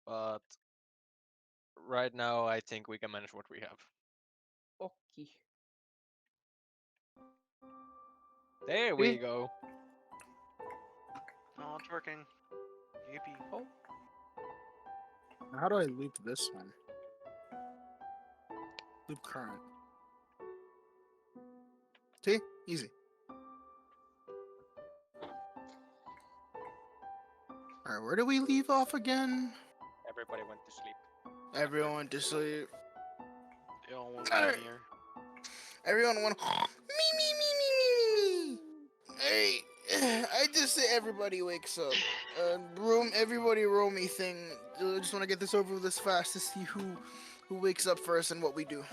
but right now I think we can manage what we have. Okay. There we go. Oh, it's working. Yippee. Oh. How do I loop this one? Loop current. See? Easy. Alright, where do we leave off again? Everybody went to sleep. Everyone went to sleep. They all want Alright. me here. Everyone went me. Hey, I just say everybody wakes up. Everybody roll me thing. I just want to get this over this fast to see who wakes up first and what we do.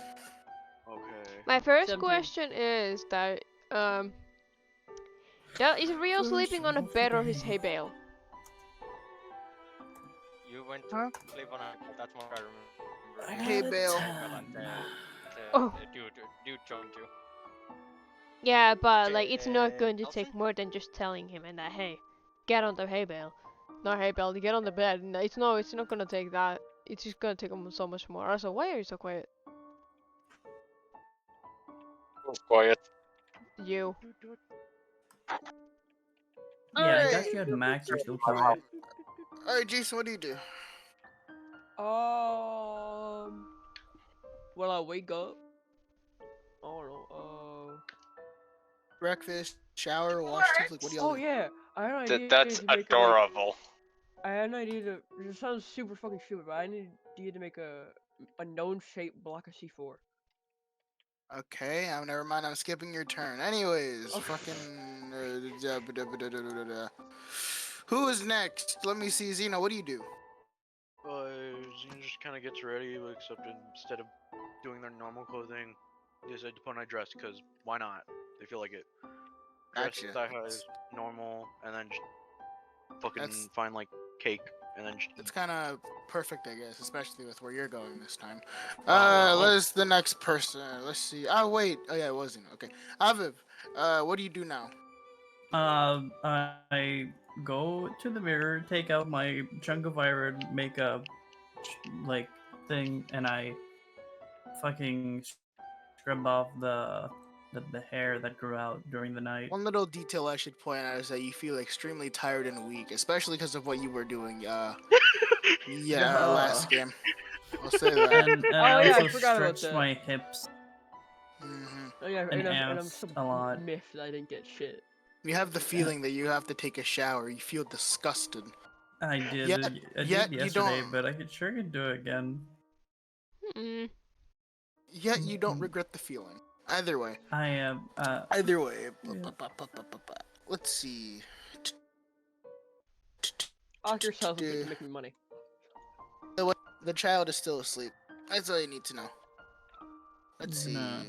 Okay. My first 17. question is that is Rio sleeping on a bed or his hay bale? You went Huh? to sleep on a. That's what I remember. Hey, Bale. Oh. Dude joined you. Yeah, but like it's not going to Delson? take more than just telling him and that hey, get on the hay bale. Not hay bale, get on the bed. No, it's not gonna take that. It's just gonna take him so much more. Also, why are you so quiet? Who's quiet? You. Yeah, I Alright. got you at max. You're still quiet. Alright, Jason, what do you do? When I wake up, I don't know. Breakfast, shower, wash teeth. Like, what do y'all Oh do? yeah, I had an idea That's to make adorable. I had an idea to. It sounds super fucking stupid, but I had an idea to make a known shaped block of C4. Okay, never mind. I'm skipping your turn. Anyways, Oh. fucking. Who is next? Let me see, Xena. What do you do? Xena just kind of gets ready, except instead of doing their normal clothing, they decide to put on a dress, because why not? They feel like it. Dress Gotcha. thigh highs, normal, and then just fucking That's- find like cake, and then just It's kind of perfect, I guess, especially with where you're going this time. Oh. Let's the next person. Let's see. Oh wait. Oh yeah, it wasn't. Okay. Aviv, what do you do now? I go to the mirror, take out my chunk of iron makeup, like thing, and I fucking scrub off the hair that grew out during the night. One little detail I should point out is that you feel extremely tired and weak, especially because of what you were doing. Last game. I'll say that. And Oh, I yeah, I also forgot about stretched that. my hips. hmm Oh yeah, And I'm asked so a lot. miffed that I didn't get shit. You have the feeling that you have to take a shower. You feel disgusted. I did Yet- it. I yet did you yesterday, don't- but I could sure could do it again. Mm. Yet you don't regret the feeling. Either way. I am. Either way. Yeah. Let's see. Ask yourself if it can make me money. The child is still asleep. That's all you need to know. Let's see. No.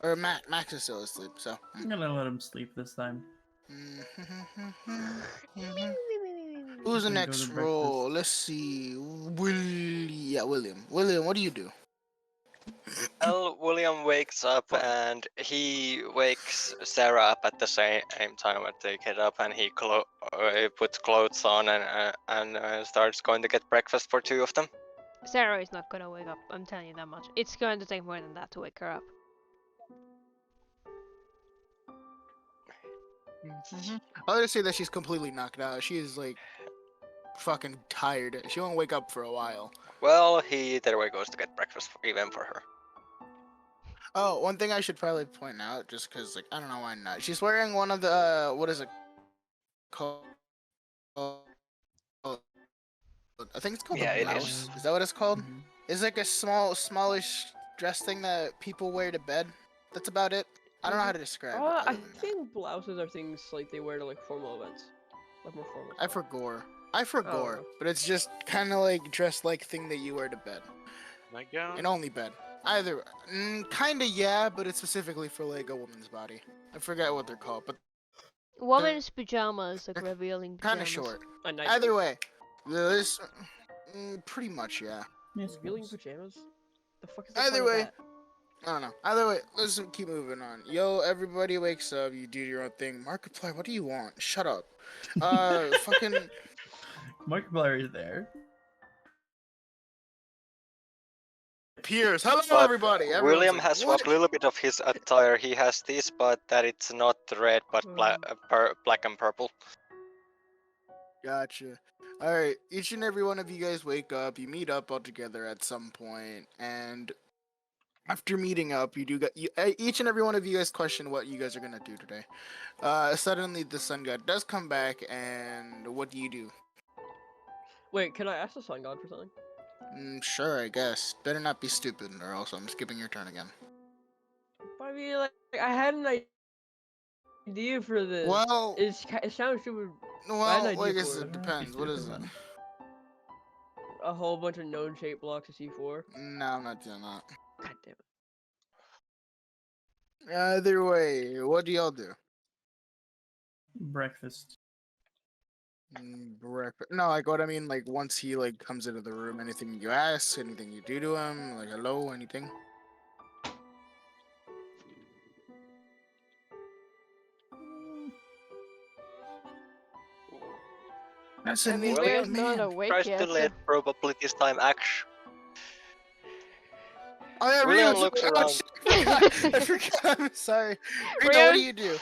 Or Max is still asleep, so. I'm gonna let him sleep this time. Who's the Then go to next breakfast. role? Let's see. William. William, what do you do? Well, William wakes up and he wakes Sarah up at the same time when they get up, and he puts clothes on and starts going to get breakfast for two of them. Sarah is not gonna wake up. I'm telling you that much. It's going to take more than that to wake her up. I'll just say that she's completely knocked out. She is like fucking tired. She won't wake up for a while. Well, he either way goes to get breakfast even for her. Oh, one thing I should probably point out, just because like I don't know why not. She's wearing one of the what is it called? I think it's called Yeah, a it blouse. is. Is that what it's called? Mhm. It's like a smallish dress thing that people wear to bed. That's about it. I don't know how to describe it. I other than that. think blouses are things like they wear to like formal events, like more formal. I stuff. forgot, Oh. but it's just kind of like dress like thing that you wear to bed, nightgown. and only bed. Either, kind of yeah, but it's specifically for like a woman's body. I forget what they're called, but Woman's pajamas, like revealing kind pajamas. of short. A night. Either way, this pretty much yeah. Yes, Revealing please. pajamas. The fuck is the Either point of way, that? I don't know. Either way, let's keep moving on. Yo, everybody wakes up. You do your own thing. Markiplier, what do you want? Shut up. Fucking. Markiplier is there. appears. Hello, But everybody. Everyone's William like, has what? swapped a little bit of his attire. He has this, but that it's not red, but black and purple. Gotcha. All right. Each and every one of you guys wake up. You meet up all together at some point, and after meeting up, each and every one of you guys question what you guys are gonna do today. Suddenly the sun god does come back, and what do you do? Wait, can I ask the sun god for something? Sure, I guess. Better not be stupid, or else I'm skipping your turn again. I mean, like, I had an idea for this. Well, It sounds stupid. I had an idea like I for said, it. depends. What is it? A whole bunch of known shape blocks of C4. No, I'm not doing that. God damn it. Either way, what do y'all do? Breakfast. Breakfast. No, like what I mean, like once he like comes into the room, anything you ask, anything you do to him, like hello, anything. That's I a mean, Well, Rio's naked not man. awake Tries yet. to let probably this time action. Oh yeah, William Rio, looks oh, around. shit, I forgot. I'm sorry. Rio, Rio? what do you do?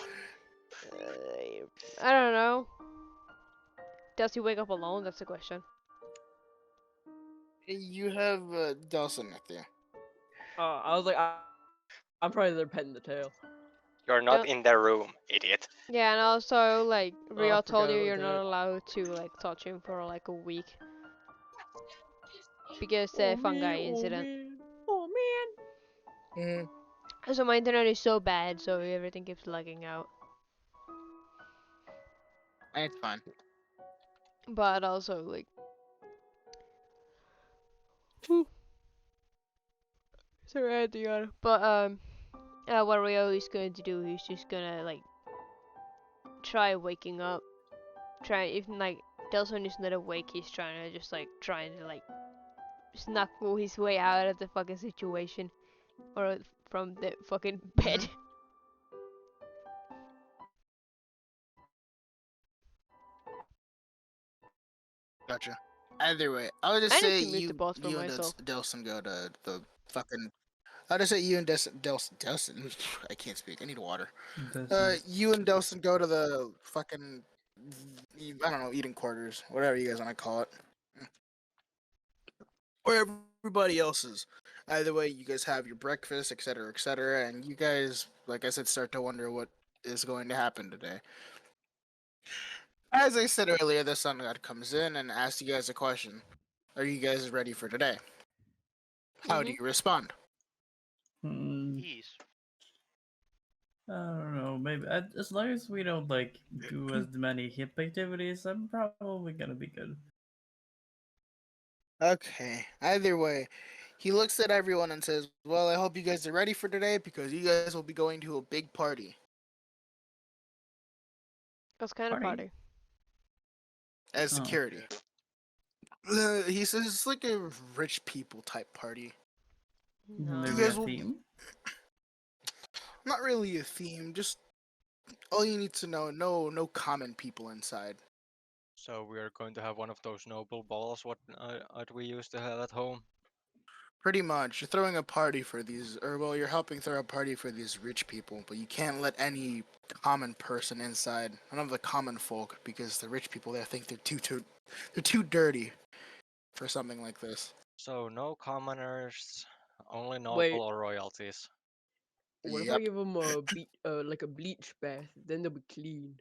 I don't know. Does he wake up alone? That's the question. You have Delson with you. I was like, I'm probably there petting the tail. You're not Don't- in their room, idiot. Yeah, and also, like, Oh, I Rio told forgot you about you're not that. allowed to, like, touch him for, like, a week. Because Oh, the fungi man, incident. Oh man. So my internet is so bad, so everything keeps lagging out. It's fine. But also, like... Sorry, I had to yawn. But, what Rio is going to do, he's just gonna, like, try waking up. If, like, Delson is not awake, he's trying to, like, snuffle his way out of the fucking situation. Or from the fucking bed. Gotcha. Either way, I would just I need say to mute the boss for you and myself. Delson go to the fucking. I'll just say you and Delson. I can't speak. I need water. You and Delson go to the fucking. I don't know, eating quarters, whatever you guys want to call it. Or everybody else's. Either way, you guys have your breakfast, etc., and you guys, like I said, start to wonder what is going to happen today. As I said earlier, the sun god comes in and asks you guys a question. Are you guys ready for today? How do you respond? Yes. I don't know. Maybe as long as we don't like do as many hip activities, I'm probably gonna be good. Okay. Either way, he looks at everyone and says, "Well, I hope you guys are ready for today because you guys will be going to a big party What kind of Party? party? as Oh. security." He says it's like a rich people type party. No. Maybe guys a will- theme? Not really a theme, just all you need to know. No common people inside. So we are going to have one of those noble balls what we used to have at home. Pretty much, you're throwing a party for these, or well, you're helping throw a party for these rich people, but you can't let any common person inside. None of the common folk, because the rich people there think they're too dirty for something like this. So no commoners, only noble Wait. or royalties. What if I give them a like a bleach bath? Then they'll be clean.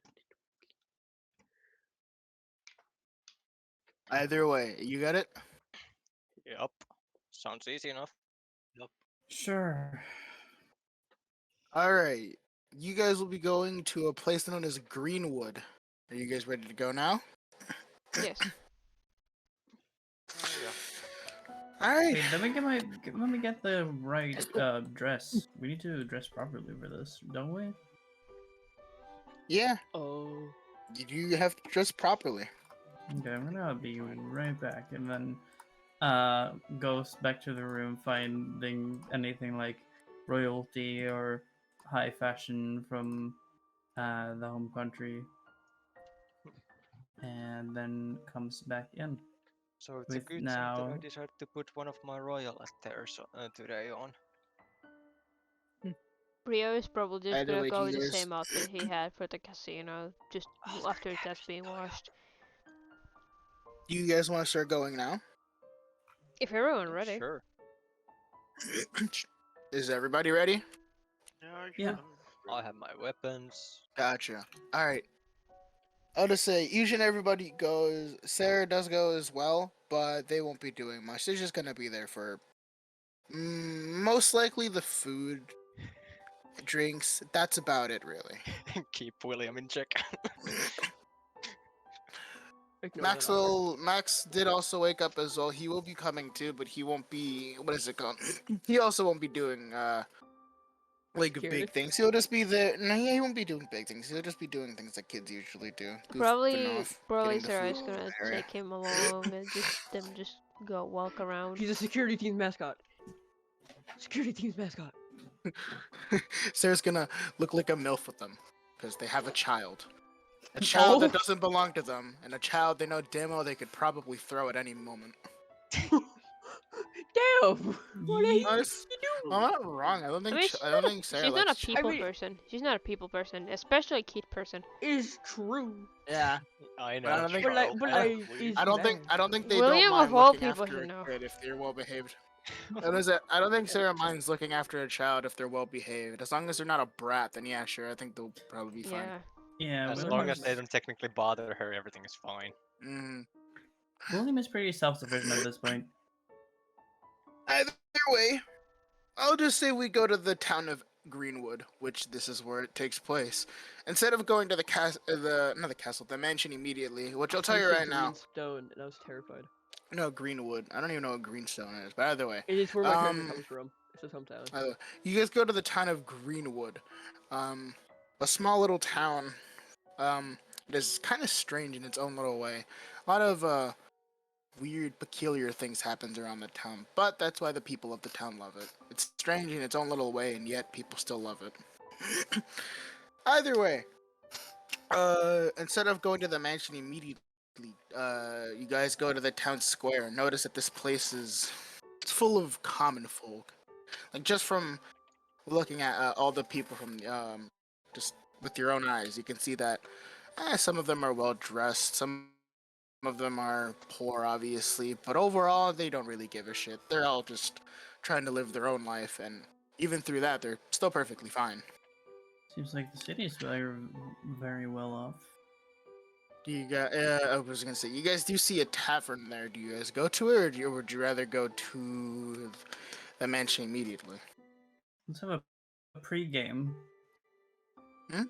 Either way, you got it. Yep. Sounds easy enough. Sure. All right, you guys will be going to a place known as Greenwood. Are you guys ready to go now? Yes. All right. Wait, let me get the right dress. We need to dress properly for this, don't we? Yeah, Oh. you have to dress properly. Okay, I'm gonna be right back, and then goes back to the room, finding anything like royalty or high fashion from the home country, and then comes back in. So it's a With good thing that I now- decided to put one of my royal attires today on. Rio is probably just Either gonna way, go do with you the guys- same outfit he had for the casino, just after that's being washed. Do you guys want to start going now? If everyone ready. Sure. Is everybody ready? Yeah. I have my weapons. Gotcha. All right. I'll just say, usually everybody goes. Sarah does go as well, but they won't be doing much. They're just gonna be there for most likely the food, drinks. That's about it, really. Keep William in check. Ignore that offer. Max did also wake up as well. He will be coming too, but he won't be. What is it called? He also won't be doing like Security? big things. He'll just be there. No, yeah, he won't be doing big things. He'll just be doing things that kids usually do. Goofing Probably, off, probably getting the Sarah is food gonna area. take him along and just go walk around. He's a security team's mascot. Security team's mascot. Sarah's gonna look like a MILF with them because they have a child. A child that No. doesn't belong to them, and a child they know damn well they could probably throw at any moment. Damn! What are you Honest- I'm doing? not wrong. I don't I think. mean, I don't think Sarah she's not a likes. people mean- person. She's not a people person, especially a kid person. Is true. Yeah. I know. But I don't think- But like, child, but I like, believe. is I don't think. bad. I don't think they William, don't mind of all looking people, after he a know. kid if they're well behaved. I don't think Sarah minds looking after a child if they're well behaved. As long as they're not a brat, then yeah, sure. I think they'll probably be fine. Yeah. Yeah, As William long as is- they don't technically bother her, everything is fine. Mm. William is pretty self-sufficient at this point. Either way, I'll just say we go to the town of Greenwood, which this is where it takes place. Instead of going to the the mansion immediately, which I'll tell you right now. Stone, and I was terrified. No, Greenwood. I don't even know what Greenstone is, but either way. It is where my character Um, comes from. It's his hometown. You guys go to the town of Greenwood, a small little town. It is kind of strange in its own little way. A lot of weird, peculiar things happens around the town, but that's why the people of the town love it. It's strange in its own little way, and yet people still love it. Either way, instead of going to the mansion immediately, you guys go to the town square. Notice that this place it's full of common folk. Like just from looking at all the people from just with your own eyes, you can see that some of them are well dressed, some of them are poor, obviously, but overall they don't really give a shit. They're all just trying to live their own life, and even through that, they're still perfectly fine. Seems like the city is very, very well off. Do you guys? I was gonna say, you guys do see a tavern there. Do you guys go to it, or would you rather go to the mansion immediately? Let's have a pre-game. Hmm?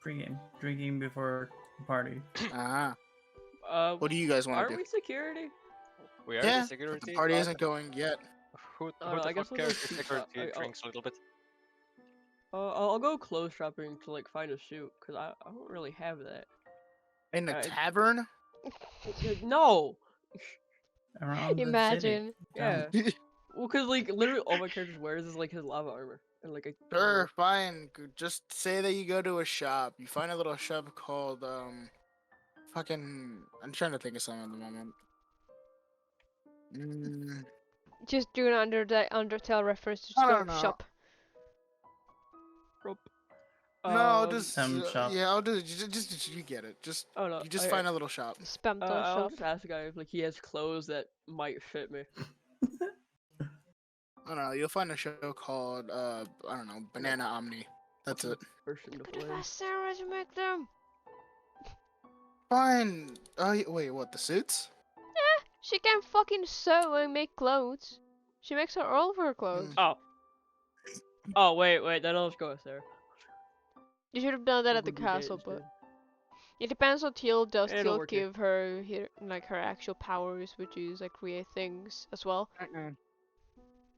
Pre-game. Drinking before the party. Ah, What what do you guys want Aren't to do? we security? We are Yeah, the but security. the party but isn't going yet. Who Oh, the no, I guess fuck we'll go cares if see- security I'll- drinks a little bit? I'll go clothes shopping to like find a suit, cause I don't really have that. In a I- tavern? No. Around the Imagine. Yeah. Well, cause like literally all my character wears is like his lava armor and like a. Sure, fine. Just say that you go to a shop. You find a little shop called fucking. I'm trying to think of something at the moment. Just do an Undertale reference to I go don't know. shop. No, just shop. yeah. I'll do. Just you get it. Just Oh no. you just okay, find a little shop. Spam the I'll shop. just ask the guy if like he has clothes that might fit me. I don't know. You'll find a show called I don't know, Banana Omni. That's it. Person to Could have flame. asked Sarah to make them. Fine. Oh wait, what? The suits? She can fucking sew and make clothes. She makes all of her clothes. Oh. Oh wait, then I'll just go with Sarah. You should have done that at the Would be great castle, but instead. it depends what Teal does. It'll Teal work here. give her like her actual powers, which is like create things as well.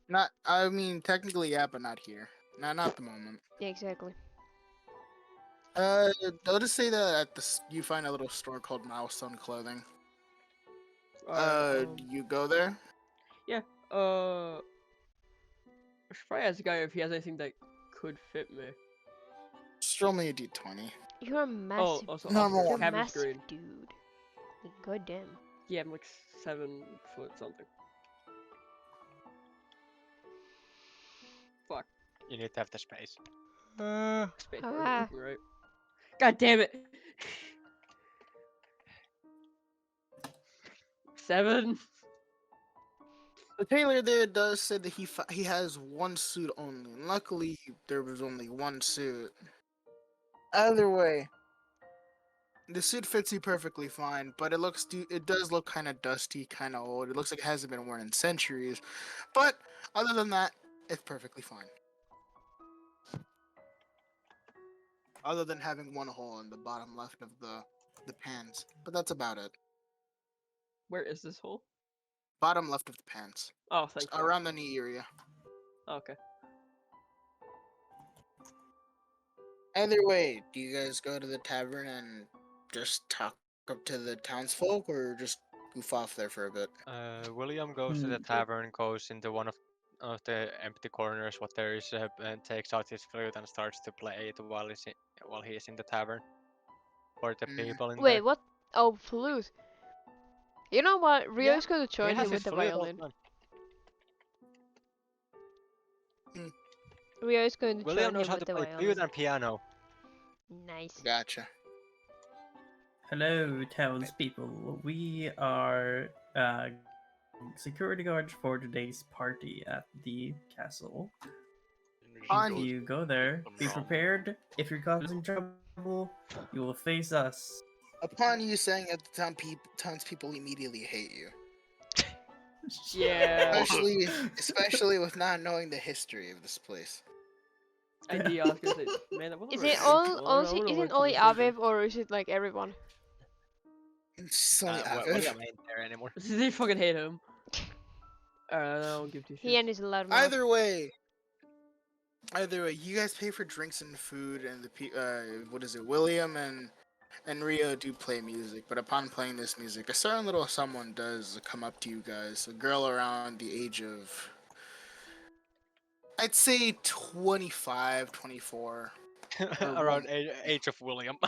Not. I mean, technically, yeah, but not here. Not at the moment. Yeah, exactly. I'll just say that at you find a little store called Milestone Clothing. Alright, You go there? I should probably ask the guy if he has anything that could fit me. Just roll me a d20. You're a massive, Also, Normal you're one. a Cabin massive screen. dude. Like, goddamn. Yeah, I'm like 7 foot something. Fuck. You need to have the space. Space bar Ah. working right. God damn it! 7. The tailor there does say that he has one suit only. And luckily, there was only one suit. Either way, the suit fits you perfectly fine, but it does look kind of dusty, kind of old. It looks like it hasn't been worn in centuries. But other than that, it's perfectly fine. Other than having one hole in the bottom left of the pants, but that's about it. Where is this hole? Bottom left of the pants, Oh, thank you. around the knee area. Okay. Either way, do you guys go to the tavern and just talk up to the townsfolk, or just goof off there for a bit? William goes to the Hmm. tavern, goes into one of the empty corners what there is, and takes out his flute and starts to play it while he is in the tavern for the Mm. people in Wait, there. what? Oh, flute. You know what? Rio Yeah, is going to He join has him his with the flute all violin. the time. Rio is going to William join knows him how with to the play violin. flute and piano. Nice. Gotcha. Hello, townspeople. We are security guards for today's party at the castle. And it just On If goes you go there, some be wrong. prepared. If you're causing trouble, you will face us. Upon you saying it, the townspeople immediately hate you. Yeah. Especially with not knowing the history of this place. I was gonna say, man, that wasn't Is very it good. all? Well, I Honestly, would've is went it to only the surgery. Aviv or is it like everyone? It's only Aviv. William ain't there anymore. They fucking hate him. Alright, I don't give two He shits. and his loud mouth. Either way, you guys pay for drinks and food, and what is it? William and Rio do play music, but upon playing this music, a certain little someone does come up to you guys. A girl around the age of, I'd say 25, 24. Around age of William.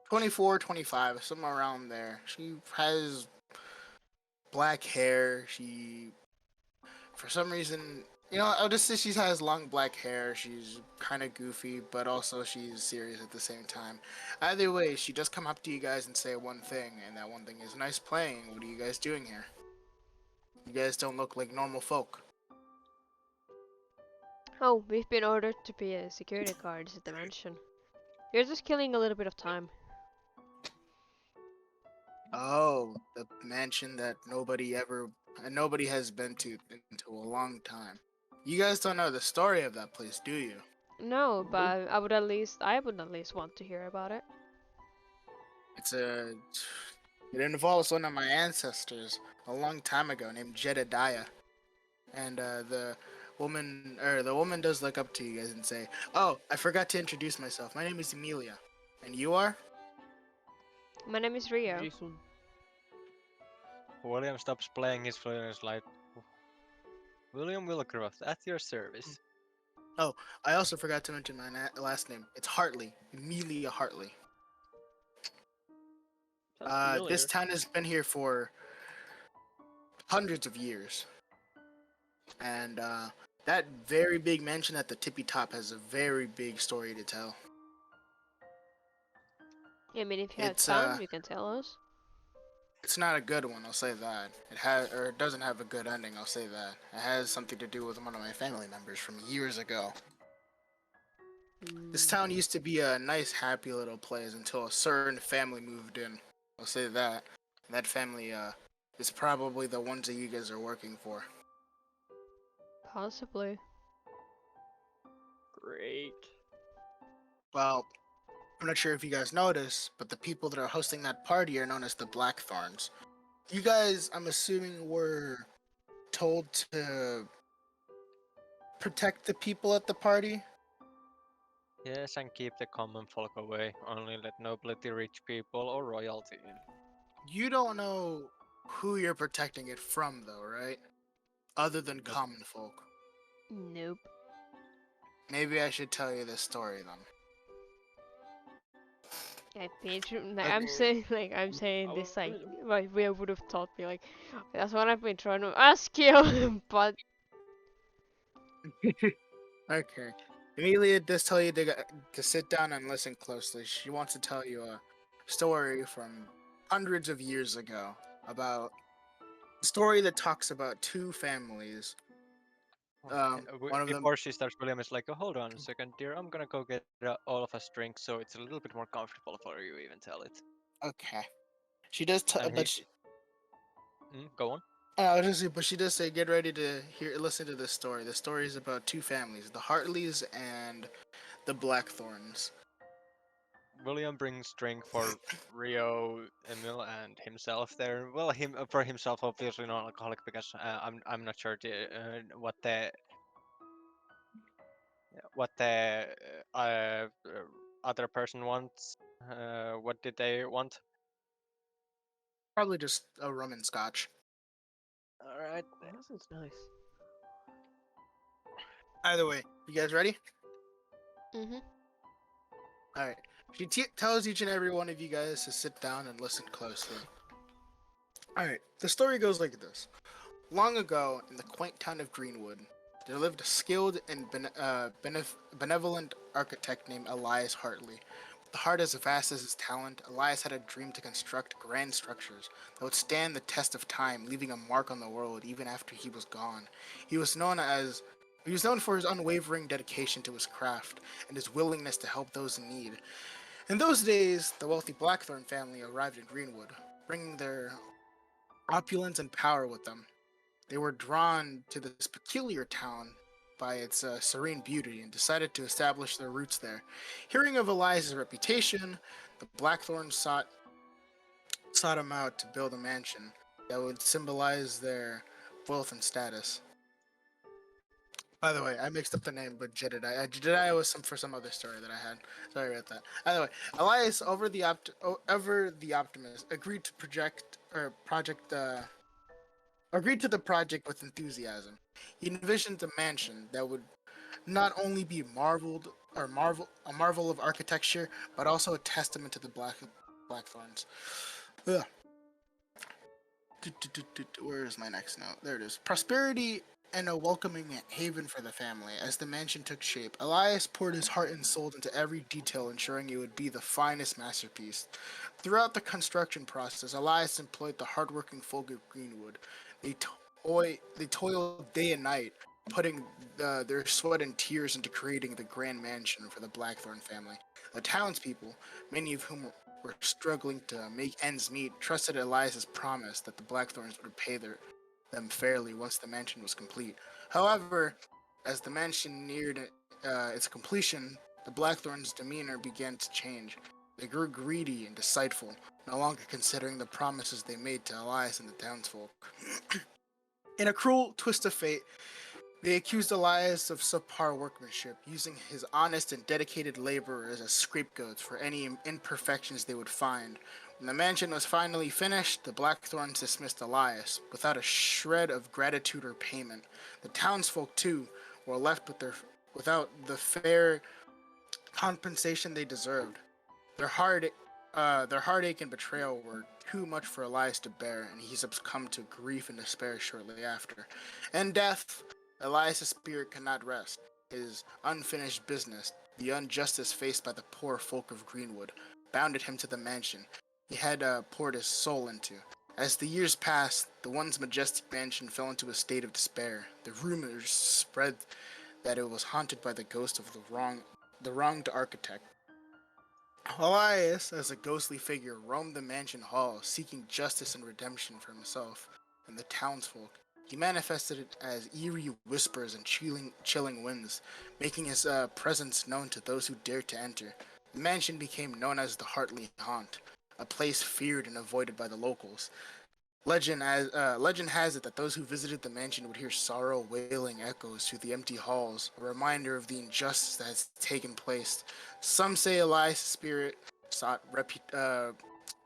24, 25, somewhere around there. She has black hair. For some reason, I'll just say she has long black hair. She's kind of goofy, but also she's serious at the same time. Either way, she does come up to you guys and say one thing, and that one thing is, "Nice playing. What are you guys doing here? You guys don't look like normal folk." Oh, we've been ordered to be a security guards at the mansion. You're just killing a little bit of time. Oh, the mansion that nobody has been to into a long time. You guys don't know the story of that place, do you? No, but I would at least want to hear about it. It involves one of my ancestors a long time ago named Jedediah. And the woman does look up to you guys and say, "Oh, I forgot to introduce myself. My name is Emilia. And you are?" My name is Rio. Jason. William stops playing his flute and is like, William Vilgaroth, at your service. Oh, I also forgot to mention my last name. It's Hartley. Emilia Hartley. Sounds familiar. This town has been here for hundreds of years. And that very big mansion at the tippy top has a very big story to tell. I mean, if you have It's time, you can tell us. It's not a good one, I'll say that. It doesn't have a good ending, I'll say that. It has something to do with one of my family members from years ago. This town used to be a nice, happy little place until a certain family moved in. I'll say that. And that family is probably the ones that you guys are working for. Possibly. Great. Well, I'm not sure if you guys noticed, but the people that are hosting that party are known as the Blackthorns. You guys, I'm assuming, were told to protect the people at the party? Yes, and keep the common folk away. Only let nobility, rich people, or royalty in. You don't know who you're protecting it from, though, right? Other than common folk. Nope. Maybe I should tell you this story then. I've been through, like, I'm saying, like, I'm saying this, like, my Ria would have taught me, like, that's what I've been trying to ask you, but Okay. Amelia does tell you to sit down and listen closely. She wants to tell you a story from hundreds of years ago about a story that talks about two families. One of them. Before she starts, William is like, "Oh, hold on a second, dear. I'm gonna go get all of us drinks, so it's a little bit more comfortable for you. Even tell it." Okay. She does, And but he, go on. I was just say, but she does say, get ready to listen to this story. The story is about two families, the Hartleys and the Blackthorns. William brings drink for Rio, Emil, and himself there. Well, him for himself, obviously not alcoholic because I'm not sure what the other person wants. What did they want? Probably just a rum and scotch. All right. Oh, that sounds nice. Either way, you guys ready? mhm. All right. She tells each and every one of you guys to sit down and listen closely. All right. The story goes like this. Long ago, in the quaint town of Greenwood, there lived a skilled and benevolent architect named Elias Hartley. With a heart as vast as his talent, Elias had a dream to construct grand structures that would stand the test of time, leaving a mark on the world even after he was gone. He was known for his unwavering dedication to his craft and his willingness to help those in need. In those days, the wealthy Blackthorn family arrived in Greenwood, bringing their opulence and power with them. They were drawn to this peculiar town by its serene beauty and decided to establish their roots there. Hearing of Elias's reputation, the Blackthorns sought him out to build a mansion that would symbolize their wealth and status. By the way, I mixed up the name with Jedediah. Jedediah was for some other story that I had. Sorry about that. Either way, Elias, over the optimist, agreed to the project with enthusiasm. He envisioned a mansion that would not only be a marvel of architecture, but also a testament to the Blackthorns. Ugh. Where is my next note? There it is. Prosperity and a welcoming haven for the family. As the mansion took shape, Elias poured his heart and soul into every detail, ensuring it would be the finest masterpiece. Throughout the construction process, Elias employed the hardworking folk of Greenwood. They toiled day and night, putting their sweat and tears into creating the grand mansion for the Blackthorn family. The townspeople, many of whom were struggling to make ends meet, trusted Elias's promise that the Blackthorns would pay them fairly once the mansion was complete. However, as the mansion neared its completion, the Blackthorns' demeanor began to change. They grew greedy and deceitful, no longer considering the promises they made to Elias and the townsfolk. In a cruel twist of fate, they accused Elias of subpar workmanship, using his honest and dedicated laborers as scapegoats for any imperfections they would find. When the mansion was finally finished, the Blackthorns dismissed Elias, without a shred of gratitude or payment. The townsfolk, too, were left without the fair compensation they deserved. Their heartache and betrayal were too much for Elias to bear, and he succumbed to grief and despair shortly after. In death, Elias' spirit could not rest. His unfinished business, the injustice faced by the poor folk of Greenwood, bounded him to the mansion he had poured his soul into. As the years passed, the once majestic mansion fell into a state of despair. The rumors spread that it was haunted by the ghost of the wronged architect. Elias, as a ghostly figure, roamed the mansion halls, seeking justice and redemption for himself and the townsfolk. He manifested it as eerie whispers and chilling winds, making his presence known to those who dared to enter. The mansion became known as the Hartley Haunt, a place feared and avoided by the locals. Legend has it that those who visited the mansion would hear sorrow wailing echoes through the empty halls, a reminder of the injustice that has taken place. Some say Elias' spirit sought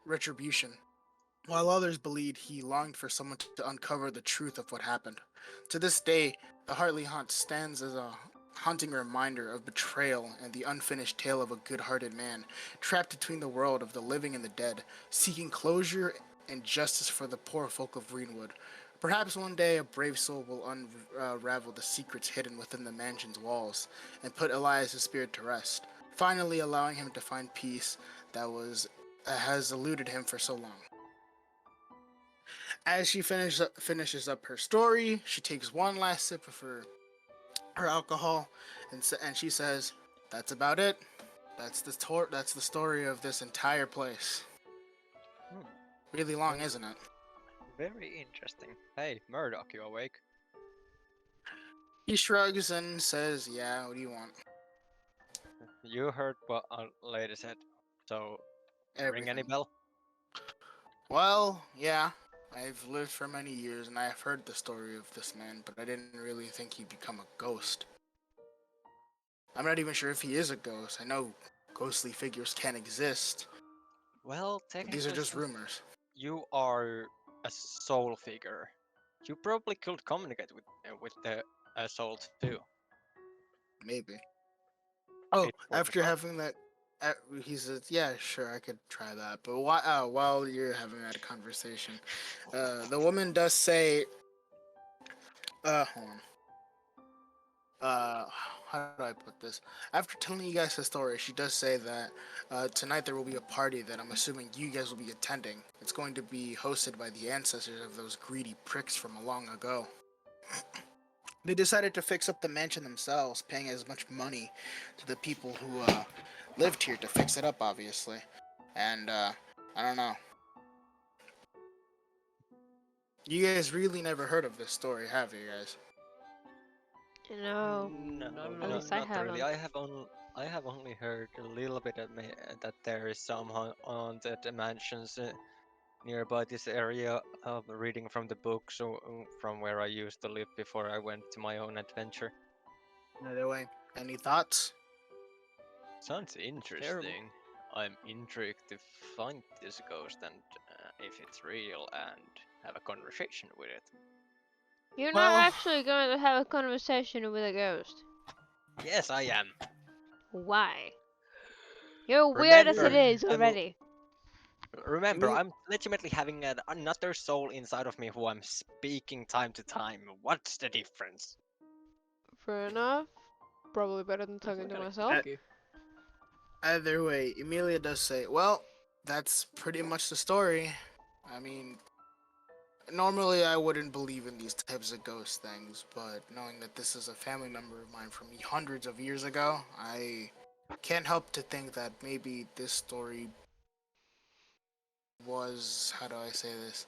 retribution, while others believed he longed for someone to uncover the truth of what happened. To this day, the Hartley Haunt stands as a haunting reminder of betrayal and the unfinished tale of a good-hearted man trapped between the world of the living and the dead, seeking closure and justice for the poor folk of Greenwood. Perhaps one day a brave soul will unravel the secrets hidden within the mansion's walls and put Elias' spirit to rest, finally allowing him to find peace that has eluded him for so long. As she finishes up her story, she takes one last sip of her alcohol, and she says, "That's about it. That's the story of this entire place. Hmm. Really long, isn't it?" Very interesting. Hey, Murdoch, you awake? He shrugs and says, "Yeah, what do you want?" You heard what our lady said. So, ring any Everything. bell? Well, yeah. I've lived for many years and I have heard the story of this man, but I didn't really think he'd become a ghost. I'm not even sure if he is a ghost. I know ghostly figures can exist, Well, but these are technically, just since rumors. you are a soul figure, you probably could communicate with the soul too. Maybe. Oh, It worth a after shot. having that, he says, "Yeah, sure, I could try that." But while you're having that conversation, the woman does say, hold on. How do I put this? After telling you guys the story, she does say that tonight there will be a party that I'm assuming you guys will be attending. It's going to be hosted by the ancestors of those greedy pricks from long ago. They decided to fix up the mansion themselves, paying as much money to the people who lived here to fix it up, obviously. And I don't know. You guys really never heard of this story, have you guys? No, Not at at all. least I Not really. haven't. I have only heard a little bit that there is some haunted mansions nearby this area. Reading from the books, from where I used to live before I went to my own adventure. Either way, any thoughts? Sounds Terrible. interesting. I'm intrigued to find this ghost and if it's real and have a conversation with it. You're not Well, actually going to have a conversation with a ghost. Yes, I am. Why? You're weird as it Remember, is I'm already. remember, I'm legitimately having another soul inside of me who I'm speaking time to time. What's the difference? Fair enough. Probably better than talking to myself. Okay. either way, Emilia does say, "Well, that's pretty much the story." I mean, normally I wouldn't believe in these types of ghost things, but knowing that this is a family member of mine from hundreds of years ago, I can't help to think that maybe this story was, how do I say this?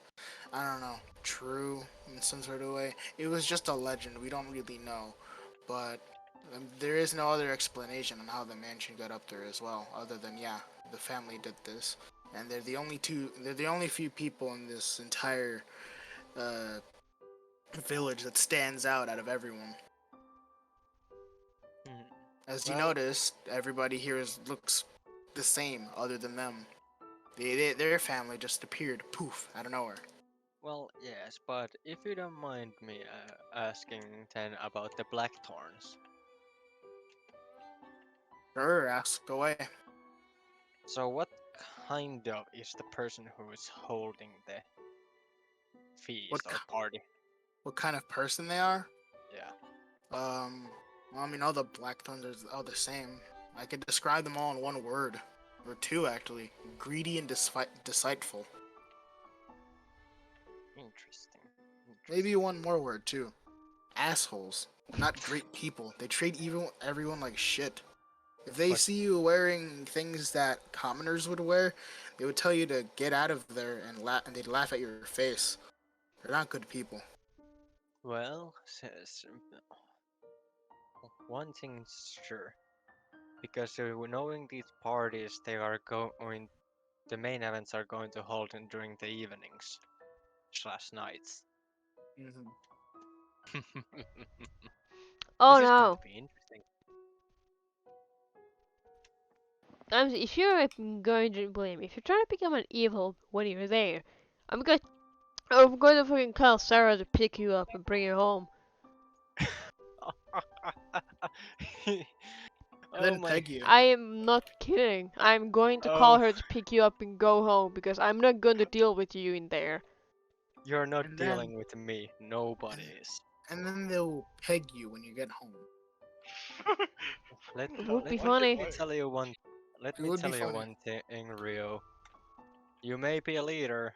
I don't know, true in some sort of way. It was just a legend. We don't really know, but there is no other explanation on how the mansion got up there as well, other than yeah, the family did this, and they're the only two. They're the only few people in this entire uh, village that stands out of everyone. Hmm. As you Well, noticed, everybody here looks the same, other than them. Their family just appeared, poof, out of nowhere. well, yes, but if you don't mind me asking then about the Blackthorns. Sure, ask away. So what kind of is the person who is holding the What feast or ki- party? what kind of person they are? Yeah. Well, I mean, all the Blackthorns are all the same. I could describe them all in one word, or two actually: greedy and deceitful. Interesting. Maybe one more word too: assholes. Not great people. They treat everyone like shit. If they But see you wearing things that commoners would wear, they would tell you to get out of there and they'd laugh at your face. They're not good people. well, one thing's sure, because knowing these parties, they are going. The main events are going to hold during the evenings slash nights. Mm-hmm. Oh This is going no. to be interesting. If you're going to blame me, if you're trying to become an evil when you're there, I'm going to fucking call Sarah to pick you up and bring you home. Oh then my. peg you. I am not kidding. I'm going to Oh. call her to pick you up and go home because I'm not going to deal with you in there. You're not And then- dealing with me. Nobody is. And then they'll peg you when you get home. Let, It would let be me funny. tell you one. Let It me would be tell you funny. one thing, Rio. You may be a leader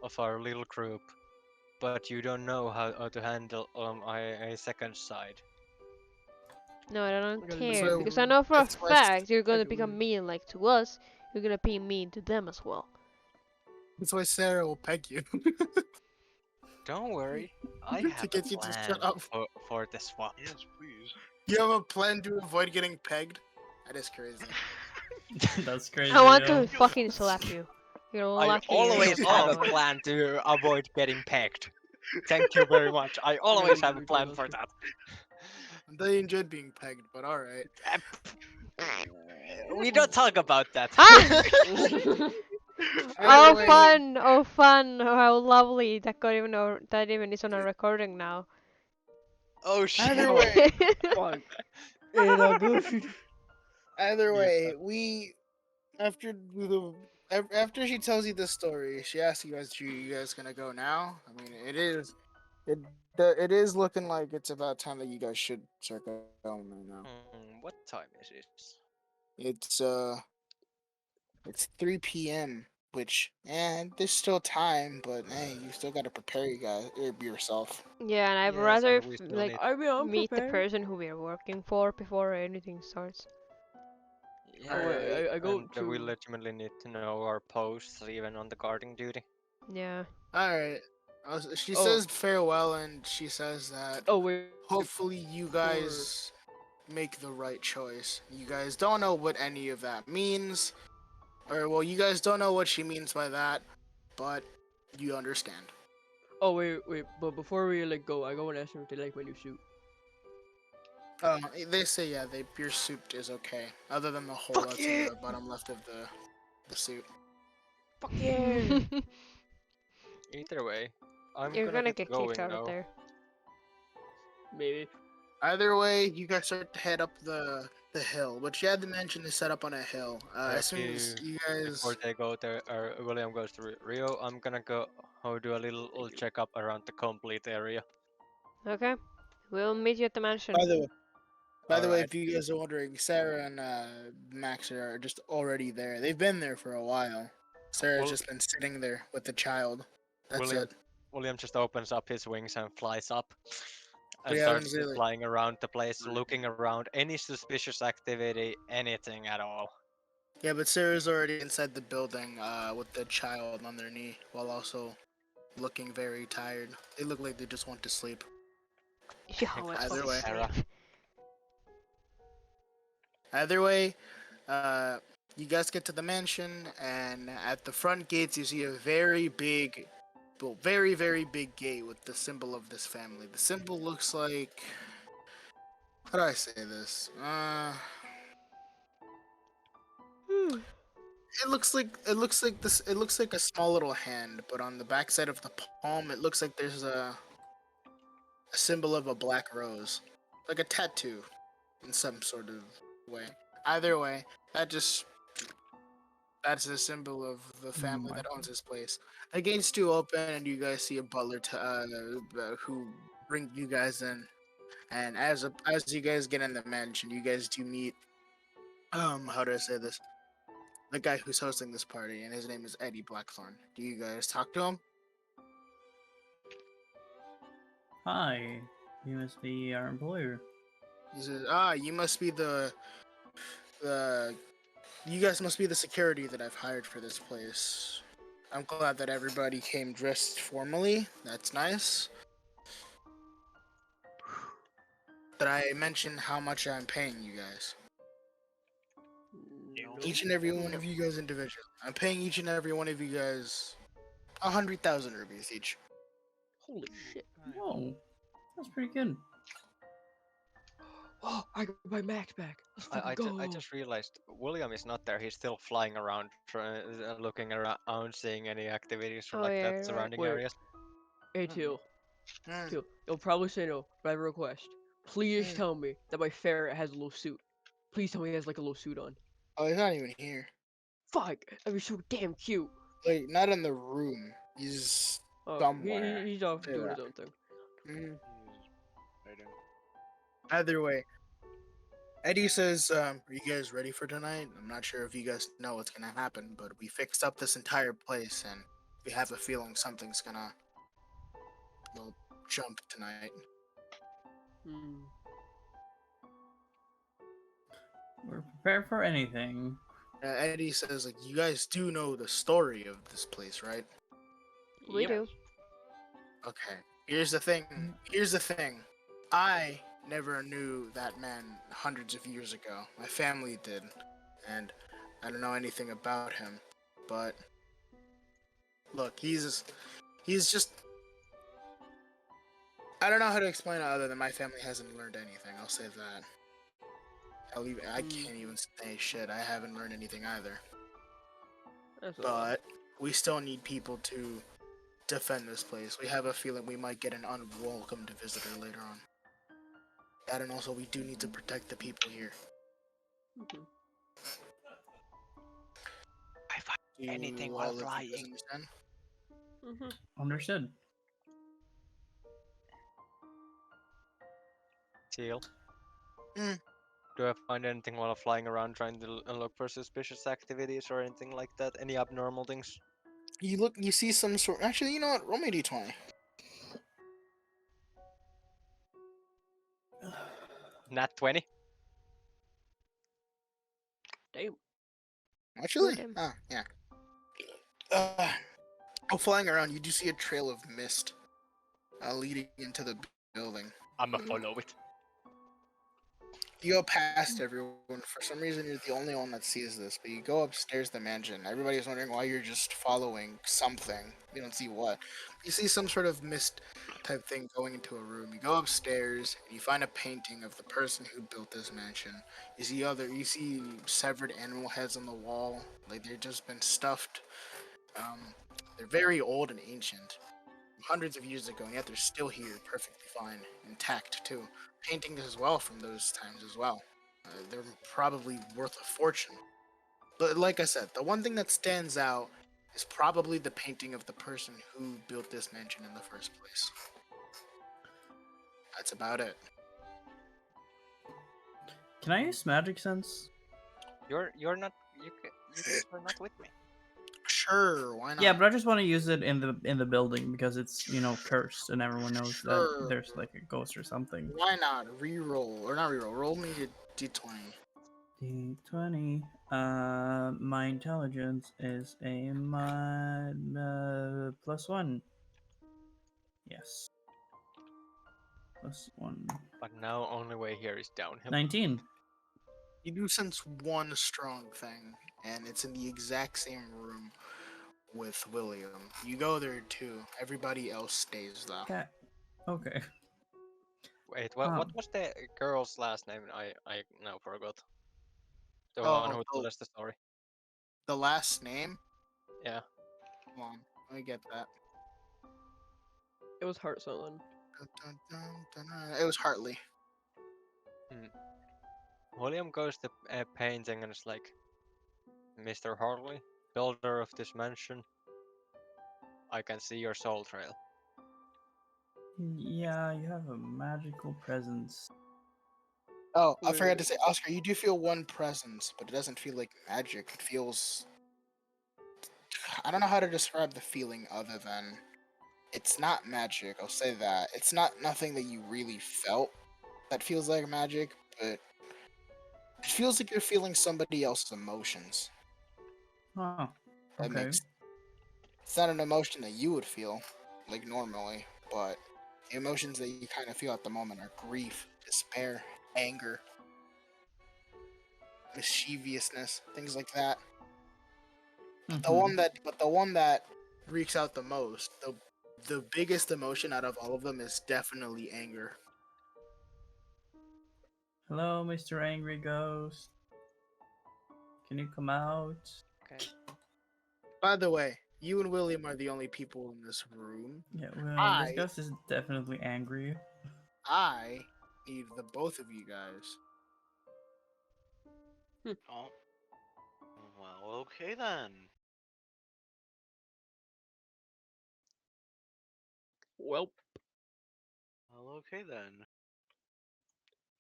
of our little group, but you don't know how to handle a second side. No, I don't Like a care leader. because I know for a That's why fact you're going to like a become leader. mean like to us. You're going to be mean to them as well. That's why Sarah will peg you. Don't worry, I To have a get you to shut plan up. for the swap. Yes, please. You have a plan to avoid getting pegged? That is crazy. That's crazy. I want yo. to fucking slap you. You're I lucky you always have have a power. plan to avoid getting pegged. Thank you very much. I always have a we plan lost for you. that. They enjoyed being pegged, but alright. We don't talk about that. Ah! Either Oh way, fun! Oh fun! Oh, how lovely! That even is on a recording now. Oh shit. Either way, Fuck. And go shoot. either Yeah. way, we after she tells you this story, she asks you guys, "You guys gonna go now?" I mean, it is looking like it's about time that you guys should start going right now. What time is it? It's it's 3 p.m. Which, there's still time, but hey, you still gotta prepare yourself. Yeah, and I'd Yes, rather and we still like need. I mean, I'm meet the prepared. person who we're working for before anything starts. Yeah, Oh, wait, I go and we to. legitimately need to know our posts even on the guarding duty. Yeah. All right. She Oh. says farewell, and she says that Oh wait. hopefully you guys make the right choice. You guys don't know what any of that means, or well, you guys don't know what she means by that, but you understand. Oh wait. But before we like go, I go and ask them if they like my new suit. They say your suit is okay, other than the hole that's in the bottom left of the suit. Fuck yeah. Either way, I'm You're gonna get get going kicked out now. of there. Maybe. Either way, you guys start to head up the hill, which you had to mention is set up on a hill. As soon as you Before guys, they go there, William goes to Rio. I'm gonna go do a little checkup around the complete area. Okay. We'll meet you at the mansion. by the way, Alright. if you guys are wondering, Sarah and Max are just already there. They've been there for a while. Sarah's Well- just been sitting there with the child. That's William, it. William just opens up his wings and flies up. And We starts haven't really- flying around the place, looking around any suspicious activity, anything at all. Yeah, but Sarah's already inside the building with the child on their knee, while also looking very tired. They look like they just want to sleep. Yeah, let's Either fucking way. Sarah. sleep. Either way, you guys get to the mansion, and at the front gates, you see a very big, well, very, very big gate with the symbol of this family. The symbol looks like. How do I say this? It looks like this. It looks like a small little hand, but on the backside of the palm, it looks like there's a symbol of a black rose, like a tattoo, in some sort of way. Either way, that's a symbol of the family that owns this place. The gates do open, and you guys see a butler who bring you guys in. And as you guys get in the mansion, you guys do meet how do I say this? The guy who's hosting this party, and his name is Eddie Blackthorn. Do you guys talk to him? Hi, you must be our employer. He says, you must be the you guys must be the security that I've hired for this place. I'm glad that everybody came dressed formally. That's nice. Did I mention how much I'm paying you guys? Each and every one of you guys individually. I'm paying each and every one of you guys 100,000 rupees each. Holy shit. Whoa, that's pretty good. Oh, I got my Max back. Let's I fucking go. just realized William is not there. He's still flying around, looking around, seeing any activities Oh, like yeah, that right. surrounding Wait. areas. Hey, Teal. Hmm. Teal. You'll probably say no, but I have a request. Please tell me that my ferret has a little suit. Please tell me he has like a little suit on. Oh, he's not even here. Fuck! That'd be so damn cute. Like, not in the room. He's Oh, somewhere. he's off Say doing that. his own thing. Mm. He's hiding. Either way, Eddie says, "Are you guys ready for tonight? I'm not sure if you guys know what's gonna happen, but we fixed up this entire place, and we have a feeling something's gonna, well, jump tonight." Hmm. We're prepared for anything. Eddie says, "Like, you guys do know the story of this place, right?" We Yep. do. Okay. Here's the thing. Here's the thing. I never knew that man hundreds of years ago. My family did, and I don't know anything about him. But look, he's just. I don't know how to explain it other than my family hasn't learned anything. I'll say that. I can't even say shit. I haven't learned anything either. That's a lot. But we still need people to defend this place. We have a feeling we might get an unwelcomed visitor later on. That, and also we do need to protect the people here. Mhm. I find Do anything all while of you guys flying. understand? Mhm. Understood. Teal. Mm. Do I find anything while flying around trying to look for suspicious activities or anything like that? Any abnormal things? You see some sort. Actually, you know what? Roll me a d20. Nat 20? Damn. Actually, damn. yeah. Flying around, you do see a trail of mist leading into the building. I'ma follow it. You go past everyone. For some reason, you're the only one that sees this, but you go upstairs to the mansion. Everybody's wondering why you're just following something. You don't see what. You see some sort of mist type thing going into a room. You go upstairs and you find a painting of the person who built this mansion. You see severed animal heads on the wall, like they've just been stuffed. They're very old and ancient, hundreds of years ago, and yet they're still here, perfectly fine, intact too. Paintings as well from those times as well. They're probably worth a fortune. But like I said, the one thing that stands out is probably the painting of the person who built this mansion in the first place. That's about it. Can I use magic sense? You're not you guys are not with me. Sure, why not? Yeah, but I just want to use it in the building because it's cursed and everyone knows Sure. that there's like a ghost or something. Why not? Reroll or not reroll? Roll me a d20. D20. My intelligence is a +1. Yes. +1. But now only way here is downhill. 19. You do sense one strong thing, and it's in the exact same room with William. You go there too. Everybody else stays though. Okay. Okay. Wait, what Um. was the girl's last name? I now forgot. The Oh, one who told us the story. The last name? Yeah. Hold on, let me get that. It was heart something. It was Hartley. William goes to painting and is like, Mr. Hartley, builder of this mansion, I can see your soul trail. Yeah, you have a magical presence. Oh, I forgot to Wait. say, Oscar, you do feel one presence, but it doesn't feel like magic. It feels. I don't know how to describe the feeling other than. It's not magic, I'll say that. It's not nothing that you really felt that feels like magic, but it feels like you're feeling somebody else's emotions. Oh, That okay. makes. It's not an emotion that you would feel, like normally, but the emotions that you kind of feel at the moment are grief, despair, anger, mischievousness, things like that. But the one that reeks out the most, the biggest emotion out of all of them is definitely anger. Hello, Mr. Angry Ghost. Can you come out? Okay. By the way, you and William are the only people in this room. Yeah, well, this I ghost is definitely angry. I need the both of you guys. Oh. Well, okay then. Well, Well, okay then.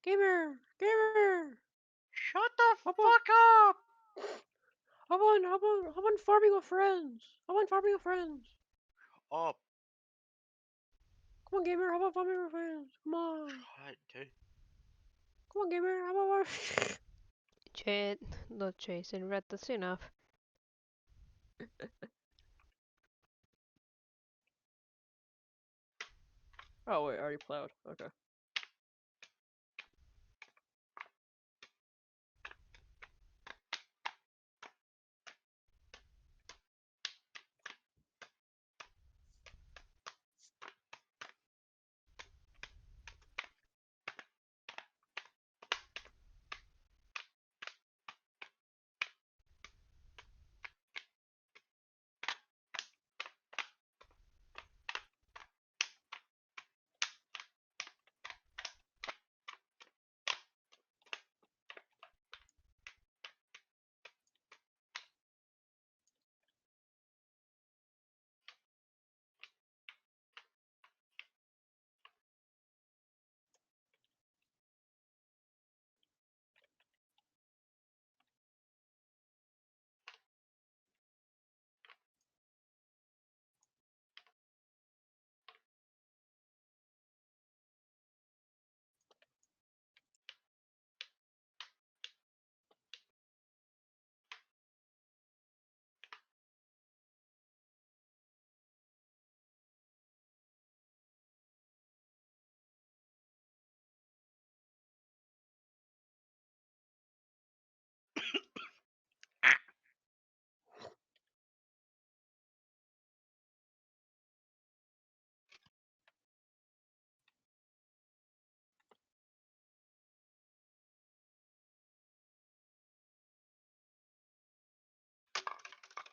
gamer. Shut the Hop fuck on. up! Hop on farming with friends. Hop on farming with friends. Up. Come on, gamer. Hop on farming with friends. Come on. God damn. Come on, gamer. Hop on. Not Jason Red, that's enough. Oh wait, I already plowed. Okay.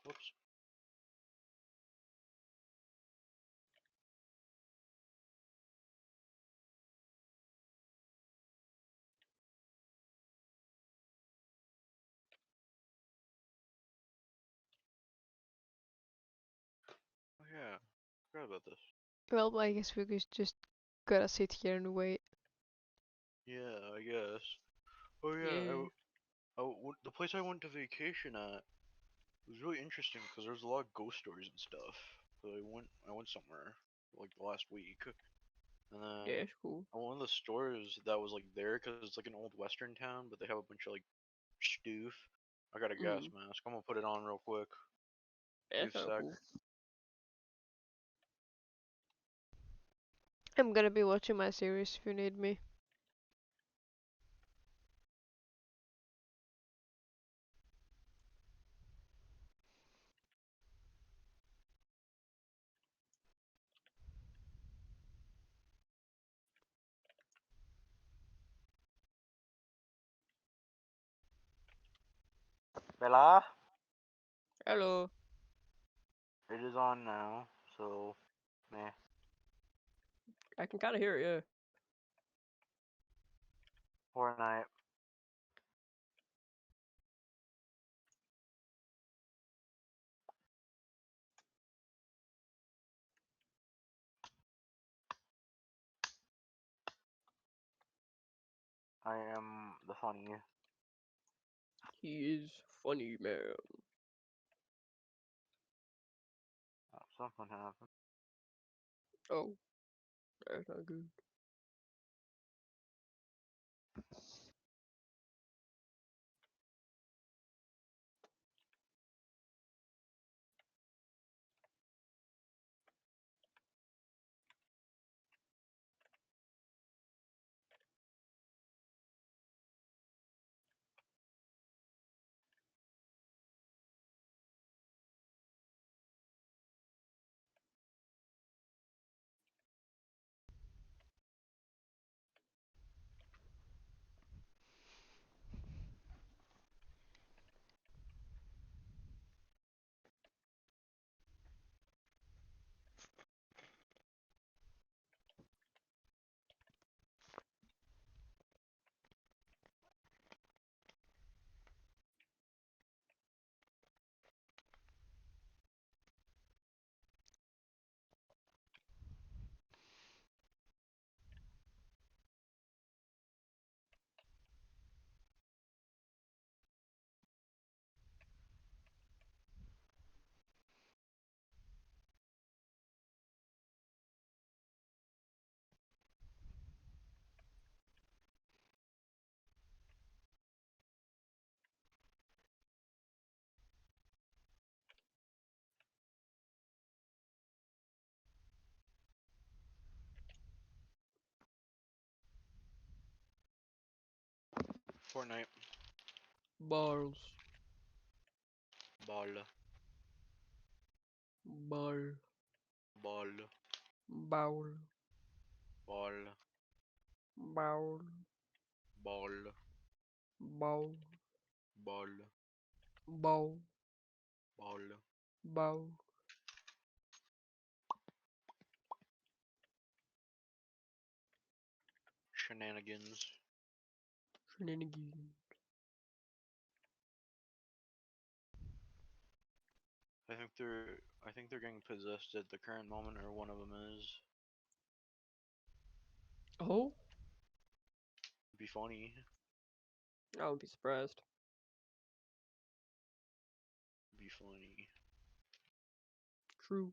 Whoops. Oh yeah. Forgot about this. Well, I guess we just gotta sit here and wait. Yeah, I guess. Oh yeah, Yeah. the place I went to vacation at was really interesting because there's a lot of ghost stories and stuff. So I went somewhere like the last week, and then Yeah, it's cool. one of the stores that was like there because it's like an old western town, but they have a bunch of like stoof. I got a gas mask. I'm gonna put it on real quick. Yeah, Wait that's a kinda sec. cool. I'm gonna be watching my series if you need me. Bella, Hello. it is on now. So, meh. I can kinda hear it, yeah. Fortnite. I am the funny. He is funny, man. Oh, something happened. Oh, that's not good. Fortnite. Balls. Ball. Ball. Ball. Bowl. Ball. Bowl. Ball. Bowl. Ball. Bowl. Ball. Bowl. Shenanigans. Shenanigans. I think they're getting possessed at the current moment, or one of them is. Oh? Be funny. I wouldn't be surprised. Be funny. True.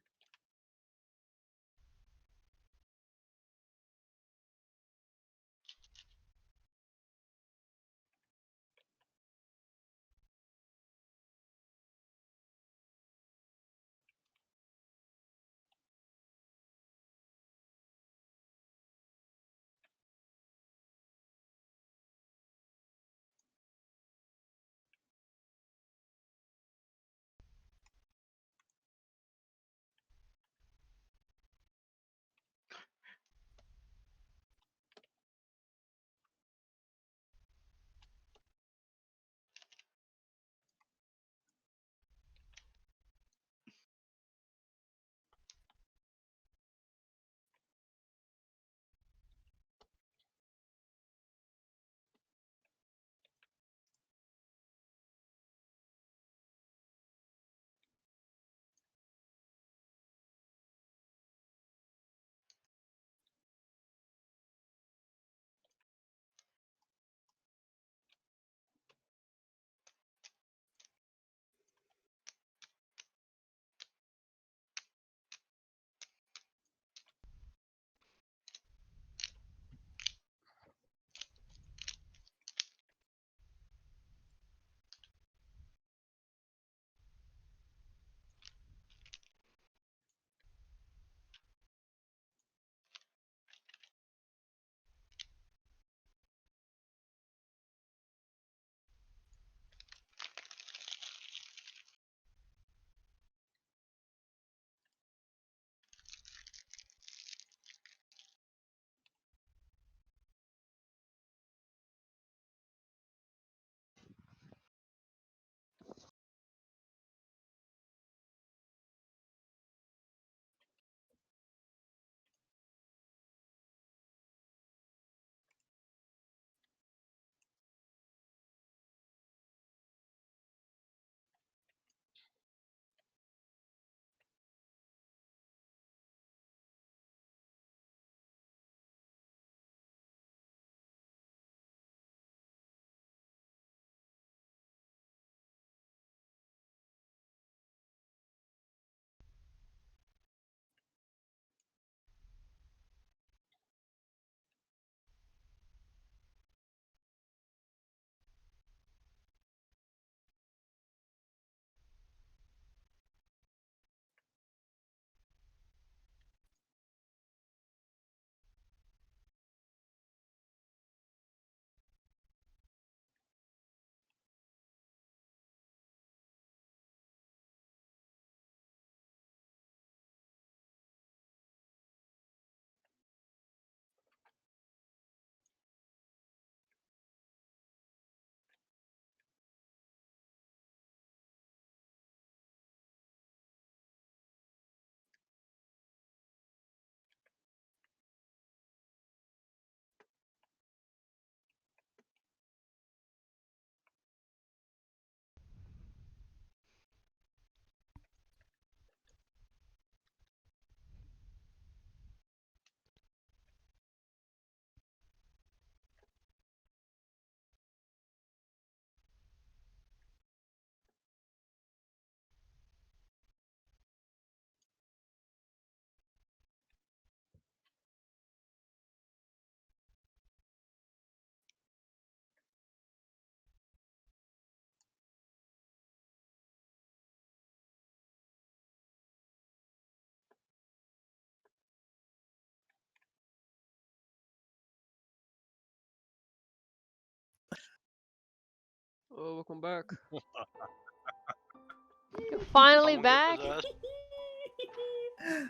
Oh, welcome back. You're finally Someone get back. possessed.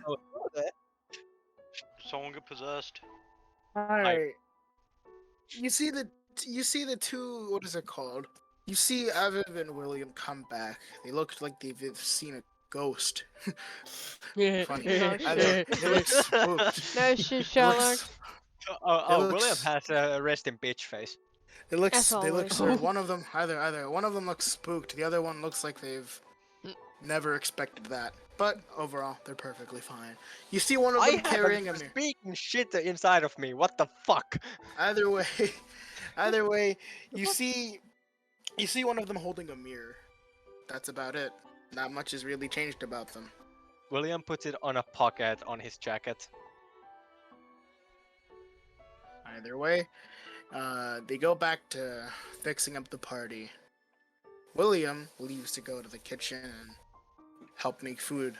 Oh, okay. Someone get possessed. Alright. You see the two, what is it called? You see Aviv and William come back. They look like they've seen a ghost. Funny. No shit. They look spooked. No shit, They look, Sherlock. William looks- has a resting bitch face. they look, As they look always. sort of, one of them, either, one of them looks spooked, the other one looks like they've never expected that. But overall, they're perfectly fine. You see one of I them carrying a have mirror. speaking shit inside of me. What the fuck? Either way, you see one of them holding a mirror. That's about it. Not much has really changed about them. William puts it on a pocket on his jacket. Either way, they go back to fixing up the party. William leaves to go to the kitchen and help make food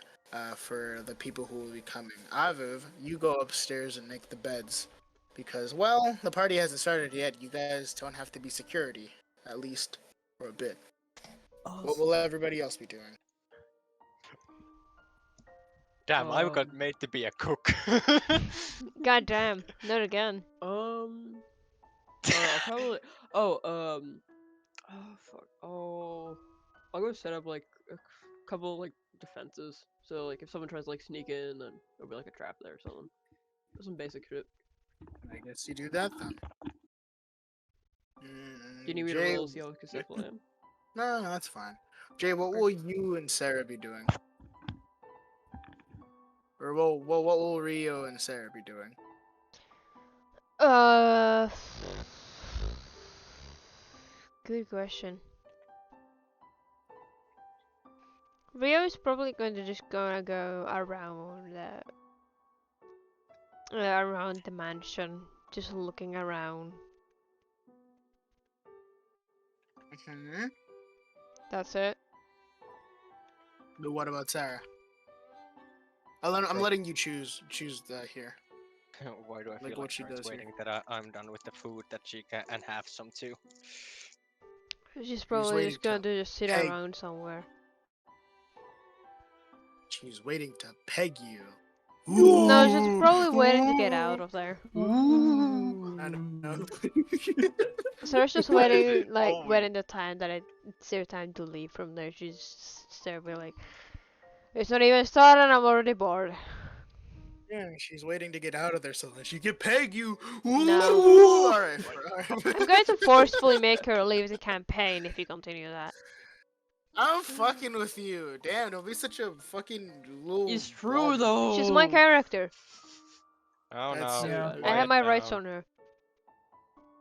for the people who will be coming. Aviv, you go upstairs and make the beds. Because, well, the party hasn't started yet. You guys don't have to be security. At least for a bit. What will everybody else be doing? Damn, I got made to be a cook. God damn, not again. I'll probably. Oh, fuck. Oh, I'll go set up like a couple like defenses. So like if someone tries to like sneak in, then there'll be like a trap there or something. Some basic shit. I guess you do that then. Do you need me to Jay, roll see how successful I am? no, that's fine. Jay, what will you and Sarah be doing? Or what will Rio and Sarah be doing? Good question. Rio is probably going to just gonna go around the mansion, just looking around. Mm-hmm. That's it. But what about Sarah? I'm letting you choose here. Why do I feel Like like what she Sarah's does here. waiting that I'm done with the food that she can and have some too? She's probably waiting just gonna to just sit peg. around somewhere. She's waiting to peg you. No, she's probably waiting to get out of there. I don't know. Sarah's just waiting, like, Oh, waiting the time that it's their time to leave from there. She's there, be like, it's not even started, I'm already bored. Yeah, she's waiting to get out of there so that she can peg you. No. Alright. I'm going to forcefully make her leave the campaign if you continue that. I'm fucking with you. Damn, don't be such a fucking little. It's true though. She's my character. Oh That's no. so Yeah. I quiet have my rights down. on her.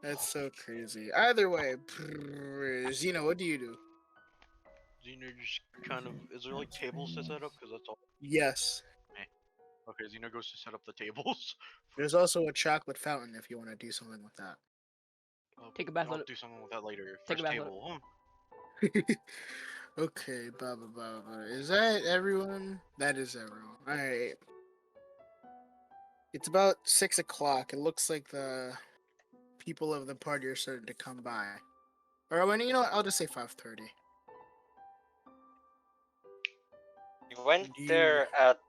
That's so crazy. Either way, Xena, what do you do? Xena just kind of. Is there like tables to set up? Because that's all. Yes. Okay, Xena goes to set up the tables. There's also a chocolate fountain if you want to do something with that. Take a bath I'll on it. do something with that later. Take a First bath on table. Okay, blah blah blah blah. Is that everyone? That is everyone. Alright. It's about 6 o'clock. It looks like the people of the party are starting to come by. Or when you know what, I'll just say 5:30. We went Do you- there at.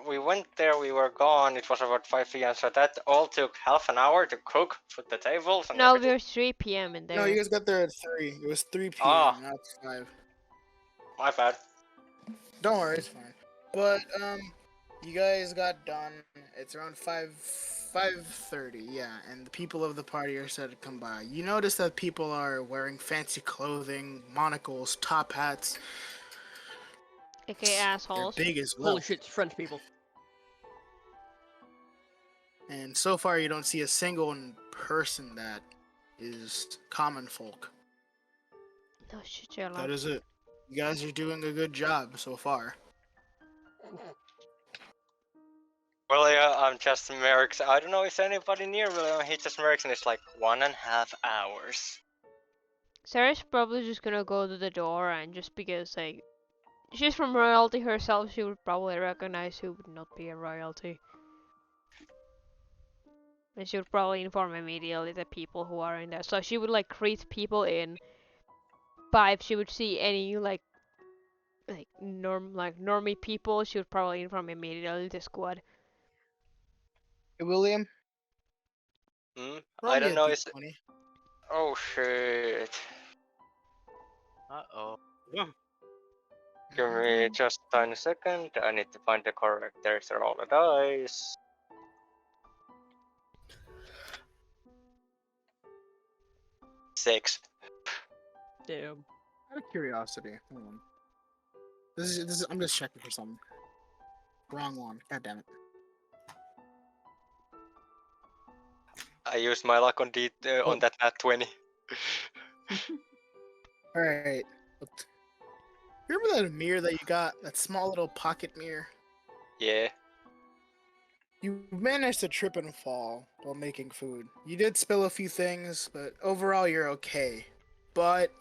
We went there. We were gone. It was about 5 p.m. So that all took half an hour to cook, put the tables, and No, everything. we're 3 p.m. in No, there. you guys got there at 3. It was 3 p.m. Ah. Not 5. My bad. Don't worry, it's fine. But you guys got done. It's around 5:30, yeah, and the people of the party are starting to come by. You notice that people are wearing fancy clothing, monocles, top hats. Okay, They're assholes. big as well. Holy shit, it's French people. And so far, you don't see a single person that is common folk. No shit, Sherlock. That is it. You guys are doing a good job so far. Well, yeah, I'm just Merrick's. I don't know if anybody near William. He just Merrick's, and it's like 1.5 hours. Sarah's probably just gonna go to the door and just because, like, she's from royalty herself, she would probably recognize who would not be a royalty. And she would probably inform immediately the people who are in there. So she would, like, greet people in. but if she would see any like normie people, she would probably inform immediately the squad. Hey, William, Hmm? roll I me don't a know. Is d20. oh shit. Uh-oh. Give me just a tiny second. I need to find the correct. There's roll the dice. Six. Damn. Out of curiosity, hold on. This is. I'm just checking for something. Wrong one. God damn it. I used my luck on on that nat 20. All right. Remember that mirror that you got? That small little pocket mirror. Yeah. You managed to trip and fall while making food. You did spill a few things, but overall you're okay. But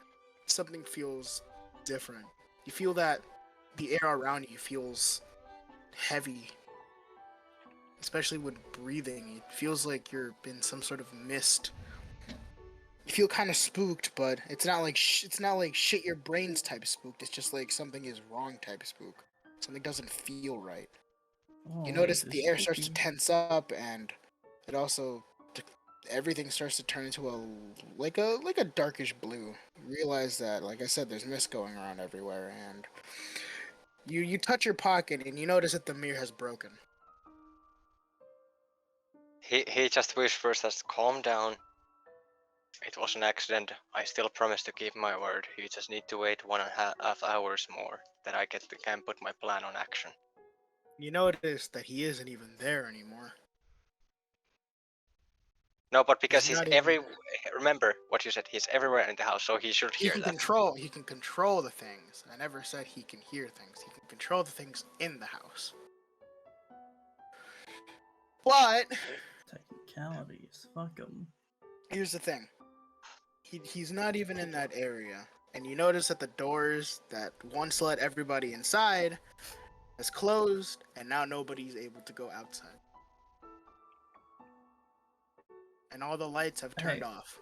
something feels different. You feel that the air around you feels heavy. Especially when breathing. It feels like you're in some sort of mist. You feel kind of spooked, but it's not like it's not like shit your brains type of spooked. It's just like something is wrong type of spook. Something doesn't feel right. You Oh, notice this that the is air starts to spooky. tense up, and it also everything starts to turn into a darkish blue. You realize that, like I said, there's mist going around everywhere, and you touch your pocket and you notice that the mirror has broken. He just whispers us, calm down. It was an accident. I still promise to keep my word. You just need to wait 1.5 hours more. That I can put my plan on action. You notice that he isn't even there anymore. No, but because he's not even- remember what you said, he's everywhere in the house, so he should He hear can that. control the things. I never said he can hear things. He can control the things in the house. But Technicalities. Fuck him. here's the thing. He's not even in that area. And you notice that the doors that once let everybody inside has closed, and now nobody's able to go outside. And all the lights have turned Hey. off.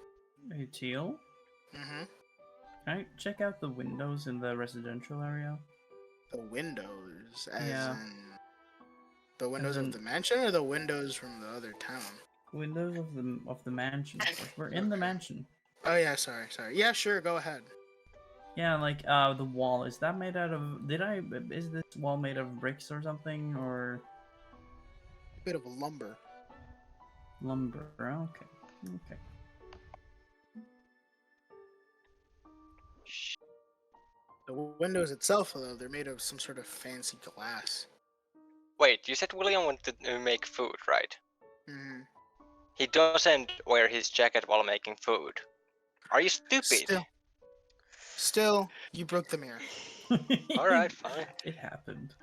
Hey, Teal? Mm-hmm. Can I check out the windows in the residential area? The windows, as Yeah. in the windows in- of the mansion, or the windows from the other town? Windows of the mansion. Like, we're in the Okay. mansion. Oh yeah, sorry. Yeah, sure, go ahead. Yeah, like the wall. Is that made out of? Is this wall made of bricks or something, or Bit of lumber. lumber? Okay. Okay. The windows itself, though, they're made of some sort of fancy glass. Wait, you said William wanted to make food, right? Mm-hmm. He doesn't wear his jacket while making food. Are you stupid? Still, you broke the mirror. Alright, fine. It happened.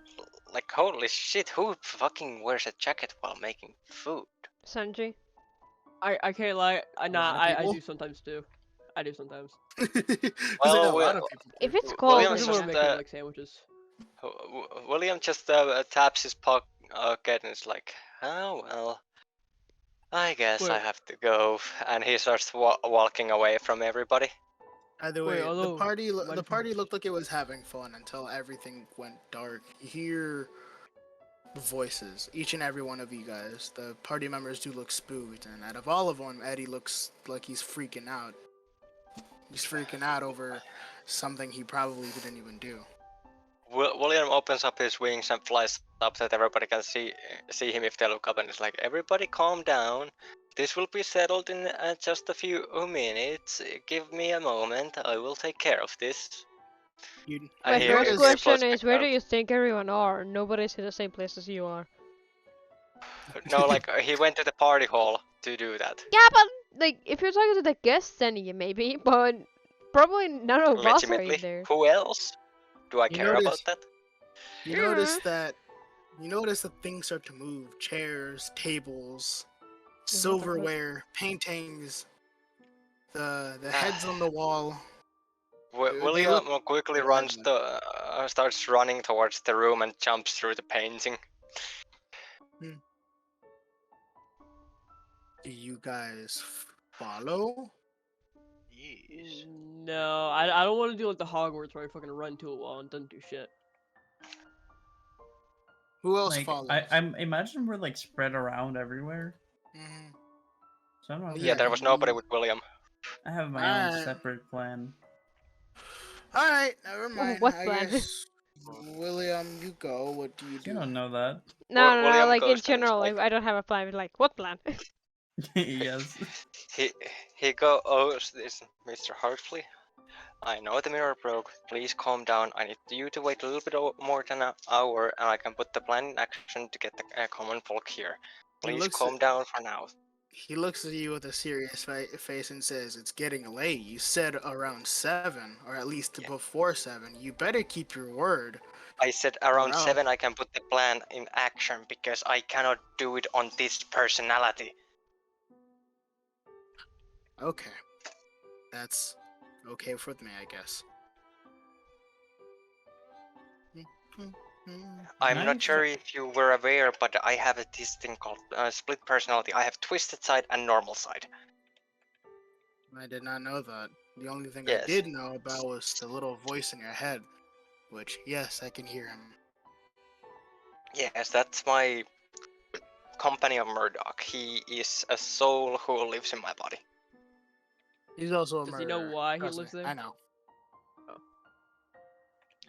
Like, holy shit, who fucking wears a jacket while making food? Sanji. I can't lie. lot of I people? do sometimes too. I do sometimes. Well, a lot of people. If it's W- cold, William Especially when just, we're making like sandwiches. William just taps his pocket and is like, oh well, I guess I Wait. have to go. And he starts walking away from everybody. Either Wait, way, although, the mind party if- looked like it was having fun until everything went dark. You hear voices, each and every one of you guys. The party members do look spooked, and out of all of them, Eddie looks like he's freaking out. He's freaking out over something he probably didn't even do. William opens up his wings and flies up so that everybody can see him if they look up, and it's like, everybody calm down. This will be settled in just a few minutes. Give me a moment. I will take care of this. You, And My he first he question floats is, back where out. do you think everyone are? Nobody's in the same place as you are. No, like he went to the party hall to do that. Yeah, but like, if you're talking to the guests, then yeah, maybe. But probably none of us are Legitimately, in there. who else? Do I You care about notice- that? you notice that things start to move. Chairs, tables, silverware, paintings, the heads on the wall. They William look quickly starts running towards the room and jumps through the painting. Do you guys follow? Jeez. No, I don't want to do like the Hogwarts where I fucking run to a wall and doesn't do shit. Who else Like follows? I'm imagine we're like spread around everywhere. Mhm. So I don't know. Yeah, there was nobody you- with William. I have my own Alright. separate plan. All right, never mind. what I plan? guess William, you go. What do you do? You don't know that. No, William like in goes and general, like I don't have a plan. Like, what plan? Yes. he goes this Mr. Hartley. I know the mirror broke. Please calm down. I need you to wait a little bit more than an hour, and I can put the plan in action to get the common folk here. He Please looks calm at- down for now. He looks at you with a serious face and says, "It's getting late. You said around 7, or at least Yeah. before 7. You better keep your word." I said around Wow. 7 I can put the plan in action because I cannot do it on this personality. Okay, that's okay with me, I guess. I'm Can I not sure if you were aware, but I have this thing called split personality. I have twisted side and normal side. I did not know that. The only thing Yes. I did know about was the little voice in your head, which, yes, I can hear him. Yes, that's my company of Murdoch. He is a soul who lives in my body. He's also a Does he know murderer. why he Trust lives me, there? I know.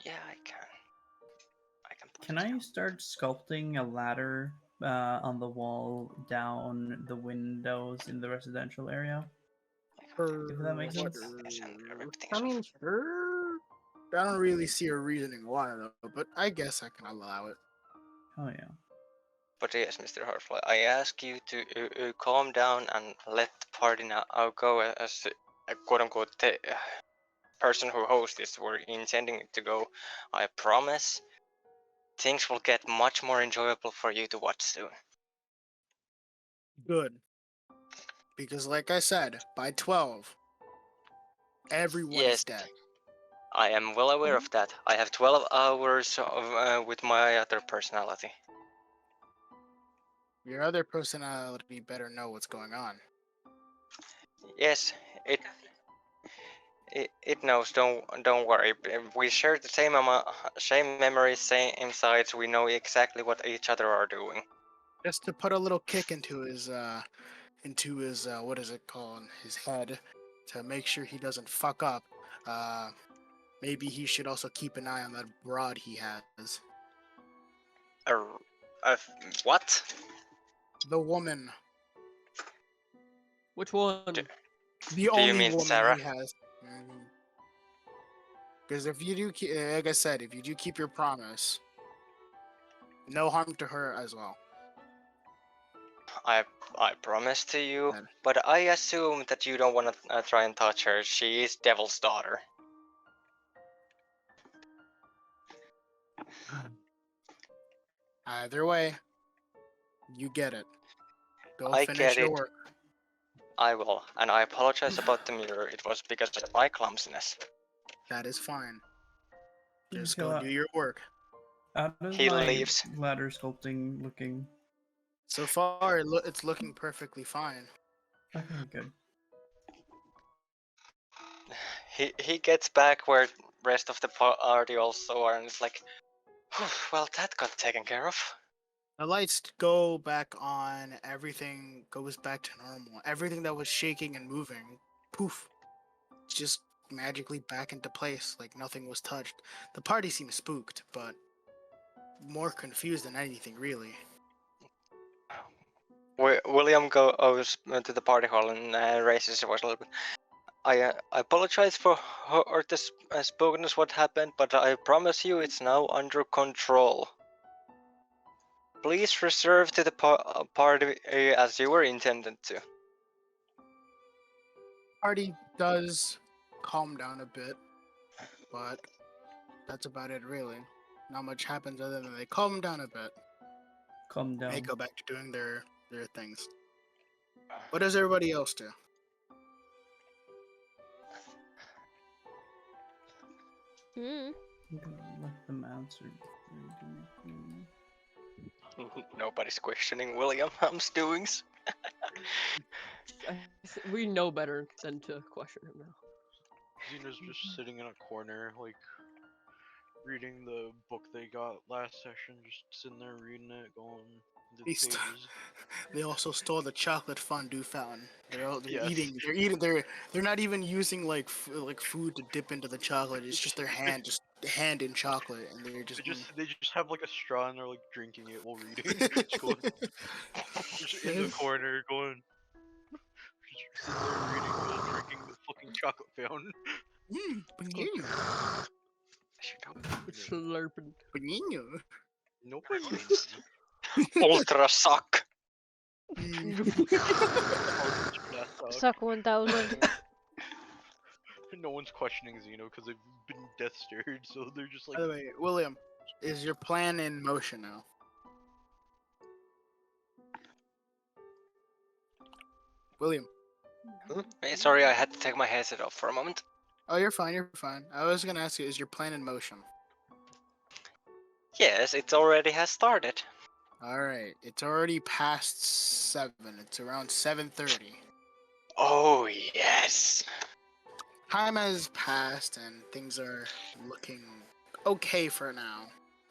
Yeah, I can. Put Can it I down. start sculpting a ladder on the wall down the windows in the residential area? If that makes What- sense. Yes, and everything I is mean, off. sure. I don't really see a reasoning why though, but I guess I can allow it. Oh yeah. But yes, Mr. Hartfly, I ask you to calm down and let the party now go as a quote-unquote person who hosts this were intending it to go. I promise things will get much more enjoyable for you to watch soon. Good. Because like I said, by 12, everyone Yes, is dead. I am well aware of that. I have 12 hours of, with my other personality. Your other personality better know what's going on. Yes, it knows. Don't worry. We share the same memories, same insights. We know exactly what each other are doing. Just to put a little kick into his what is it called? His head, to make sure he doesn't fuck up. Maybe he should also keep an eye on that broad he has. What? The woman. Which one? The Do you only mean woman Sarah? he has. Because if you do, like I said, if you do keep your promise, no harm to her as well. I promise to you, Then. but I assume that you don't want to try and touch her. She is Devil's daughter. Either way, you get it. Go I finish get your it. work. I will, and I apologize about the mirror. It was because of my clumsiness. That is fine. Just Okay, go do your work. How does He my leaves. ladder sculpting looking? So far, it's looking perfectly fine. Okay, good. He gets back where rest of the party also are, and it's like, well, that got taken care of. The lights go back on. Everything goes back to normal. Everything that was shaking and moving, poof, just magically back into place like nothing was touched. The party seems spooked, but more confused than anything, really. William goes to the party hall and raises his voice a little bit. I apologize for or the spokenness what happened, but I promise you it's now under control. Please reserve to the party as you were intended to. Party does calm down a bit, but that's about it, really. Not much happens other than they calm down a bit. Calm down. They go back to doing their things. What does everybody else do? Hmm. Let them answer. Nobody's questioning William Ham's doings. We know better than to question him now. Xena's just sitting in a corner, like reading the book they got last session, just sitting there reading it, going through the He's t- pages. They also stole the chocolate fondue fountain. They're Yes. eating. They're not even using like food to dip into the chocolate. It's just their hand in chocolate, and they're just. They just have like a straw and they're like drinking it while reading. Just going, just in the corner, going, just sitting there reading while drinking the fucking chocolate fountain. Banana. Slurping. Banana. No Ultra suck. Suck 1000. No one's questioning Xeno because they've been death stared, so they're just like. By the way, William, is your plan in motion now? William. Sorry, I had to take my headset off for a moment. Oh, you're fine. You're fine. I was gonna ask you, is your plan in motion? Yes, it already has started. All right. It's already past 7. It's around 7:30. Oh, yes. Time has passed and things are looking okay for now.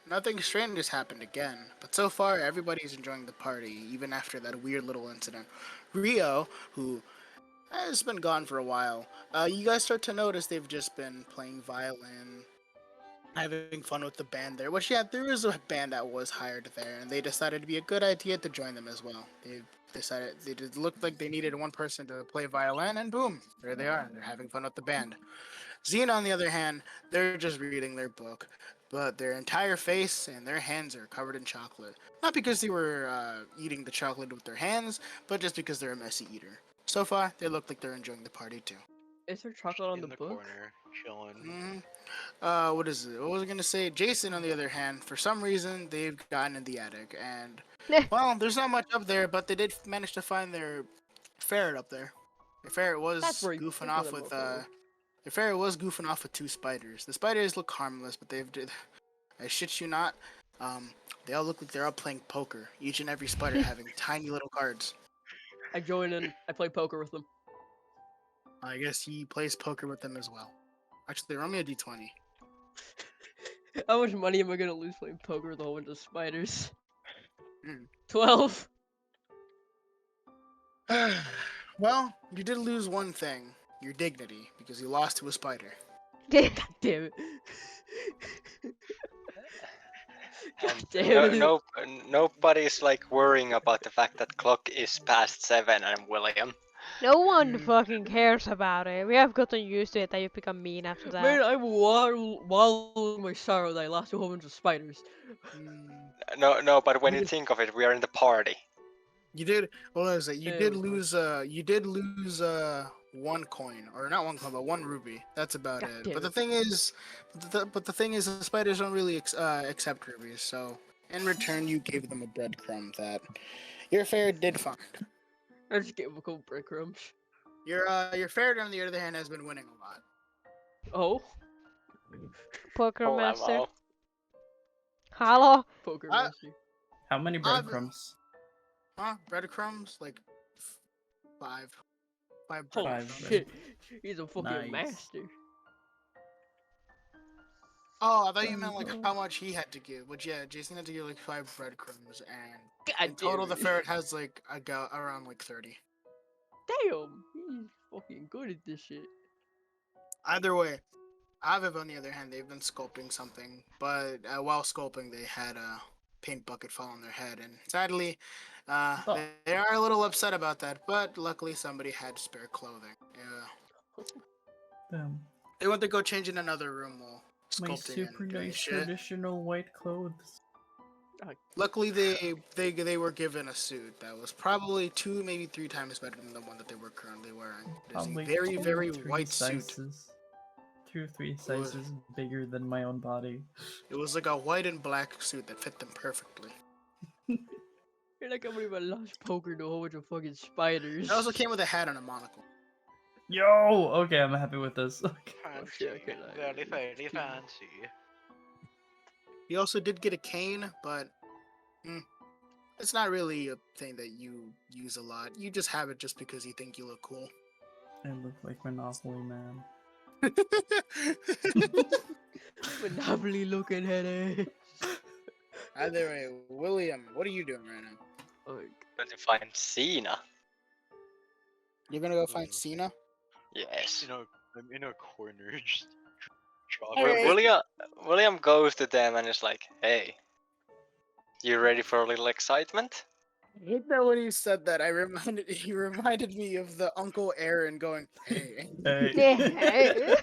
Nothing strange has happened again, but so far everybody's enjoying the party, even after that weird little incident. Rio, who has been gone for a while, you guys start to notice they've just been playing violin, having fun with the band there. Which, yeah, there was a band that was hired there, and they decided it'd be a good idea to join them as well. They decided it looked like they needed one person to play violin, and boom, there they are. They're having fun with the band. Xena, on the other hand, they're just reading their book, but their entire face and their hands are covered in chocolate. Not because they were eating the chocolate with their hands, but just because they're a messy eater. So far, they look like they're enjoying the party too. Is there chocolate on in the the book? corner, chilling. What is it? What was I gonna say? Jason, on the other hand, for some reason, they've gotten in the attic, and well, there's not much up there, but they did manage to find their ferret up there. Their ferret was goofing off with Their ferret was goofing off with 2 spiders. The spiders look harmless, but I shit you not, they all look like they're all playing poker. Each and every spider having tiny little cards. I join in. I play poker with them. I guess he plays poker with them as well. Actually, roll me a d20. How much money am I gonna lose playing poker with a whole bunch of spiders? Mm. 12. Well, you did lose one thing. Your dignity, because you lost to a spider. God damn it. God damn it. Nobody's like worrying about the fact that clock is past 7 and William. No one fucking cares about it. We have gotten used to it that you become mean after that. Man, I'm wallowing my sorrow that I lost to a whole bunch of spiders. No, but when you think of it, we are in the party. You did. What was it? You Hey, did what lose. You did lose. 1 coin, or not 1 coin, but 1 ruby. That's about God it. damn But the it. thing is, the spiders don't really accept rubies. So, in return, you gave them a breadcrumb that your ferret did find. I just gave him a couple breadcrumbs. Your ferret, on the other hand, has been winning a lot. Oh? Poker Oh, master. wow. Hello? Poker I- master. How many breadcrumbs? Huh? Breadcrumbs? Like 5. 5 Holy breadcrumbs. shit. He's a fucking Nice. master. Oh, I thought you meant like how much he had to give. Which, yeah, Jason had to give like 5 breadcrumbs, and God in total, damn the it. ferret has like around like 30. Damn. He's fucking good at this shit. Either way, Aviv, on the other hand, they've been sculpting something, but while sculpting, they had a paint bucket fall on their head, and sadly, Oh. they are a little upset about that. But luckily, somebody had spare clothing. Damn. They went to go change in another room while My sculpting super and doing nice shit. traditional white clothes. Luckily, they were given a suit that was probably 2, maybe 3 times better than the one that they were currently wearing. It was a Probably very, 2 very 3 white suit. sizes. 2 3 was- sizes bigger than my own body. It was like a white and black suit that fit them perfectly. You're like, I can't believe I lost poker to a whole bunch of fucking spiders. It also came with a hat and a monocle. Yo! Okay, I'm happy with this. Oh, shit, I Fancy. couldn't- Very, very Teal. fancy. He also did get a cane, but it's not really a thing that you use a lot. You just have it just because you think you look cool. I look like Monopoly Man. Monopoly looking at it. Either way, William, what are you doing right now? Like, Going to find Xena. You're gonna go find Cena? Yes. I'm in a corner, just Alright. William goes to them and is like, "Hey, you ready for a little excitement?" I hate that when you said that. He reminded me of the Uncle Aaron going, "Hey." Hey.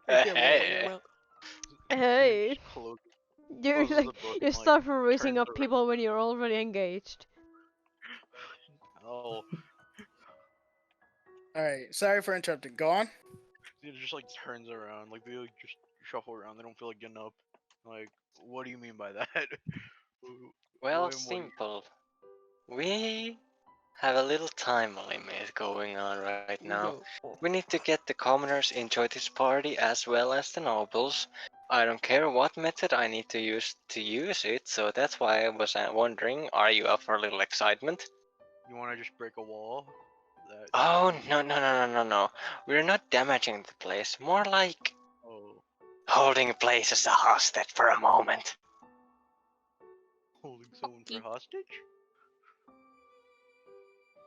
Hey. Hey, just you're closes like the book you and, start for raising turns up people when you're already engaged. Oh, Alright, sorry for interrupting. Go on. it just like turns around, like they like, just shuffle around. They don't feel like getting up. Like, what do you mean by that? Well, What do you- simple. We have a little time limit going on right now. We need to get the commoners enjoy this party as well as the nobles. I don't care what method I need to use it, so that's why I was wondering, are you up for a little excitement? You want to just break a wall? That. Oh, no. We're not damaging the place, more like Oh, holding place as a hostage for a moment. holding someone for hostage?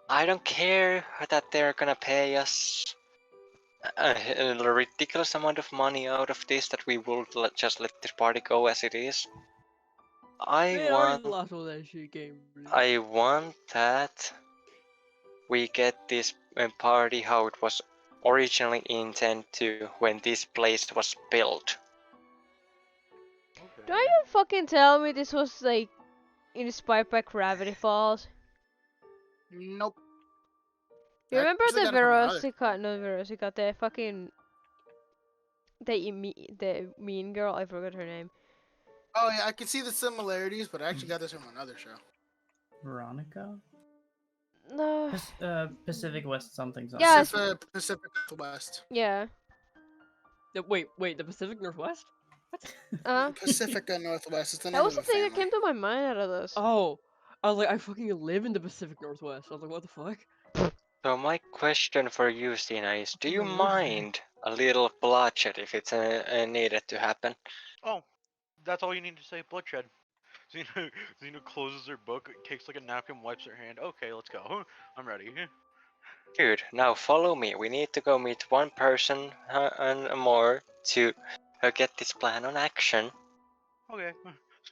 I don't care that they're gonna pay us a ridiculous amount of money out of this, that we will just let this party go as it is. they already lost all that shit game. I want that we get this party how it was originally intended to when this place was built. Okay. Don't you fucking tell me this was like inspired by Gravity Falls? Nope. You I remember actually the got it from another Verosica? No, Verosica, the fucking the mean girl. I forgot her name. Oh yeah, I can see the similarities, but I actually got this from another show. Veronica? No. Pacific West something something. Yeah, Pacific West. Yeah. Wait, the Pacific Northwest? Pacifica Northwest. It's the That name was of the a thing that family. came to my mind out of this. Oh, I was like, I fucking live in the Pacific Northwest. I was like, what the fuck? So my question for you, Stina, is do you mind a little bloodshed if it's needed to happen? Oh, that's all you need to say. Bloodshed. Xena closes her book, takes like a napkin, wipes her hand. Okay, let's go. I'm ready. Good, now follow me. We need to go meet one person and more to get this plan on action. Okay.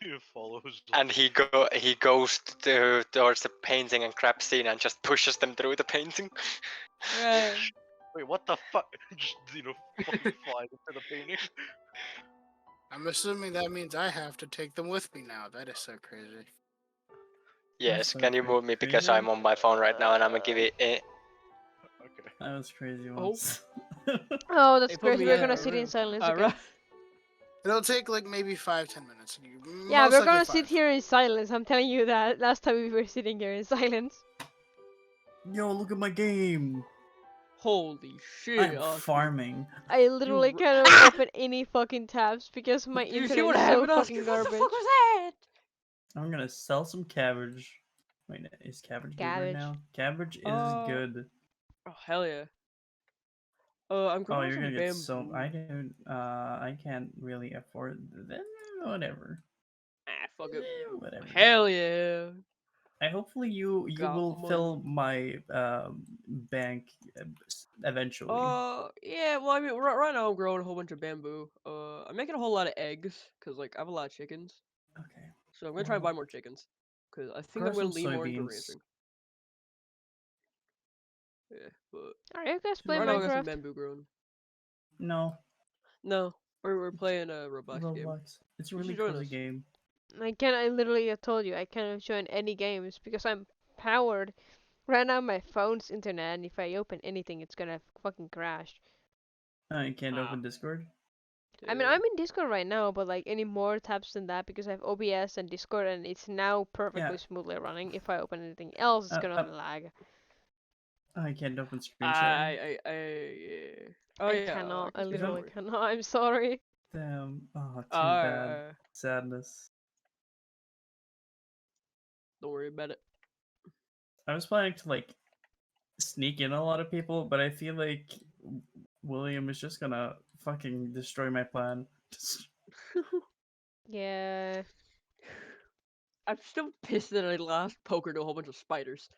Xena follows. And he goes towards the painting and grabs Sina and just pushes them through the painting. Yeah. Wait, what the fuck? Just fucking flies into the painting. I'm assuming that means I have to take them with me now. That is so crazy. Yes, so can you move me because crazy. I'm on my phone right now and I'm gonna give it. Okay. That was crazy Oh. once. Oh, that's Hey, put crazy. me We're in gonna a sit in room. silence. Okay. Alright. It'll take like maybe 5-10 minutes. Yeah, Most we're likely gonna 5. sit here in silence. I'm telling you that. Last time we were sitting here in silence. Yo, look at my game. Holy shit, I'm Oscar. farming. I literally You cannot open any fucking tabs because my Do you see internet what is so happened, Oscar? fucking What the garbage. fuck was that? I'm gonna sell some cabbage. Wait, is cabbage good right Cabbage. now? Cabbage is good. Oh, hell yeah. I'm Oh, going you're some gonna get bamboo. so I can't really afford then whatever. Fuck it. Whatever. Hell yeah. Hopefully you Got will money. fill my bank eventually. Yeah, well, I mean, right now I'm growing a whole bunch of bamboo. I'm making a whole lot of eggs, because, like, I have a lot of chickens. Okay. So I'm gonna try to Well, buy more chickens. Because I think grow I'm gonna some lean more into soybeans. ranching. Yeah, but Are you guys playing right now I got some Minecraft? bamboo growing. No. No, we're playing a Roblox game. Roblox. It's a You really should join cozy us. game. I literally told you I cannot join any games because I'm powered. Right now my phone's internet, and if I open anything, it's gonna fucking crash. You can't Ah. open Discord. I mean, I'm in Discord right now, but like any more tabs than that because I have OBS and Discord, and it's now perfectly smoothly running. If I open anything else, it's gonna lag. I can't open screen share. Yeah. Oh I yeah. cannot. I can literally screen cannot. I'm sorry. Damn. Oh, too share. bad. Sadness. Don't worry about it. I was planning to like sneak in a lot of people, but I feel like William is just gonna fucking destroy my plan. Yeah. I'm still pissed that I lost poker to a whole bunch of spiders.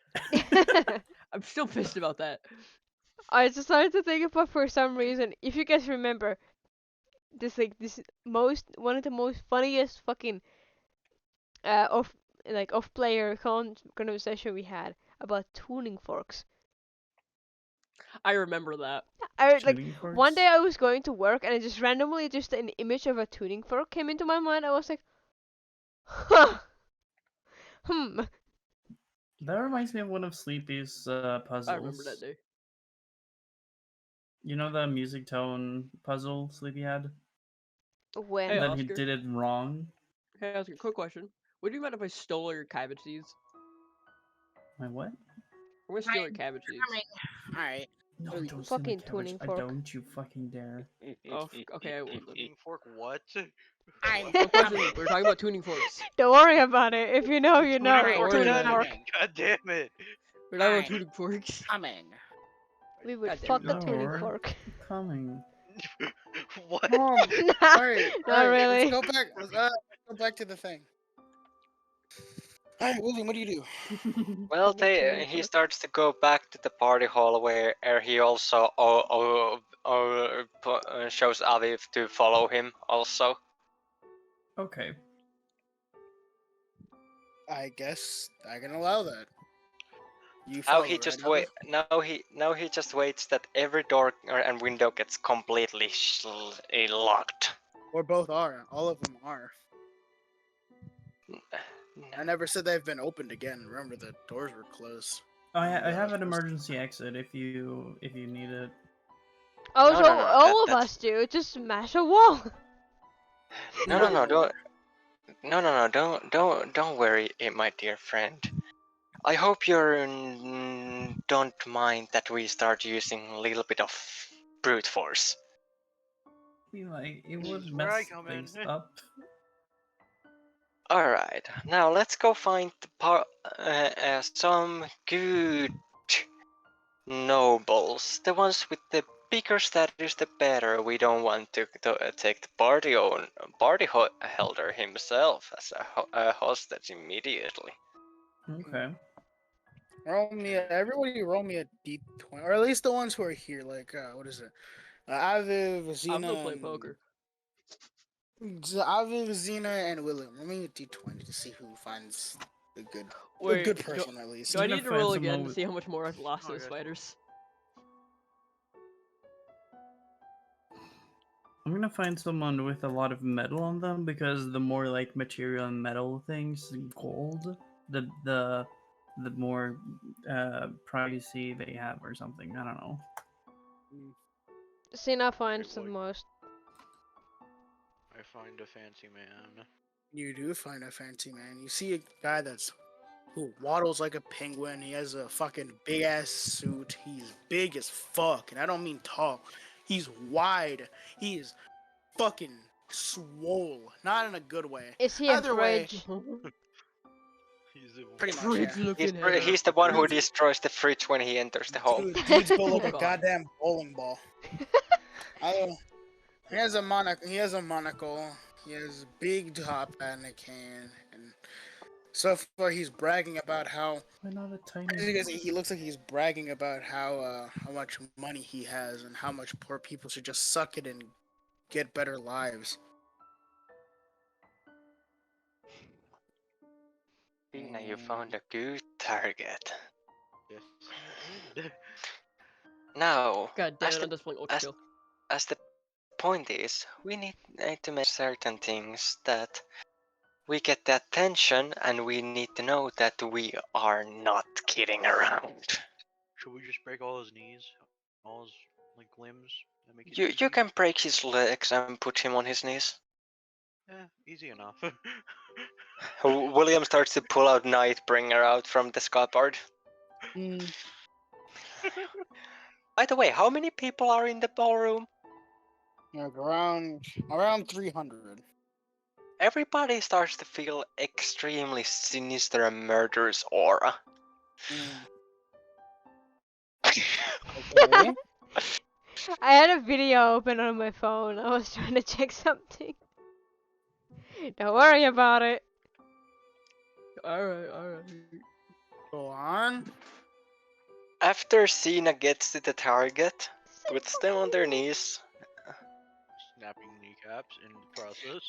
I'm still pissed about that. I just started to think about for some reason. If you guys remember, this one of the most funniest fucking off player conversation we had about tuning forks. I remember that. Tuning One day forks? I was going to work and just randomly just an image of a tuning fork came into my mind. I was like, huh, That reminds me of one of Sleepy's puzzles. I remember that day. You know the music tone puzzle Sleepy had? when? Hey, That he Oscar. did it wrong? Hey, Oscar, quick question. Would you mind if I stole your cabbage seeds? My what? I'm gonna steal your cabbage seeds. Alright. No, What are we- don't steal my Fucking cabbage. tuning I fork. don't, you fucking dare. Oh, okay, I will then. Tuning fork what? Quick question. We're talking about tuning forks. Don't worry about it. If you know, you know. Tuning fork. Tuning Alright, fork. God damn it! We're talking about Alright. tuning forks. Coming. We would God damn fuck it. a tuning Lord. fork. Coming. What? Nah, Alright, not really. Let's go back. Let's go back to the thing. Alright, William, what do you do? Well, Fucking tuning he fork. starts to go back to the party hall where he also shows Aviv to follow him also. Okay. I guess I can allow that. You Now follow, he right, just Aviv? Now he just waits that every door and window gets completely locked. Or both are. All of them are. I never said they've been opened again. Remember, the doors were closed. I Yeah, have an first- emergency exit if you need it. Oh, No, so no, no, all of that's- us do. Just smash a wall. No, don't worry, my dear friend. I hope you don't mind that we start using a little bit of brute force. I mean, like, it This would is where I mess come in. things up. Alright, now let's go find some good nobles. The ones with the bigger status, the better. We don't want to take the party holder himself as a hostage immediately. Okay. Everybody roll me a d20, or at least the ones who are here. Like, what is it? Aviv, Xena, I'm gonna play poker. Aviv, Xena, and William. Roll me a d20 to see who finds a good Wait, person at least. do I I'm gonna need to find roll someone again to with- see how much more I've lost to Oh, the yeah. spiders? I'm gonna find someone with a lot of metal on them because the more like material and metal things, gold, the more privacy they have or something. I don't know. Sina finds the Like- most. I find a fancy man. You do find a fancy man. You see a guy who waddles like a penguin. He has a fucking big ass suit. He's big as fuck, and I don't mean tall. He's wide. He is fucking swole, not in a good way. Is he a Either way, fridge? He's a Pretty much, Fridge yeah. looking at He's the one who destroys the fridge when he enters the home. Dude's built like Oh, a God. goddamn bowling ball. He has a monocle. He has a big top and a cane. And so far, he's bragging about how. Why not a tiny? Because he looks like he's bragging about how much money he has and how much poor people should just suck it and get better lives. Now you found a good target. Yes. Now, God damn as it, the I'm just playing ultra as- skill. as the point is, we need to make certain things that we get the attention, and we need to know that we are not kidding around. Should we just break all his knees? All his like limbs? And make it You easy? can break his legs and put him on his knees. Easy enough. William starts to pull out Nightbringer out from the scabbard. By the way, how many people are in the ballroom? Like around 300. Everybody starts to feel extremely sinister and murderous aura. Okay. I had a video open on my phone. I was trying to check something. Don't worry about it. Alright, alright. Go on. After Xena gets to the target, puts them on their knees, Snapping kneecaps in the process.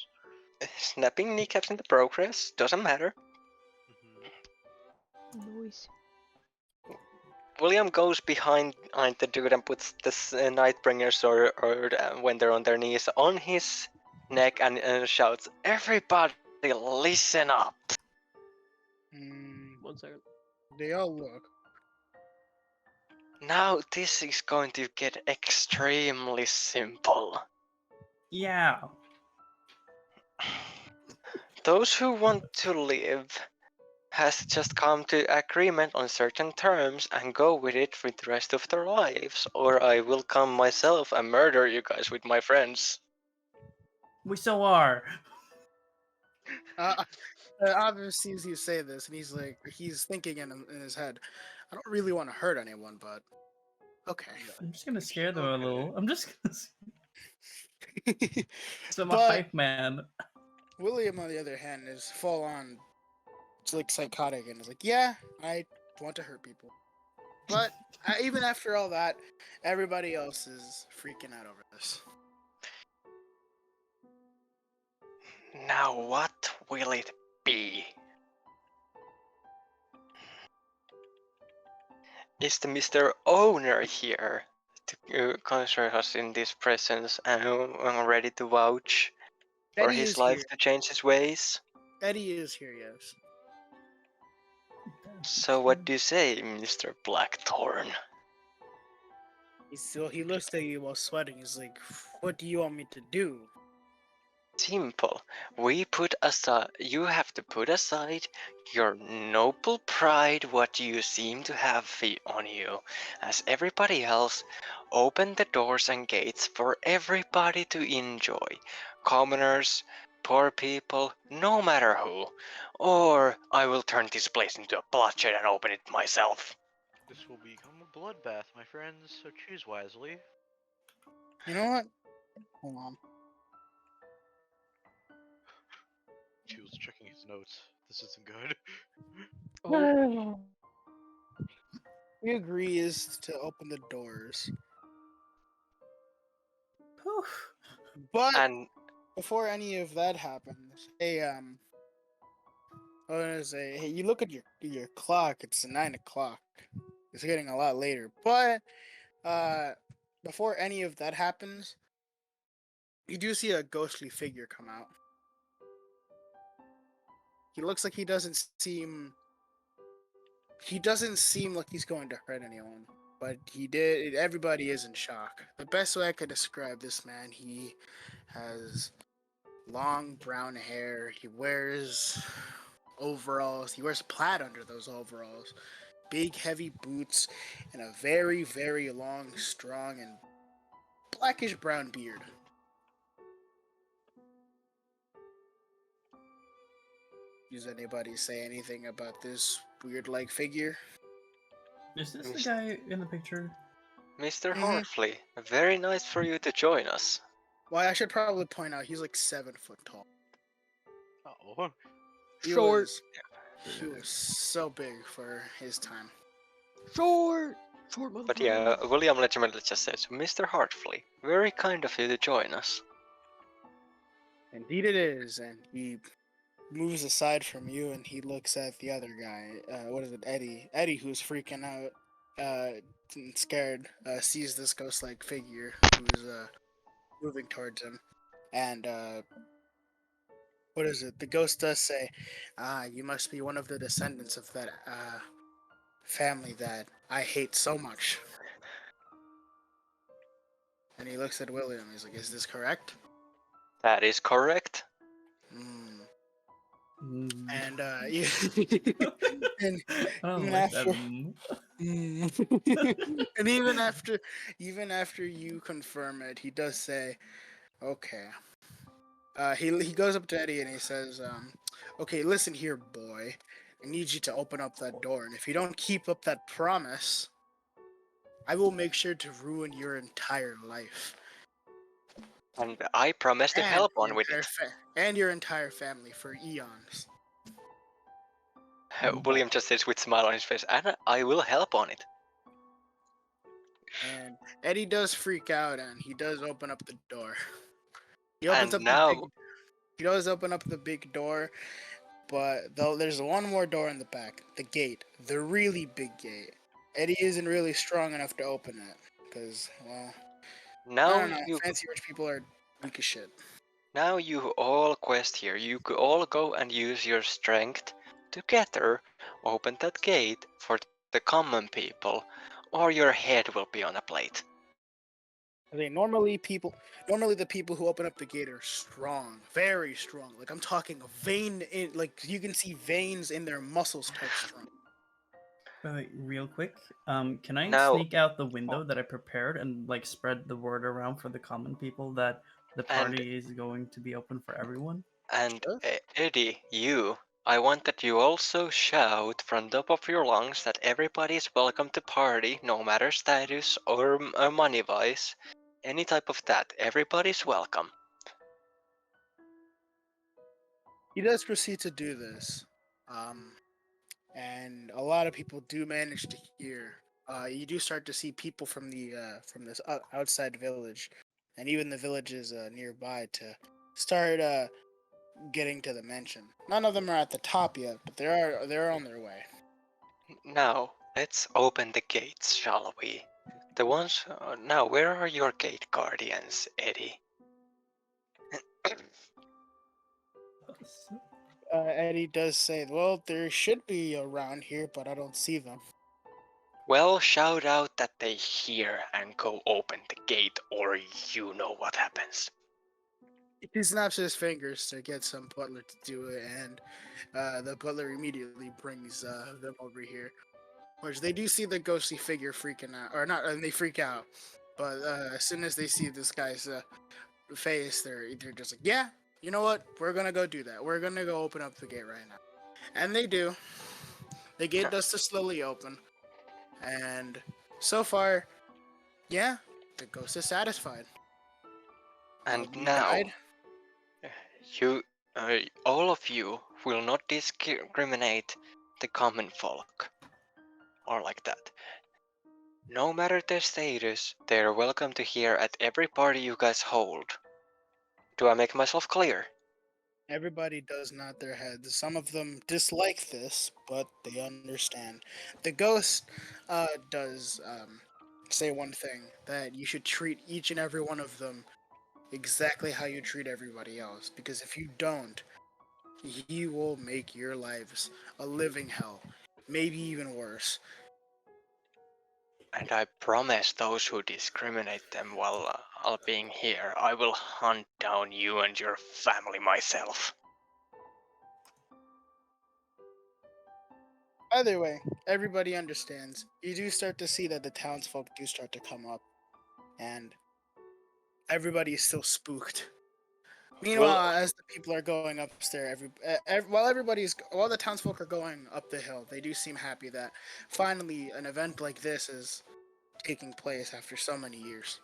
snapping kneecaps in the progress, doesn't matter. Noise. William goes behind the dude and puts the Nightbringer sword, or when they're on their knees, on his neck and shouts, "Everybody, listen up!" Mm, 1 second. they all look. Now this is going to get extremely simple. Yeah. Those who want to live has just come to agreement on certain terms and go with it for the rest of their lives, or I will come myself and murder you guys with my friends. We so are. Aviv sees you say this, and he's thinking in his head, I don't really want to hurt anyone, but okay. I'm just gonna scare them a little. I'm just gonna. So I'm a But hype man. William, on the other hand, is full on. It's like psychotic, and is like, yeah, I want to hurt people. But even after all that, everybody else is freaking out over this. Now what will it be? Is the Mr. Owner here to consider us in this presence and ready to vouch for Eddie his is life here. to change his ways? Eddie is here, yes. So what do you say, Mr. Blackthorn? He looks at you while sweating. He's like, what do you want me to do? Simple. You have to put aside your noble pride, what you seem to have on you, as everybody else. Open the doors and gates for everybody to enjoy. Commoners, poor people, no matter who. Or I will turn this place into a bloodshed and open it myself. This will become a bloodbath, my friends, so choose wisely. You know what? Hold on. He was checking his notes. This isn't good. Oh, He agrees to open the doors. Whew. But And before any of that happens, hey, I want to say, hey, you look at your clock. It's 9 o'clock. It's getting a lot later. But before any of that happens, you do see a ghostly figure come out. He looks like he doesn't seem like he's going to hurt anyone. But he did. Everybody is in shock. The best way I could describe this man, he has long brown hair. He wears overalls. He wears plaid under those overalls. Big, heavy boots, and a very, very long, strong, and blackish brown beard. Does anybody say anything about this weird-like figure? Is this the guy in the picture? Mr. Mhm. Hartley, very nice for you to join us. Well, I should probably point out he's like 7 foot tall. Oh. short, He was so big for his time. short But motherfucker. yeah, William legitimately just says, Mr. Hartley, very kind of you to join us. Indeed, it is, and he moves aside from you, and he looks at the other guy. What is it, Eddie? Eddie, who's freaking out, and scared, sees this ghost-like figure who's moving towards him, and what is it? The ghost does say, you must be one of the descendants of that family that I hate so much." And he looks at William. He's like, "Is this correct?" That is correct. Mm. Mm. And and I don't even like that. after- and even after you confirm it, he does say, "Okay." He goes up to Eddie and he says, "Okay, listen here, boy. I need you to open up that door, and if you don't keep up that promise, I will make sure to ruin your entire life And I promise to and help your on with entire it. and your entire family for eons. William just says with a smile on his face, and I will help on it. And Eddie does freak out, and he does open up the door. He And opens up now, the big. He does open up the big door, but though there's one more door in the back, the gate, the really big gate. Eddie isn't really strong enough to open it, because, well, I now don't know. you, Fancy rich people are weak as shit. now you all quest here. You could all go and use your strength together. Open that gate for the common people, or your head will be on a plate. I think normally the people who open up the gate are strong, very strong. Like I'm talking a vein in, like you can see veins in their muscles type strong. Wait, real quick. Can I Now, sneak out the window that I prepared and like spread the word around for the common people that the and party is going to be open for everyone? and Sure. Eddie, I want that you also shout from the top of your lungs that everybody is welcome to party, no matter status or money wise, any type of that. Everybody's welcome. He does proceed to do this, and a lot of people do manage to hear. You do start to see people from this outside village, and even the villages nearby to start getting to the mansion. None of them are at the top yet, but they're on their way. Now, let's open the gates, shall we? The ones. Now, where are your gate guardians, Eddie? Eddie does say, "Well, there should be around here, but I don't see them." Well, shout out that they hear and go open the gate, or you know what happens. He snaps his fingers to get some butler to do it, and the butler immediately brings them over here. Which they do see the ghostly figure freaking out, or not, and they freak out. But as soon as they see this guy's face, they're just like, "Yeah, you know what? We're gonna go do that. We're gonna go open up the gate right now." And they do. The gate does to slowly open, and so far, yeah, the ghost is satisfied. And Being now, guide. you, all of you, will not discriminate the common folk, or like that. No matter their status, they are welcome to hear at every party you guys hold. Do I make myself clear? Everybody does nod their heads. Some of them dislike this, but they understand. The ghost does say one thing, that you should treat each and every one of them exactly how you treat everybody else. Because if you don't, he will make your lives a living hell. Maybe even worse. And I promise those who discriminate them while being here, I will hunt down you and your family myself. Either way, everybody understands. You do start to see that the townsfolk do start to come up, and everybody is still spooked. Meanwhile, as the people are going upstairs, while the townsfolk are going up the hill, they do seem happy that finally an event like this is taking place after so many years.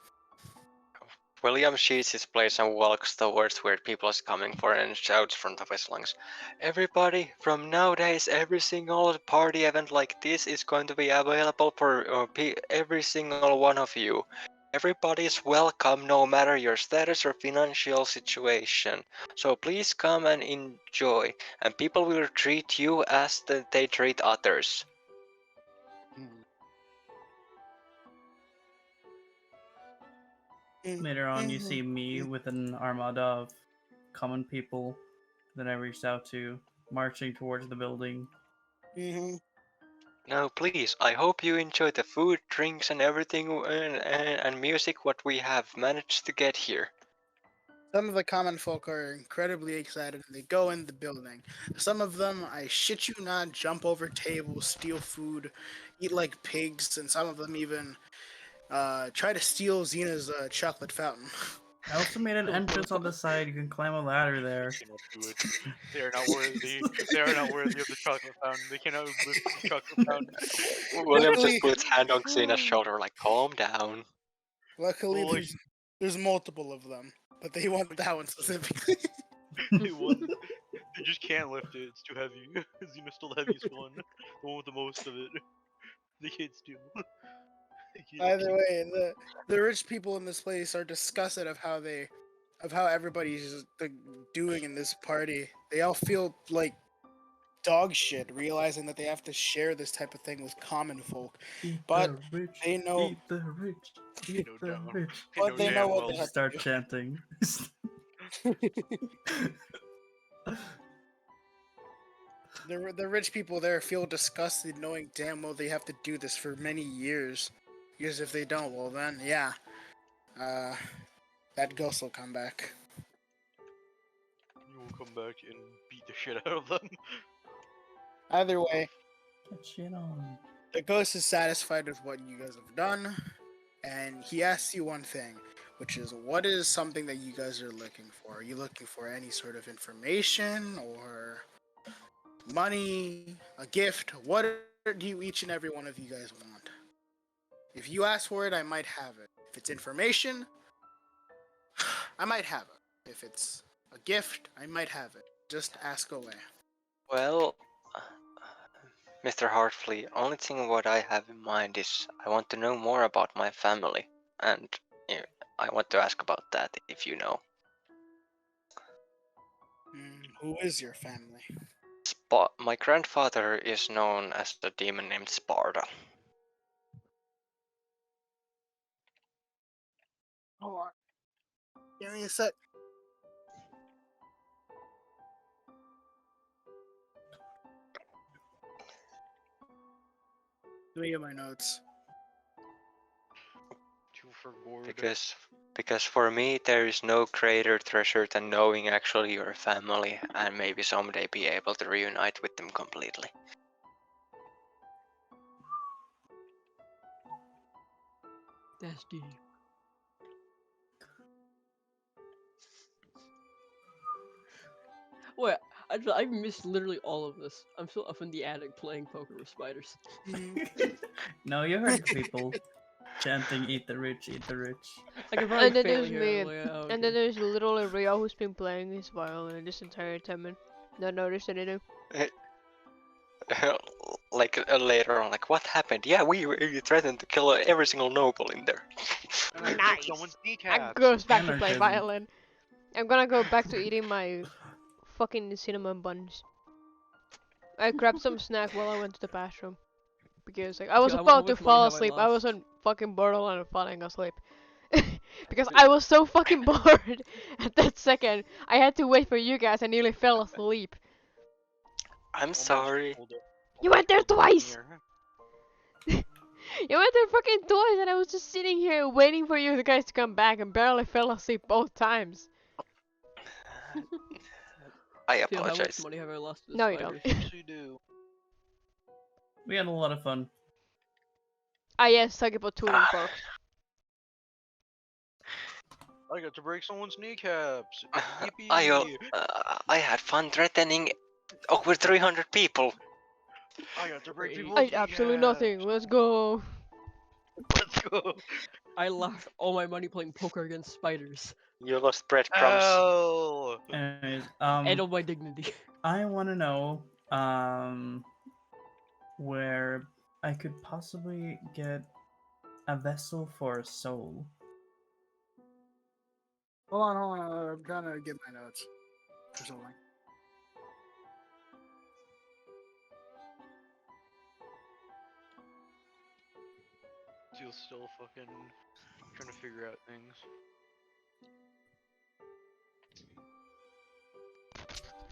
William sheets his place and walks towards where people is coming for and shouts from the his lungs. Everybody, from nowadays, every single party event like this is going to be available for every single one of you. Everybody is welcome no matter your status or financial situation. So please come and enjoy, and people will treat you as they treat others. Later on, you see me with an armada of common people that I reached out to, marching towards the building. Mm-hmm. Now, please, I hope you enjoy the food, drinks, and everything and music what we have managed to get here. Some of the common folk are incredibly excited and they go in the building. Some of them, I shit you not, jump over tables, steal food, eat like pigs, and some of them even try to steal Xena's chocolate fountain. I also made an entrance on the side. You can climb a ladder there. They cannot do it. They are not worthy. They are not worthy of the chocolate fountain. They cannot lift the chocolate fountain. William just Luckily- puts hand on Xena's shoulder, like, calm down. Luckily, Well, like- there's multiple of them, but they want that one specifically. They won. They just can't lift it. It's too heavy. Xena's still the heaviest one. The one with the most of it. They can't steal. Either way, the rich people in this place are disgusted of how everybody's doing in this party. They all feel like dog shit, realizing that they have to share this type of thing with common folk. Eat But the rich, they know- eat the rich, eat No the doubt. rich. But they know what well they have to Start do. chanting. The rich people there feel disgusted knowing damn well they have to do this for many years. Because if they don't, well then, yeah. That ghost will come back. You will come back and beat the shit out of them. Either way, Get shit on. the ghost is satisfied with what you guys have done, and he asks you one thing, which is, what is something that you guys are looking for? Are you looking for any sort of information, or money, a gift? What do you, each and every one of you guys want? If you ask for it, I might have it. If it's information, I might have it. If it's a gift, I might have it. Just ask away. Well, Mr. Hartfleet, only thing what I have in mind is I want to know more about my family, and I want to ask about that if you know. Who is your family? My grandfather is known as the demon named Sparta. Hold on. Give me a sec. Let me get my notes. Two for gourd. Because for me there is no greater treasure than knowing actually your family and maybe someday be able to reunite with them completely. That's deep. Wait, I missed literally all of this. I'm still up in the attic playing poker with spiders. No, you heard the people chanting, eat the rich, eat the rich. I can probably And then fail there's here, me, I'm like, oh, and then okay. there's literally Rio who's been playing his violin this entire time and not noticed anything. Like later on, like what happened? Yeah, we threatened to kill every single noble in there. Nice. Someone's I kneecaps. goes back to play Anarchism. violin. I'm gonna go back to eating my fucking cinnamon buns. I grabbed some snack while I went to the bathroom. Because like I was Okay, about how to much money fall have I asleep. I was lost? on fucking borderline of falling asleep. Because I was so fucking bored at that second. I had to wait for you guys. I nearly fell asleep. I'm sorry. You went there twice! You went there fucking twice and I was just sitting here waiting for you guys to come back and barely fell asleep both times. I Teal, how much apologize. money have I lost to the No, you spiders? don't. Yes, you do. We had a lot of fun. Ah yes, talk about tuning folks. I got to break someone's kneecaps. Yippee! I had fun threatening over 300 people. I got to break Great. people's Absolutely kneecaps. nothing. Let's go. Let's go. I lost all my money playing poker against spiders. You lost breadcrumbs. Oh. Anyways, And all my dignity. I want to know, where I could possibly get a vessel for a soul. Hold on. I'm trying to get my notes for something. Teal's still fucking trying to figure out things.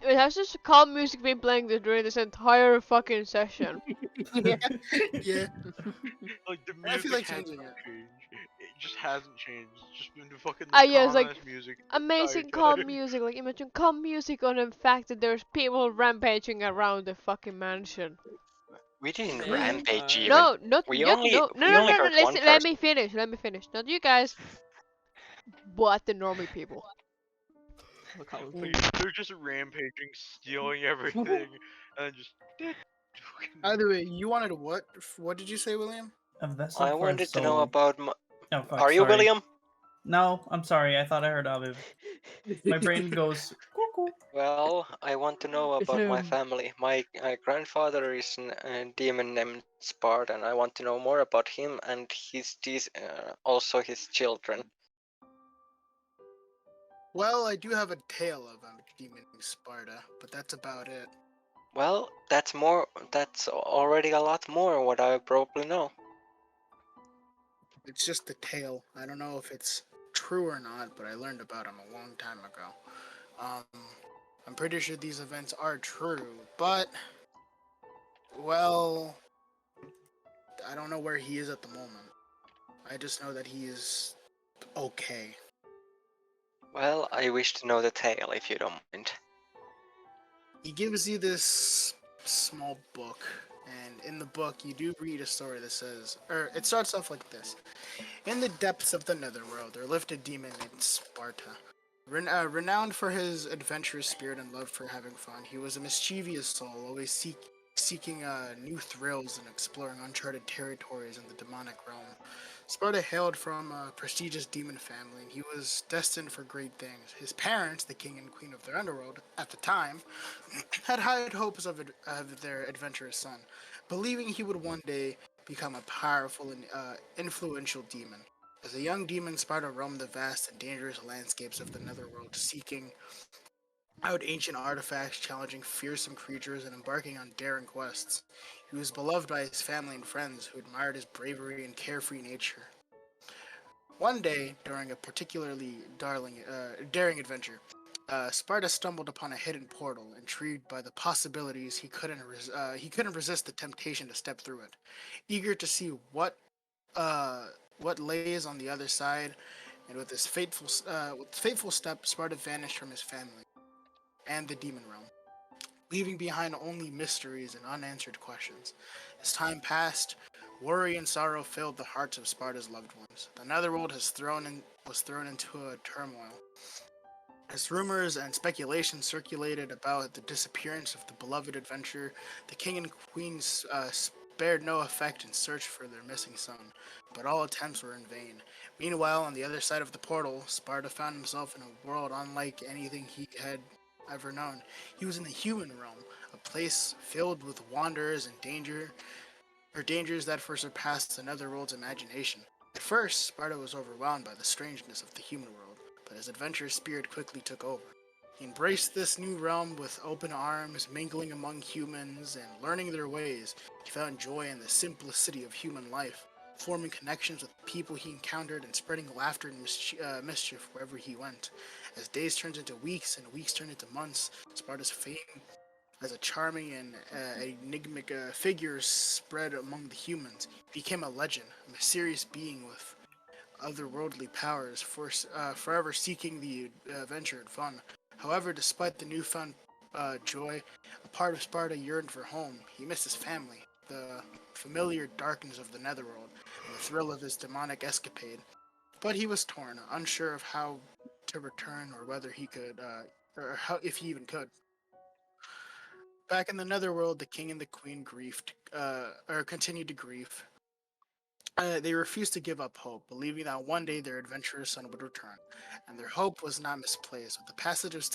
It has just calm music been playing during this entire fucking session. Yeah. Yeah. Like the I music feel like hasn't changing it. changed. It just hasn't changed. It's just been the fucking Ah, yes, like, calm-ass music. Amazing entire calm time. music. Like imagine calm music on the fact that there's people rampaging around the fucking mansion. We didn't Yeah. rampage even. No, not We yet. only- No, we no, no, only no, no. hurt one Listen, let person. me finish. Let me finish. Not you guys. but the normie people. The common Like, people. they're just rampaging, stealing everything, and just. Either way, you wanted what? What did you say, William? A vessel I for his wanted to know soul. about. Oh fuck! Are you sorry. William? No, I'm sorry. I thought I heard Aviv. My brain goes cuckoo. Well, I want to know It's about my him. family. My grandfather is a demon named Spart, and I want to know more about him and also his children. Well, I do have a tale of a demon named Sparta, but that's about it. Well, that's more. That's already a lot more what I probably know. It's just a tale. I don't know if it's true or not, but I learned about him a long time ago. Um, I'm pretty sure these events are true, but well, I don't know where he is at the moment. I just know that he is okay. Well, I wish to know the tale if you don't mind. He gives you this small book, and in the book you do read a story that says, or it starts off like this. In the depths of the netherworld, there lived a demon named Sparta. Renowned for his adventurous spirit and love for having fun, he was a mischievous soul, always seeking new thrills and exploring uncharted territories in the demonic realm. Sparta hailed from a prestigious demon family, and he was destined for great things. His parents, the king and queen of their underworld, at the time, had high hopes of their adventurous son, believing he would one day become a powerful and influential demon. As a young demon, Sparta roamed the vast and dangerous landscapes of the netherworld, seeking out ancient artifacts, challenging fearsome creatures, and embarking on daring quests. He was beloved by his family and friends, who admired his bravery and carefree nature. One day, during a particularly daring adventure, Sparta stumbled upon a hidden portal. Intrigued by the possibilities, he couldn't resist the temptation to step through it. Eager to see what lays on the other side, and with his fateful step, Sparta vanished from his family and the demon realm, leaving behind only mysteries and unanswered questions. As time passed, worry and sorrow filled the hearts of Sparta's loved ones. The netherworld was thrown into a turmoil. As rumors and speculation circulated about the disappearance of the beloved adventurer, the king and queen spared no effort in search for their missing son, but all attempts were in vain. Meanwhile, on the other side of the portal, Sparta found himself in a world unlike anything he had ever known. He was in the human realm, a place filled with wanderers and dangers that far surpassed the netherworld's imagination. At first, Sparta was overwhelmed by the strangeness of the human world, but his adventurous spirit quickly took over. He embraced this new realm with open arms, mingling among humans and learning their ways. He found joy in the simplicity of human life, forming connections with people he encountered and spreading laughter and mischief wherever he went. As days turned into weeks and weeks turned into months, Sparta's fame as a charming and enigmatic figure spread among the humans. He became a legend, a mysterious being with otherworldly powers, forever seeking the adventure and fun. However, despite the newfound joy, a part of Sparta yearned for home. He missed his family, the familiar darkness of the netherworld, and the thrill of his demonic escapade. But he was torn, unsure of how to return or whether he could, or how, if he even could. Back in the netherworld, the king and the queen continued to grieve. They refused to give up hope, believing that one day their adventurous son would return, and their hope was not misplaced. With the passage of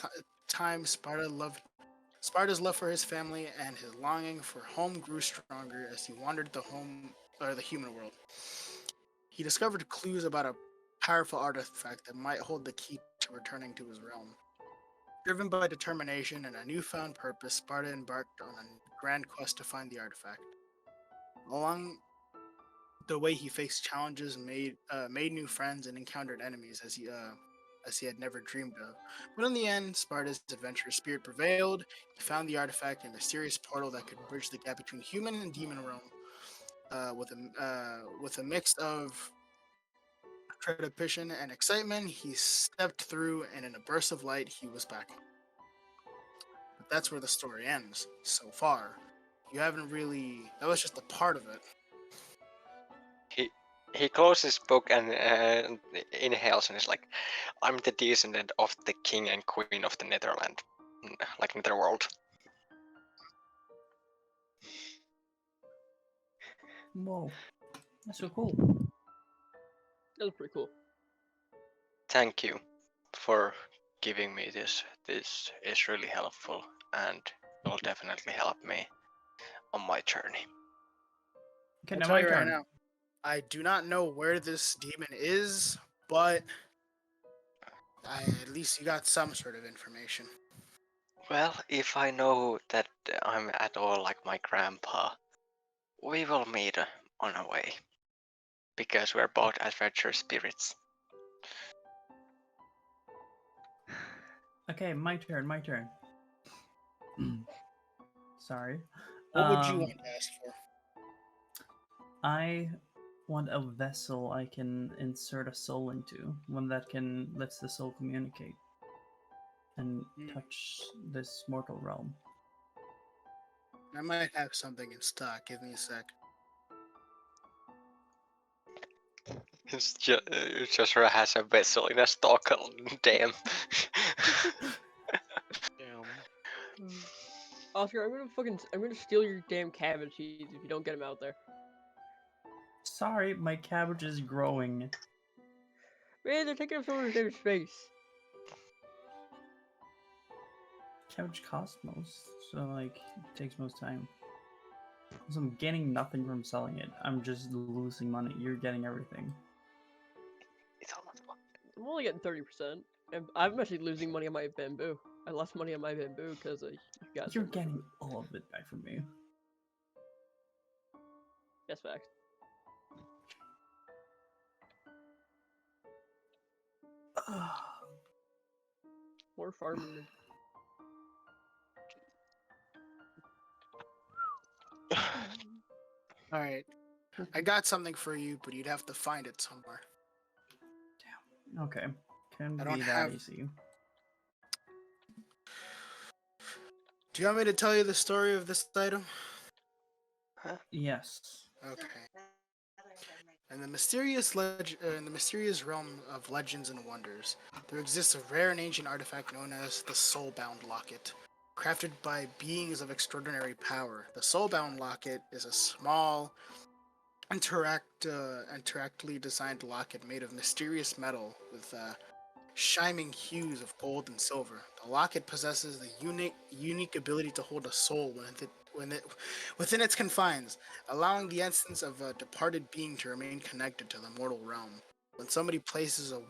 time, Sparta's love for his family and his longing for home grew stronger as he wandered the human world. He discovered clues about a powerful artifact that might hold the key to returning to his realm. Driven by determination and a newfound purpose, Sparta embarked on a grand quest to find the artifact. Along the way, he faced challenges, made new friends, and encountered enemies as he had never dreamed of. But in the end, Sparta's adventurous spirit prevailed. He found the artifact in a mysterious portal that could bridge the gap between human and demon realm. With a mix of trepidation and excitement, he stepped through, and in a burst of light, he was back home. But that's where the story ends so far. You haven't really. That was just a part of it. he closes his book and inhales and is like, I'm the descendant of the king and queen of the Netherland, like Netherworld. Whoa, that's so cool. That was pretty cool. Thank you for giving me this. This is really helpful and will definitely help me on my journey. Okay, I'll now tell my you right turn. now. I do not know where this demon is, but at least you got some sort of information. Well, if I know that I'm at all like my grandpa, we will meet on our way. Because we're both adventure spirits. Okay, my turn. My turn. Sorry. What would you want to ask for? I want a vessel I can insert a soul into, one that can lets the soul communicate and touch this mortal realm. I might have something in stock. Give me a sec. Joshua has a vessel in a stock. Damn. Damn. Oscar, I'm gonna steal your damn cabbage seeds if you don't get them out there. Sorry, my cabbage is growing. Man, they're taking up so much damn space. Cabbage costs most, so like it takes most time. So I'm getting nothing from selling it. I'm just losing money. You're getting everything. It's almost one. I'm only getting 30%. And I'm actually losing money on my bamboo. I lost money on my bamboo because you got. You're getting all of it back from me. Yes, fact. More farming. All right. I got something for you, but you'd have to find it somewhere. Okay, can I be don't that have- easy. Do you want me to tell you the story of this item? Yes. Okay. In the mysterious realm of legends and wonders, there exists a rare and ancient artifact known as the Soulbound Locket. Crafted by beings of extraordinary power, the Soulbound Locket is a small, interactly designed locket made of mysterious metal with shining hues of gold and silver. The locket possesses the unique ability to hold a soul within its confines, allowing the essence of a departed being to remain connected to the mortal realm. When somebody places a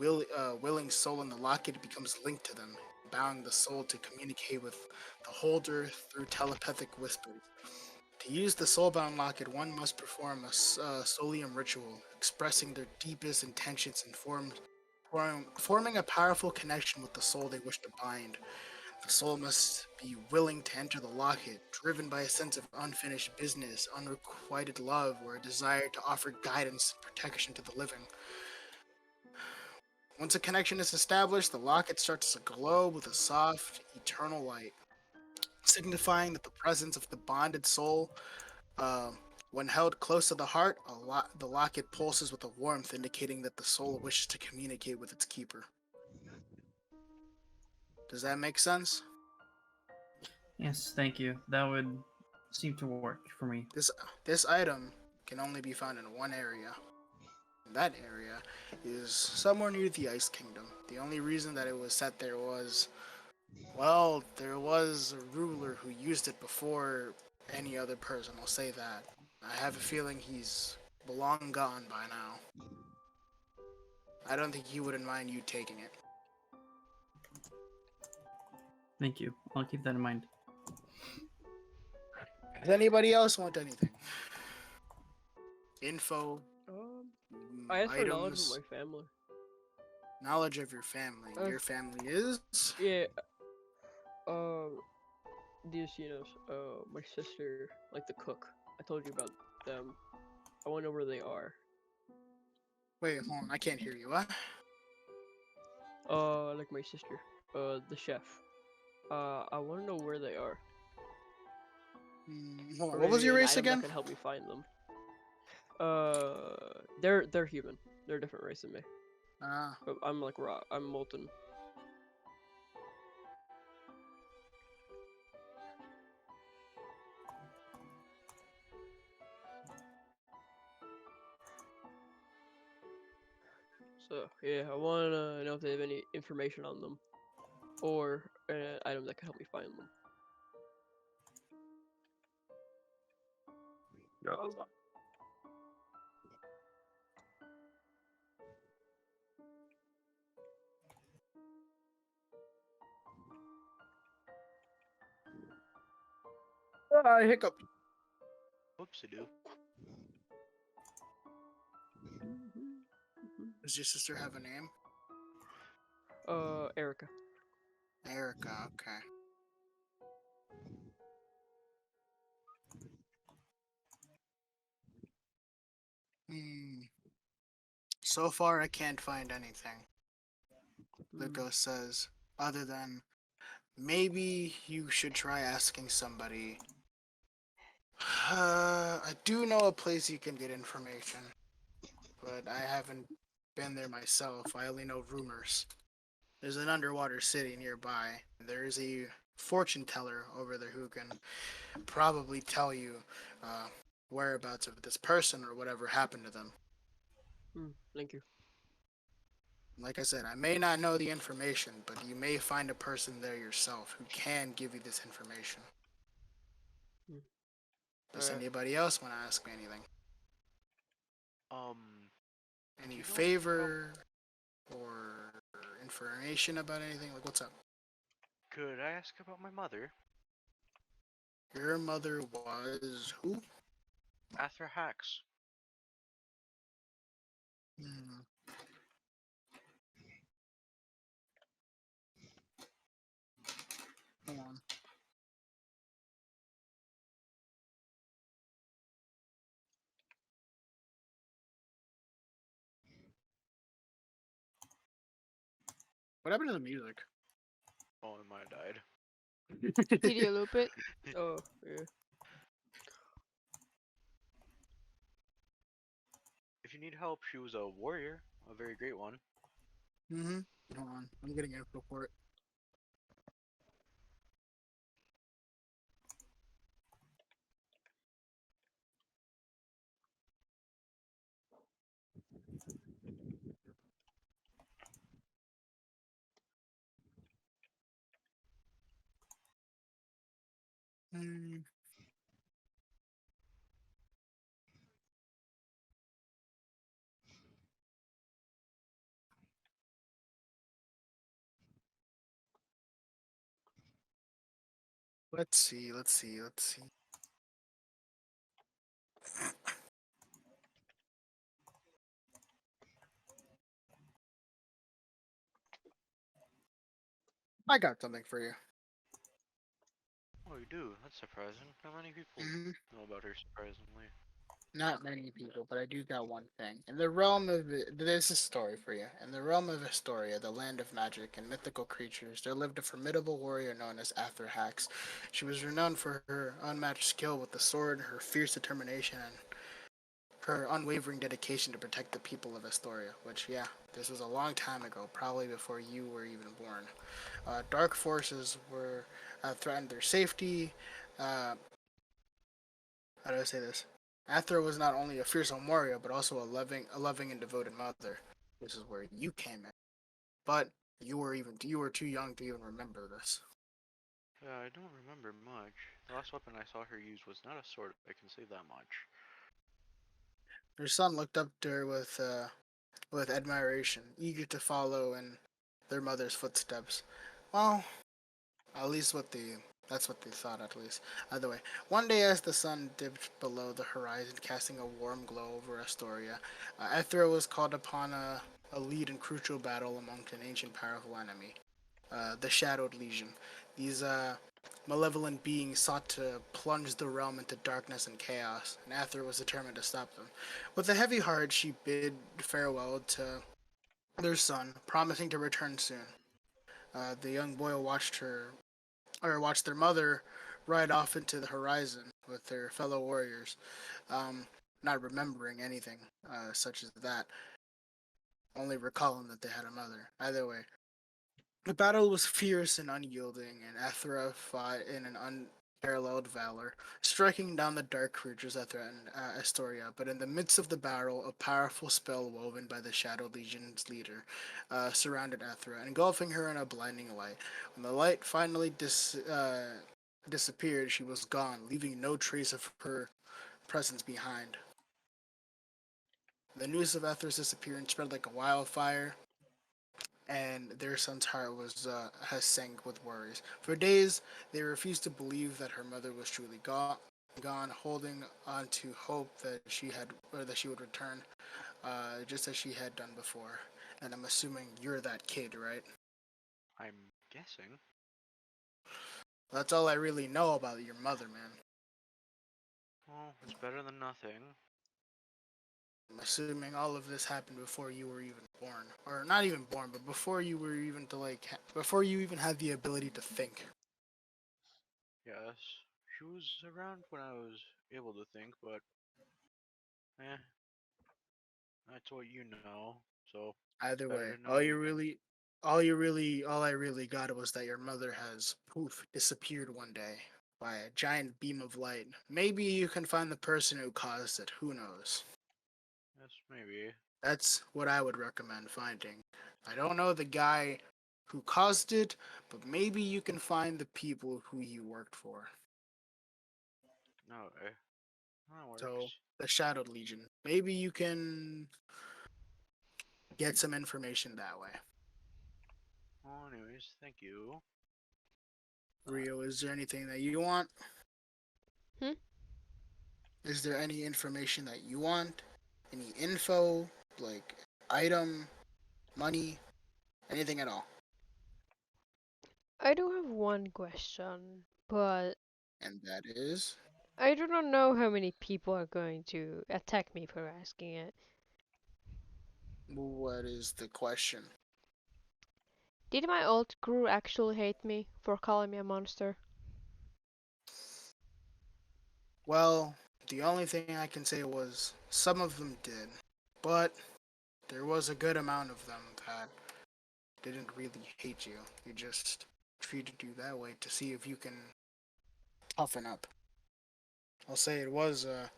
willing soul in the locket, it becomes linked to them, allowing the soul to communicate with the holder through telepathic whispers. To use the soulbound locket, one must perform a solium ritual, expressing their deepest intentions and forming a powerful connection with the soul they wish to bind. The soul must be willing to enter the locket, driven by a sense of unfinished business, unrequited love, or a desire to offer guidance and protection to the living. Once a connection is established, the locket starts to glow with a soft, eternal light, signifying that the presence of the bonded soul. When held close to the heart, the locket pulses with a warmth, indicating that the soul wishes to communicate with its keeper. Does that make sense? Yes, thank you. That would seem to work for me. This item can only be found in one area. That area is somewhere near the Ice Kingdom. The only reason that it was set there was, well, there was a ruler who used it before any other person. I'll say that. I have a feeling he's long gone by now. I don't think he wouldn't mind you taking it. Thank you. I'll keep that in mind. Does anybody else want anything? Info, I asked for knowledge items, of my family. knowledge of your family. Your family is? Yeah. The Asinos, my sister, like the cook. I told you about them. I want to know where they are. Wait, hold on. I can't hear you. What? Like my sister, the chef. I want to know where they are. Hold Or on. What was maybe your an race item that again? can help me find them. They're human. They're a different race than me. Ah, But I'm like raw. I'm molten. So yeah, I wanna know if they have any information on them, or an item that can help me find them. I hiccup. Whoopsie doo. Does your sister have a name? Erica. Erica. Okay. Hmm. So far, I can't find anything. The ghost says, other than maybe you should try asking somebody. I do know a place you can get information, but I haven't been there myself. I only know rumors. There's an underwater city nearby. There's a fortune teller over there who can probably tell you uh, whereabouts of this person or whatever happened to them. Thank you. Like I said, I may not know the information, but you may find a person there yourself who can give you this information. Does Alright. anybody else want to ask me anything? Do Any you know favor or information about anything? Like, what's up? Could I ask about my mother? Your mother was who? After Hax. Hmm. Hold on. What happened to the music? Oh, it might have died. Did you loop it? Oh yeah. If you need help, she was a warrior, a very great one. Mm-hmm. Hold on. I'm getting info for it. Hmm. Let's see. Let's see. Let's see. I got something for you. Oh, you do? That's surprising. How many people Mm-hmm. know about her, surprisingly? Not many people, but I do got one thing. In the realm of this is a story for you. In the realm of Astoria, the land of magic and mythical creatures, there lived a formidable warrior known as Xena Hax. She was renowned for her unmatched skill with the sword, her fierce determination, and her unwavering dedication to protect the people of Astoria. Which, yeah, this was a long time ago, probably before you were even born. Dark forces were threatened their safety. Uh, how do I say this? Athra was not only a fearsome warrior, but also a loving and devoted mother. This is where you came in. But you were too young to even remember this. Yeah, I don't remember much. The last weapon I saw her use was not a sword, I can say that much. Her son looked up to her with admiration, eager to follow in their mother's footsteps. Well, at least that's what they thought at least. Either way, one day as the sun dipped below the horizon, casting a warm glow over Astoria, Ethra was called upon a lead and crucial battle amongst an ancient powerful enemy, the Shadowed Legion. These malevolent beings sought to plunge the realm into darkness and chaos, and Athra was determined to stop them. With a heavy heart, she bid farewell to their son, promising to return soon. The young boy watched their mother ride off into the horizon with their fellow warriors. Um, not remembering anything such as that, only recalling that they had a mother. Either way, the battle was fierce and unyielding, and Ethra fought in an unparalleled valor, striking down the dark creatures that threatened Astoria. But in the midst of the battle, a powerful spell woven by the Shadow Legion's leader surrounded Ethra, engulfing her in a blinding light. When the light finally disappeared, she was gone, leaving no trace of her presence behind. The news of Ethra's disappearance spread like a wildfire, and their son's heart was has sank with worries. For days, they refused to believe that her mother was truly gone, holding on to hope that she would return, just as she had done before. And I'm assuming you're that kid, right? I'm guessing. That's all I really know about your mother, man. Well, it's better than nothing. I'm assuming all of this happened before you were even born, or not even born, but before you were even before you even had the ability to think. Yes, she was around when I was able to think, but that's what you know. So Either better way, to know anything. all I really got was that your mother has poof disappeared one day by a giant beam of light. Maybe you can find the person who caused it. Who knows? Yes, maybe. That's what I would recommend finding. I don't know the guy who caused it, but maybe you can find the people who you worked for. No, that So works. the Shadow Legion. Maybe you can get some information that way. Well, anyways, thank you. Rio, is there anything that you want? Hmm? Is there any information that you want? Any info, like item, money, anything at all? I do have one question, but And that is, I do not know how many people are going to attack me for asking it. what is the question? Did my old crew actually hate me for calling me a monster? Well, the only thing I can say was some of them did, but there was a good amount of them that didn't really hate you. They just treated you that way to see if you can toughen up. I'll say it wasn't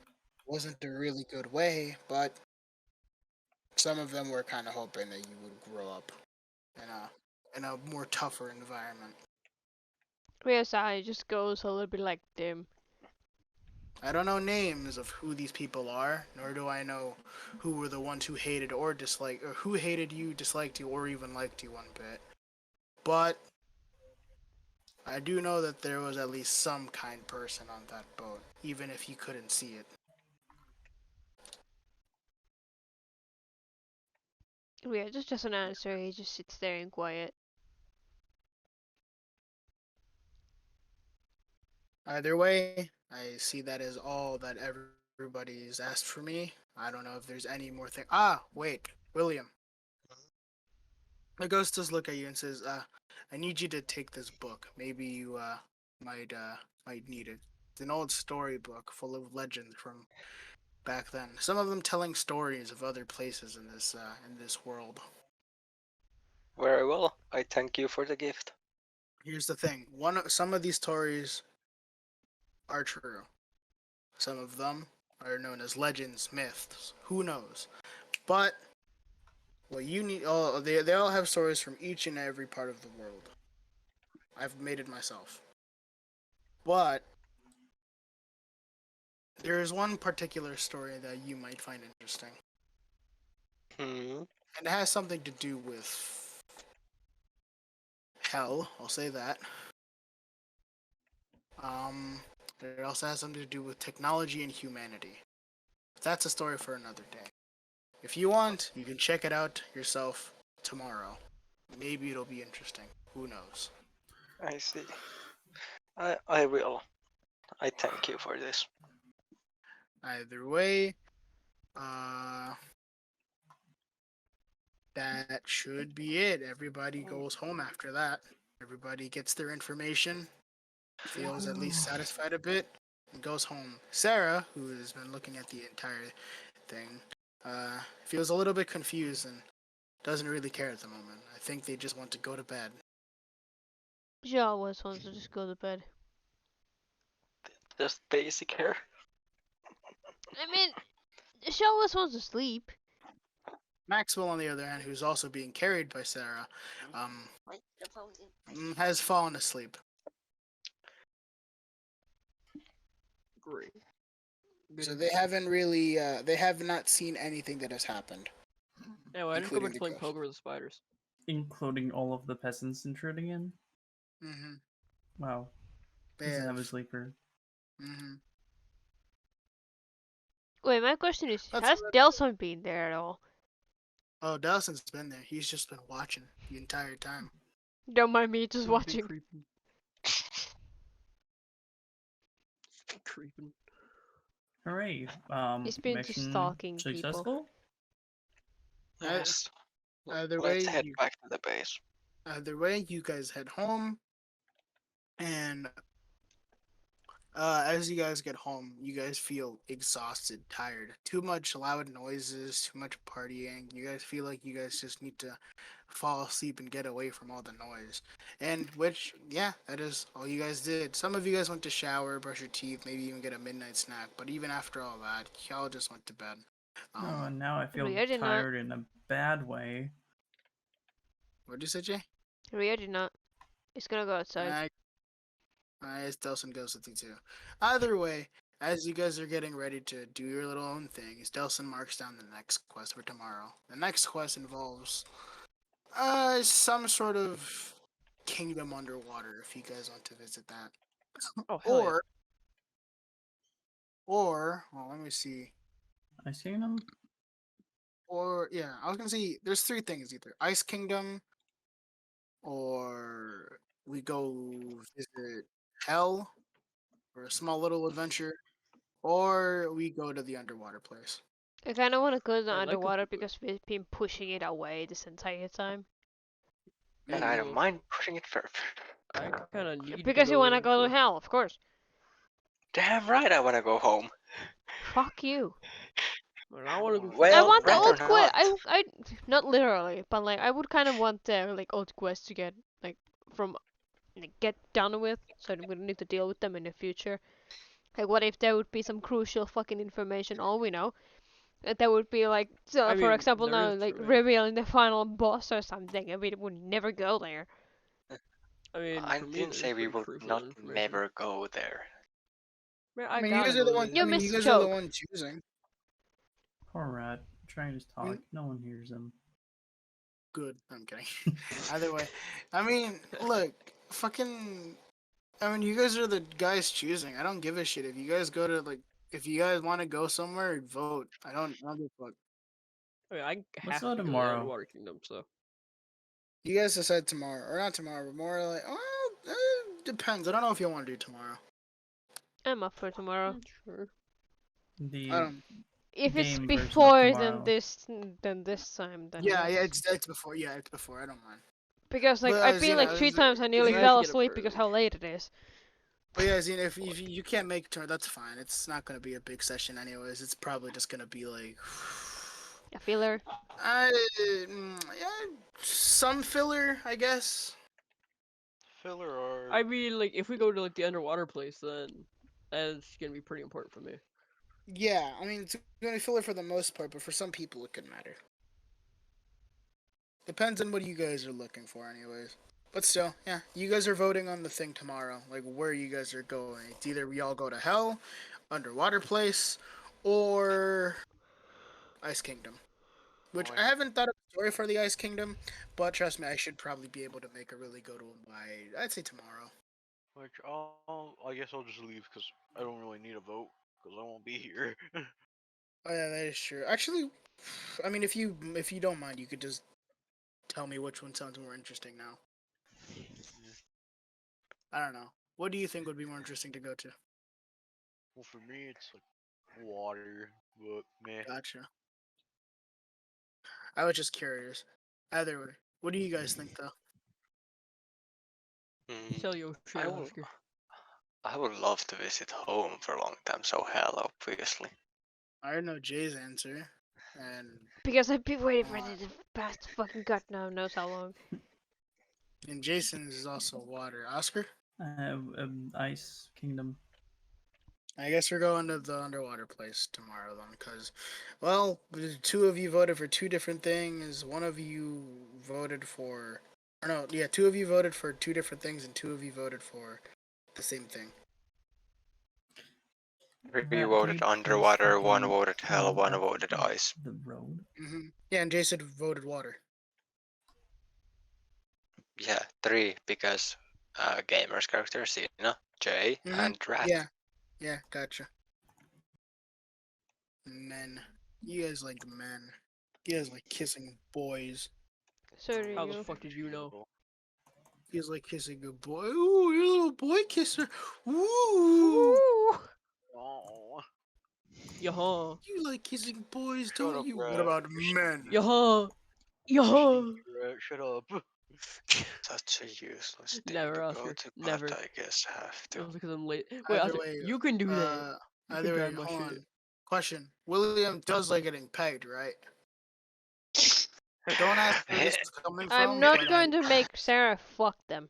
a really good way, but some of them were kind of hoping that you would grow up in a more tougher environment. Yes, I just goes a little bit like them. I don't know names of who these people are, nor do I know who were the ones who hated or disliked, or who hated you, disliked you, or even liked you one bit. But I do know that there was at least some kind person on that boat, even if you couldn't see it. Yeah, just doesn't answer. He just sits there and quiet. Either way, I see that as all that everybody's asked for me. I don't know if there's any more thing. Ah, wait, William. The ghost does look at you and says, I need you to take this book. Maybe you might need it. It's an old storybook full of legends from back then. Some of them telling stories of other places in this world. Very well. I thank you for the gift. Here's the thing. Some of these stories are true. Some of them are known as legends, myths. Who knows? But what you need, they all have stories from each and every part of the world. I've made it myself. But there is one particular story that you might find interesting. Hmm. And it has something to do with hell, I'll say that. Um, it also has something to do with technology and humanity. That's a story for another day. If you want, you can check it out yourself tomorrow. Maybe it'll be interesting. Who knows? I see. I will. I thank you for this. Either way, uh, that should be it. Everybody goes home after that. Everybody gets their information, feels at least satisfied a bit, and goes home. Sarah, who has been looking at the entire thing, feels a little bit confused and doesn't really care at the moment. I think they just want to go to bed. She always wants to just go to bed. Just basic hair. I mean, she always wants to sleep. Maxwell, on the other hand, who's also being carried by Sarah, has fallen asleep. Great. So they haven't really, they have not seen anything that has happened. Anyway, I just go including back to the playing ghost. poker with the spiders. Including all of the peasants intruding in. Mm-hmm. Wow. They Doesn't have a have. sleeper. Mm-hmm. Wait, my question is, That's has what- Delson been there at all? Oh, Delson's been there. He's just been watching the entire time. Don't mind me, just He's been watching. creeping. Creeping. Hooray. He's been just Mission stalking people. successful? Yes. Either Let's way, head back to the base. Either way, you guys head home, and as you guys get home, you guys feel exhausted, tired. Too much loud noises, too much partying. You guys feel like you guys just need to fall asleep and get away from all the noise. And which, yeah, that is all you guys did. Some of you guys went to shower, brush your teeth, maybe even get a midnight snack. But even after all that, y'all just went to bed. Oh, and now I feel Ria did not. tired in a bad way. What'd you say, Jay? Ria did not. He's gonna go outside. It's Delson goes with you too. Either way, as you guys are getting ready to do your little own things, Delson marks down the next quest for tomorrow. The next quest involves some sort of kingdom underwater if you guys want to visit that. Oh, hell yeah. Well, let me see. I seen him. Or yeah, I was gonna say there's three things: either Ice Kingdom, or we go visit Hell for a small little adventure, or we go to the underwater place. I kinda wanna go to the I like underwater it. because we've been pushing it away this entire time. And Me I as don't well. mind pushing it further. I kind of need Because to you go wanna there, go to so- hell, of course. Damn right I wanna go home. Fuck you. But I want to go. I Well, want the rather old quest. not. I not literally, but like I would kind of want the like old quest to get like from like, get done with, so we don't need to deal with them in the future. Like, what if there would be some crucial fucking information? All we know, that there would be like, so I for mean, example, there now is like true, yeah. revealing the final boss or something, and we would never go there. I mean, I for me, didn't there's say we pretty would crucial not information. never go there. Man, I I mean, you gotta guys are the go one. there. You I mean, you missed guys the are the joke. one choosing. Poor rat. Trying to talk. No one hears him. Good. I'm kidding. Either way, I mean, look, fucking. I mean, you guys are the guys choosing. I don't give a shit if you guys go to like. If you guys want to go somewhere, vote. I don't give a fuck. I mean, I Let's have go to go to the tomorrow. Underwater Kingdom, so. You guys decide tomorrow, or not tomorrow, but more like. Well, depends. I don't know if you want to do tomorrow. I'm up for tomorrow. Sure. The I don't. If it's game version of before tomorrow. than this time, then Yeah, yes. it's before. Yeah, it's before. I don't mind. Because like But, I've been like Xena, 3 times I nearly I have fell to get up asleep because early. how late it is. But yeah, Xena, if you can't make turn, that's fine. It's not gonna be a big session anyways. It's probably just gonna be like. A filler. Yeah, some filler, I guess. Filler or I mean, like, if we go to like the underwater place, then that's gonna be pretty important for me. Yeah, I mean, it's gonna be filler for the most part, but for some people it could matter. Depends on what you guys are looking for, anyways. But still, yeah, you guys are voting on the thing tomorrow, like where you guys are going. It's either we all go to Hell, Underwater Place, or Ice Kingdom. Which I haven't thought of a story for the Ice Kingdom, but trust me, I should probably be able to make a really good one by, I'd say tomorrow. which I guess I'll just leave because I don't really need a vote because I won't be here. Oh yeah, that is true. Actually, I mean, if you don't mind, you could just tell me which one sounds more interesting now. I don't know. What do you think would be more interesting to go to? Well, for me, it's like water, but meh. Gotcha. I was just curious. Either way, what do you guys think though? Mm, Tell Yoshi I and will. Oscar. I would love to visit home for a long time, so hell, obviously. I already know Jay's answer, and Because I've been waiting for this the past fucking god knows how long. Jason's is also water. Oscar, I have Ice Kingdom. I guess we're going to the underwater place tomorrow then, because, well, the two of you voted for two different things. One of you voted for, or no, yeah, two of you voted for two different things, and two of you voted for the same thing. Three Can you voted please underwater, one fucking voted hell, turn one up voted ice. The road. Yeah, and Jason voted water. Yeah, 3 because gamers characters, Xena, Jay, and Rat. Yeah, gotcha. Men. You guys like men. You guys like kissing boys. So do How the you. fuck did you know? You guys like kissing a boy. Ooh, you're a little boy kisser. Ooh. Ooh. Oh. Yaha. You like kissing boys, Shut don't up, you? Rat. What about men? Yaha. You Yaha. sneaky rat, shut up. Such a useless thing Never, to go Oscar. to, Never. but I guess have to. It was because I'm late. Wait, Either Oscar, way, you can do that. You can either way, drive my hold shit. on. Question. William does like getting pegged, right? Don't ask where this is coming from. I'm not but going to make Sarah fuck them.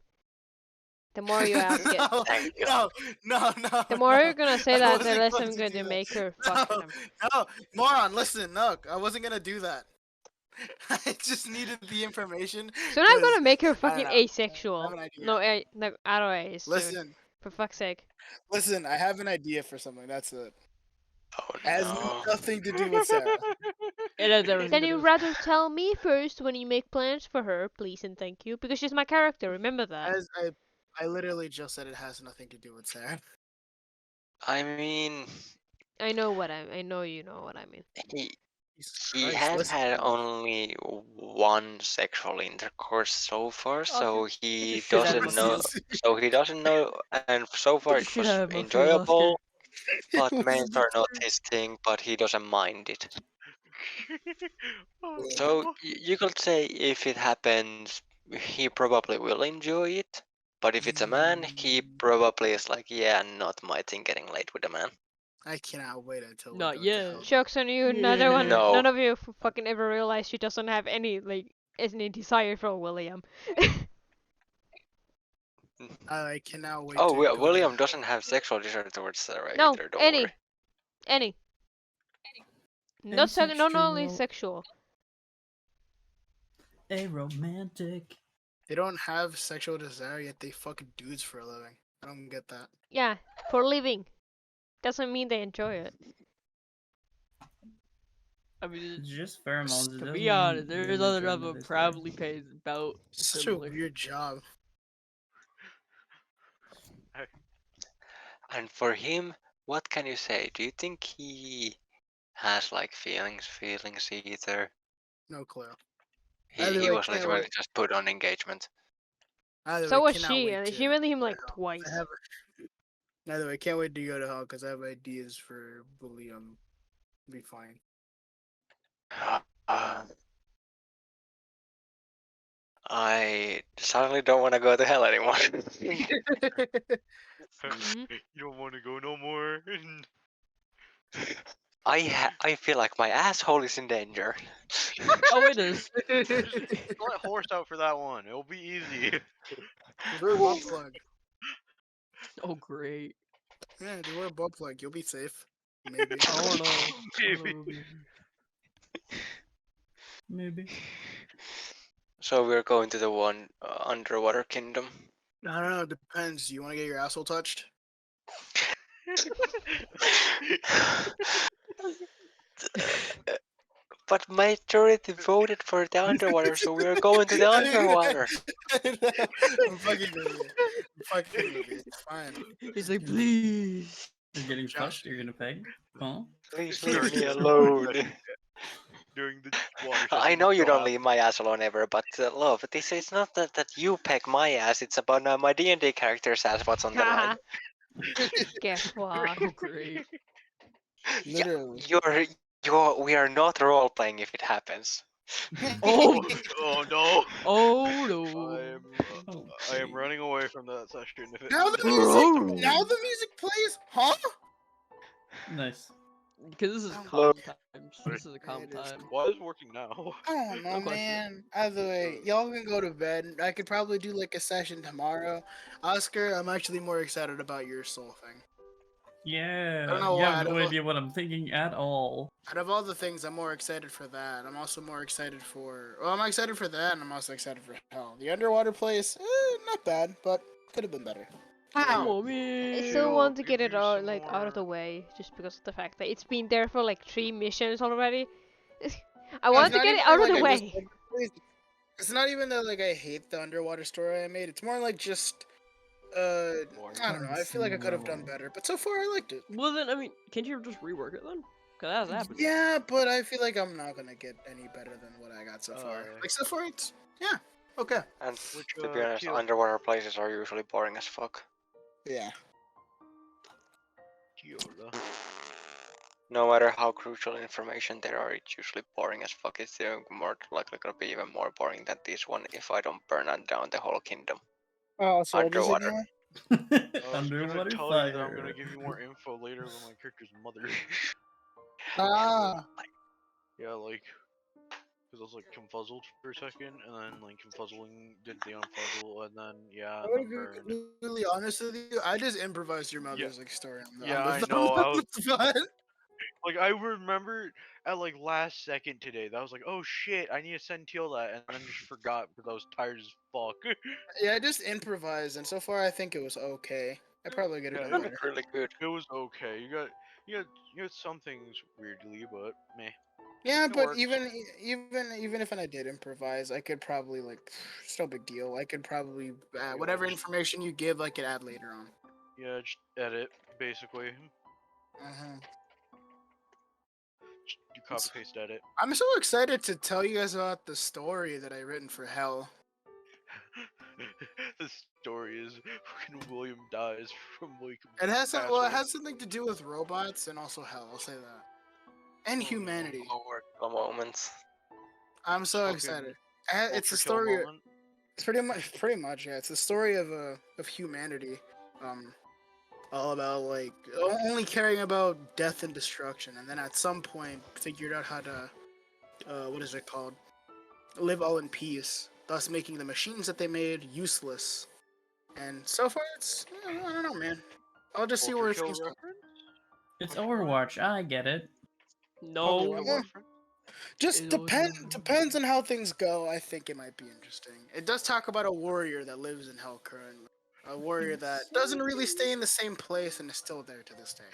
The more you ask it. no, Thank you. no. The more no. you're gonna say I that, the wasn't less going I'm to going do to that. make her fuck No, them. no, moron, listen, no, I wasn't gonna do that. I just needed the information. So now I'm 'cause gonna make her I don't fucking know, I have asexual. an idea. No, no, auto ace soon. Listen, For fuck's sake. listen, I have an idea for something. That's it. Oh It has no. nothing to do with Sarah. It has everything Then to you do. rather tell me first when you make plans for her, please and thank you, because she's my character. Remember that. As I literally just said it has nothing to do with Sarah. I mean, I know what I know you know what I mean. Jesus he Christ, has listen. had only one sexual intercourse so far, so Oscar, he get the shit out of my doesn't know. field. So he doesn't know, and so far Get the it shit was out of my field, enjoyable. But It was mains are not the- his thing, but he doesn't mind it. Oh, So you could say if it happens, he probably will enjoy it. But if it's a man, he probably is like, yeah, not my thing getting laid with a man. I cannot wait until we Not go yet. to hell. Jokes on you. Yeah. No. None of you fucking ever realize she doesn't have any any desire for William. I cannot wait Oh, to go William to doesn't have sexual desire towards Sarah No, either, don't any. worry. Any. Not only Asexual. sexual. A romantic. They don't have sexual desire yet they fuck dudes for a living. I don't get that. Yeah, for living. Doesn't mean they enjoy it. I mean, It's just pheromones. It to doesn't be mean honest, you're there's gonna other turn job to that this guy. probably pays about Such similar. a weird job. And for him, what can you say? Do you think he has like feelings either? No clue. He Either way, was can't literally wait. just put on engagement. Either So way, was cannot she, wait and to she met him go to like hell. twice. Either way, can't wait to go to hell because I have ideas for William. Be fine. I suddenly don't want to go to hell anymore. Mhm. You don't want to go no more. I feel like my asshole is in danger. Oh, it is. Let horse out for that one. It'll be easy. Just wear a butt plug. Oh, great. Yeah, just wear a butt plug. You'll be safe. Maybe. I don't know. I don't Maybe. know, maybe. Maybe. So we're going to the one underwater kingdom. I don't know. Depends. You want to get your asshole touched? But majority voted for the underwater, so we're going to the underwater. I'm fucking with you. I'm fucking with you. It's fine. He's like, please. You're getting Josh. fucked. You're gonna peg. Huh? Please During leave me the alone. During the water I session, know you still don't have- leave my ass alone ever, but love, it's not that you peck my ass. It's about my D&D character's ass. What's on the line? Guess what? Oh, great. Yeah, Literally. we are not role playing if it happens. Oh, Oh no! oh I no. am Oh, I am shit. running away from that session. If it Now the if music, it's now the music plays, huh? Nice. Because this is Um, calm times. Sorry. This is a calm It is. time. Why is it working now? I don't know, No question. man. Either way, y'all can go to bed. I could probably do like a session tomorrow. Oscar, I'm actually more excited about your soul thing. I don't Yeah, know you why. have no idea what I'm thinking at all. Out of all the things, I'm more excited for that. I'm also more excited for. Well, I'm excited for that, and I'm also excited for Hell. The underwater place, not bad, but could have been better. Come Ow! on, I man. still want to Give get it you all some like out of the more- way, just because of the fact that it's been there for like 3 missions already. I No, want it's to not get even it out that, of the like, I just way. It's not even that like I hate the underwater story I made. It's more like just I don't know. I feel like I could have done better, but so far I liked it. Well then, I mean, can't you just rework it then? Cause that has happened. Yeah, but I feel like I'm not gonna get any better than what I got so far. Like so far, it's okay. And Which, to be honest, Teal? underwater places are usually boring as fuck. Yeah. Teal, No matter how crucial information there are, it's usually boring as fuck. It's more likely gonna be even more boring than this one if I don't burn down the whole kingdom. Oh, so what is it Underwater. now? I was Underwater gonna tell fire. you that I'm gonna give you more info later with my character's mother. Ah. Yeah, like, because I was like confuzzled for a second, and then like confuzzling did the unfuzzle, and then yeah, I'm and gonna then be burn. completely honest with you. I just improvised your mother's like story on the Yeah, on I the, know. I on was the spot. like, I remembered at like last second today that I was like, oh shit, I need to send Teal that, and then just forgot because I was tired as fuck. Yeah, I just improvised, and so far I think it was okay. I probably get it Yeah, done it Sounded better. really good. was okay. You got some things weirdly, but meh. Yeah, It but works. even if I did improvise, I could probably like it's no big deal. I could probably whatever information you give, I could add later on. Yeah, just edit basically. Uh-huh. Just do copy paste edit. I'm so excited to tell you guys about the story that I written for Hell. The story is fucking William dies from like. It has some, well, it acid. has something to do with robots and also Hell. I'll say that, and Oh, no. humanity. Lower moments. I'm so Fucking excited. It's a Ultra kill story. moment. It's pretty much, yeah. It's the story of humanity. All about like only caring about death and destruction, and then at some point figured out how to, what is it called? Live all in peace, thus making the machines that they made useless. And so far, it's I don't know, man. I'll just see Ultra where it kill goes. reference. It's Overwatch, I get it. Probably No. right Yeah. reference. Just It always depends on how things go. I think it might be interesting. It does talk about a warrior that lives in Hell currently. A warrior that doesn't really stay in the same place and is still there to this day.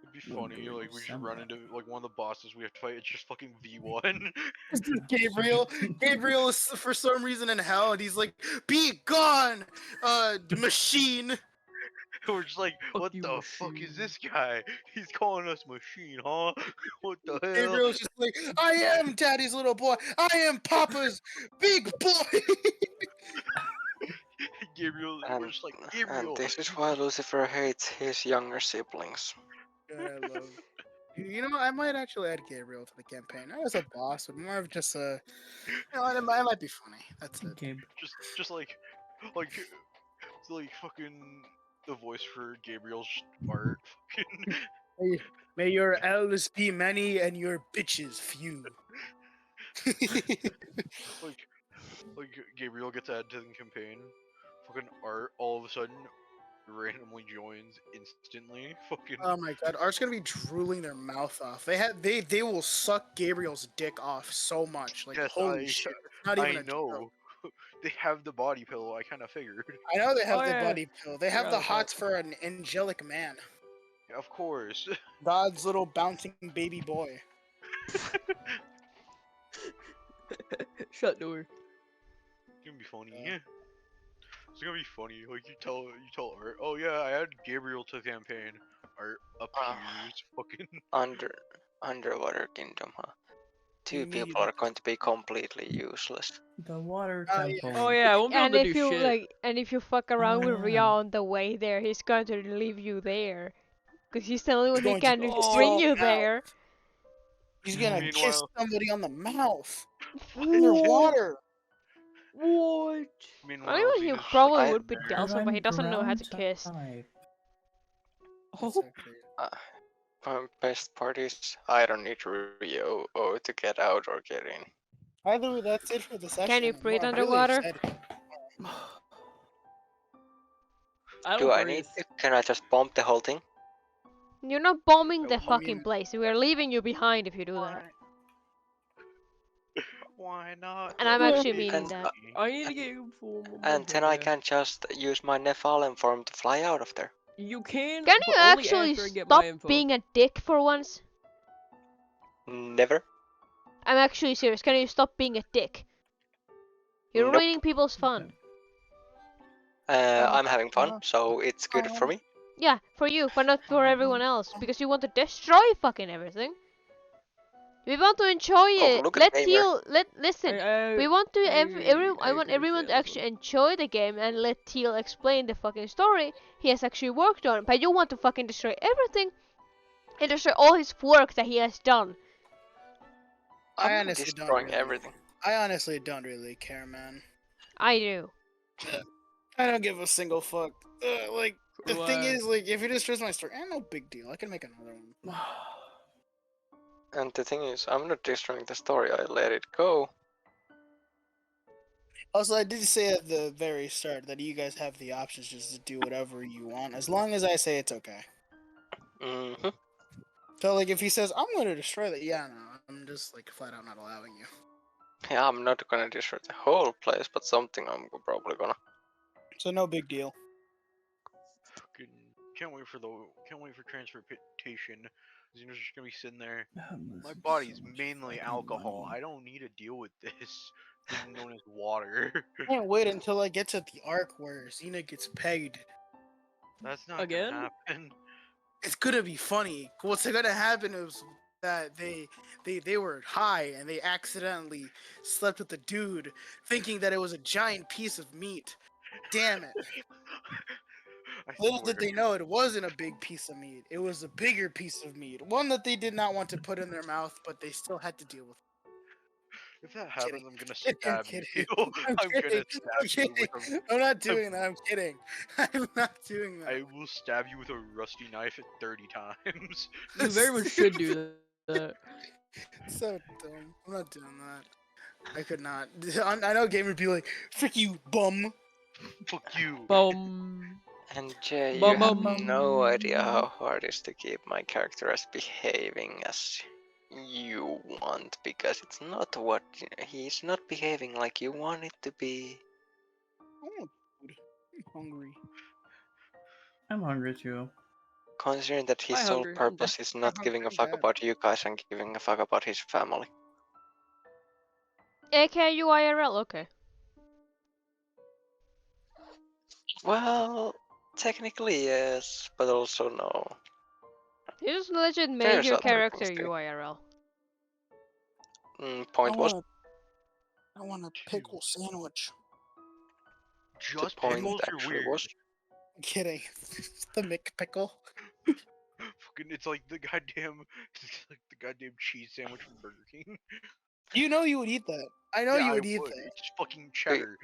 It'd be Wouldn't funny, believe like we just some run of into like one of the bosses we have to fight. It's just fucking V1. Gabriel is for some reason in Hell, and he's like, "Be gone, machine." We're just like, Fuck what you, the fuck is machine. this guy? He's calling us machine, huh? What the hell? Gabriel's just like, "I am Daddy's little boy. I am Papa's big boy." Gabriel, we're And, just like and Gabriel. this is why Lucifer hates his younger siblings. God, I love. You know, I might actually add Gabriel to the campaign. Not as a boss, but more of just a. You know, it might be funny. That's it. Gabe. Just like fucking the voice for Gabriel's art. Fucking May your L's be many and your bitches few. like Gabriel gets added to the campaign. Fucking art all of a sudden randomly joins instantly. Fucking Oh my god, Art's gonna be drooling their mouth off. They will suck Gabriel's dick off so much. Like Yes, holy shit. It's not even I a know. joke. They have the body pillow. I kind of figured. I know they have Oh, the yeah. body pill. They have Forgot the about hots that. for an angelic man. Yeah, of course. God's little bouncing baby boy. Shut door. It's gonna be funny. It's gonna be funny. Like you tell Art, oh yeah, I had Gabriel to the campaign. Art appears. Fucking. Underwater kingdom, huh? Two people Immediately. are going to be completely useless. The water Oh, yeah. temple. Oh yeah, I won't be And able to if do you shit. and if you fuck around with Ria yeah. on the way there, he's going to leave you there. Cause he's the only one who going to can kiss bring Oh, you you out. there. He's gonna kiss Meanwhile- somebody on the mouth. Underwater. What? Meanwhile, I mean, he Xena's just, probably like, I- would be there. Delson, but he doesn't know how to ground kiss. type. Oh, So crazy. Best part is I don't need Rio to get out or get in. Either way, that's it for the session. you I'm breathe really underwater? excited. I Do don't I breathe. need to? Can I just bomb the whole thing? You're not bombing the I fucking mean- place. We are leaving you behind if you do that. Why not? And I'm Let actually me meaning And, that. I need to get you full. And then I can just use my Nephalem form to fly out of there. You can. Can but you only actually after I get stop my info. being a dick for once? Never. I'm actually serious. Can you stop being a dick? You're Nope. ruining people's fun. I'm having fun, so it's good for me. Yeah, for you, but not for everyone else. Because you want to destroy fucking everything. We want to enjoy Oh, it. look at Let the gamer. Teal. Listen. We want to. I want everyone to actually enjoy the game and let Teal explain the fucking story he has actually worked on. But you want to fucking destroy everything and destroy all his work that he has done. I I'm honestly don't destroying really, everything. I honestly don't really care, man. I do. I don't give a single fuck. Like the thing What? is, like if it destroys my story, no big deal. I can make another one. And the thing is, I'm not destroying the story. I let it go. Also, I did say at the very start that you guys have the options just to do whatever you want, as long as I say it's okay. Mm-hmm. So, like, if he says I'm going to destroy that, yeah, no, I'm just like flat out not allowing you. Yeah, I'm not gonna destroy the whole place, but something I'm probably gonna. So no big deal. Fucking can't wait for transportation. Xena's just gonna be sitting there. My body's mainly alcohol. I don't need to deal with this thing known as water. I can't wait until I get to the arc where Xena gets pegged. That's not Again? gonna happen. It's gonna be funny. What's gonna happen is that they were high and they accidentally slept with the dude, thinking that it was a giant piece of meat. Damn it! I Little swear. did they know it wasn't a big piece of meat. It was a bigger piece of meat, one that they did not want to put in their mouth, but they still had to deal with. If that Kidding. happens, I'm gonna Kidding, stab you. kidding. Teal. I'm I'm kidding. gonna I'm stab you with kidding. a. I'm not doing that. I'm kidding. I'm not doing that. I will stab you with a rusty knife 30 times. You very much should do that. So dumb. I'm not doing that. I could not. I know gamer would be like, "Frick you, bum." Fuck you. Bum. And Jay, you Bum, have bum. no idea how hard it is to keep my character as behaving as you want, because it's not what he's not behaving like you want it to be. I want food. I'm hungry. I'm hungry too. Considering that his I'm sole hungry. I'm purpose is not giving a fuck bad. about you guys and giving a fuck about his family. AKU IRL, okay. Well, technically yes, but also no. You just legit made There's your other character things too. UIRL. Point was I want a pickle sandwich. Just point pickles? You're actually weird. was. I'm kidding. The McPickle. Fucking, it's like the goddamn, it's like the goddamn cheese sandwich from Burger King. You know you would eat that. I know Yeah, you I would eat would. that. It's fucking cheddar.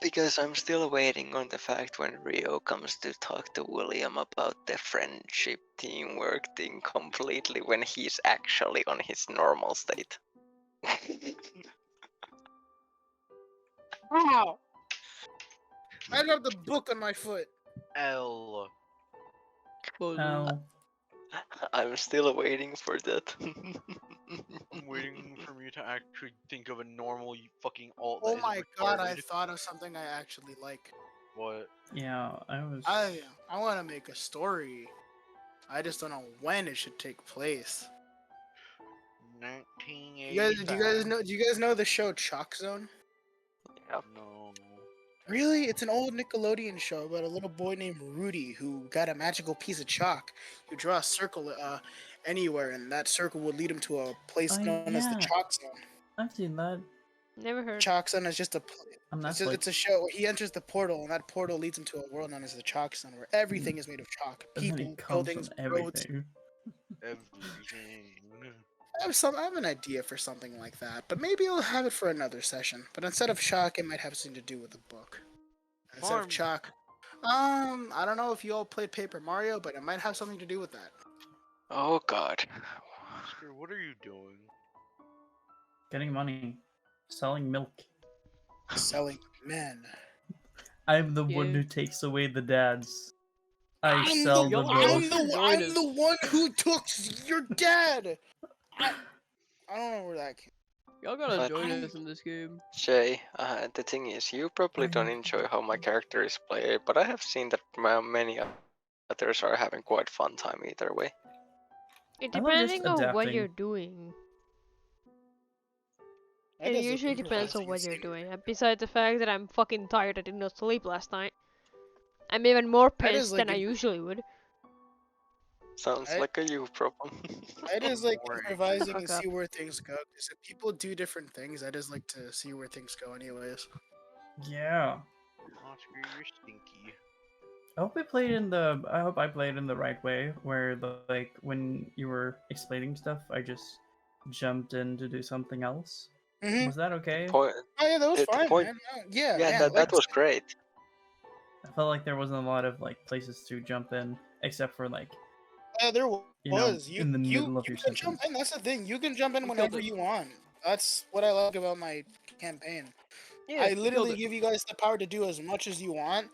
Because I'm still waiting on the fact when Rio comes to talk to William about the friendship teamwork thing completely when he's actually on his normal state. Wow. I got the book on my foot. L. Bum. Oh, I'm still waiting for that. I'm waiting for you to actually think of a normal fucking alt that Oh isn't my god, I retarded. thought of something I actually like. What? yeah, I was. I want to make a story. I just don't know when it should take place. 1985. Do you guys know the show Chalk Zone? Yep. No. Really? It's an old Nickelodeon show about a little boy named Rudy who got a magical piece of chalk. You draw a circle anywhere, and that circle would lead him to a place known as the yeah. Chalk Zone. I've seen that. Never heard. Chalk Zone is just On it's Netflix. a show where he enters the portal, and that portal leads him to a world known as the Chalk Zone, where everything is made of chalk. And then People, he comes buildings, from roads, everything. Everything. I have an idea for something like that, but maybe I'll have it for another session. But instead of chalk, it might have something to do with the book. Instead of Farm. chalk, I don't know if you all played Paper Mario, but it might have something to do with that. Oh god. Oscar, what are you doing? Getting money. Selling milk. Selling men. I'm the one Yeah. who takes away the dads. I I'm sell the, the Y'all milk. should join I'm the us. one who took your dad. I don't know where that came. Y'all gotta But- join us in this game. Jay, the thing is, you probably don't enjoy how my character is played, but I have seen that many others are having quite fun time either way. It I love just depending on what adapting. you're doing. That It is usually depends on improvising what you're insane. doing. And besides the fact that I'm fucking tired, I did not sleep last night. I'm even more That is pissed like than I usually would. Sounds I- like a you problem. I just like Boring. improvising Fuck and up. see where things go. Because if people do different things, I just like to see where things go, anyways. Yeah. Oscar, you're stinky. I hope I played in the right way, where like when you were explaining stuff, I just jumped in to do something else. Mm-hmm. Was that okay? Point, Oh yeah, that was the fine, point- man. Oh, yeah, yeah, like that I was said, great. I felt like there wasn't a lot of like places to jump in, except for like there you know was. in the middle of You your can jump sentence. in. That's the thing. You can jump in You killed whenever it. you want. That's what I like about my campaign. Yeah, I you killed literally it. give you guys the power to do as much as you want.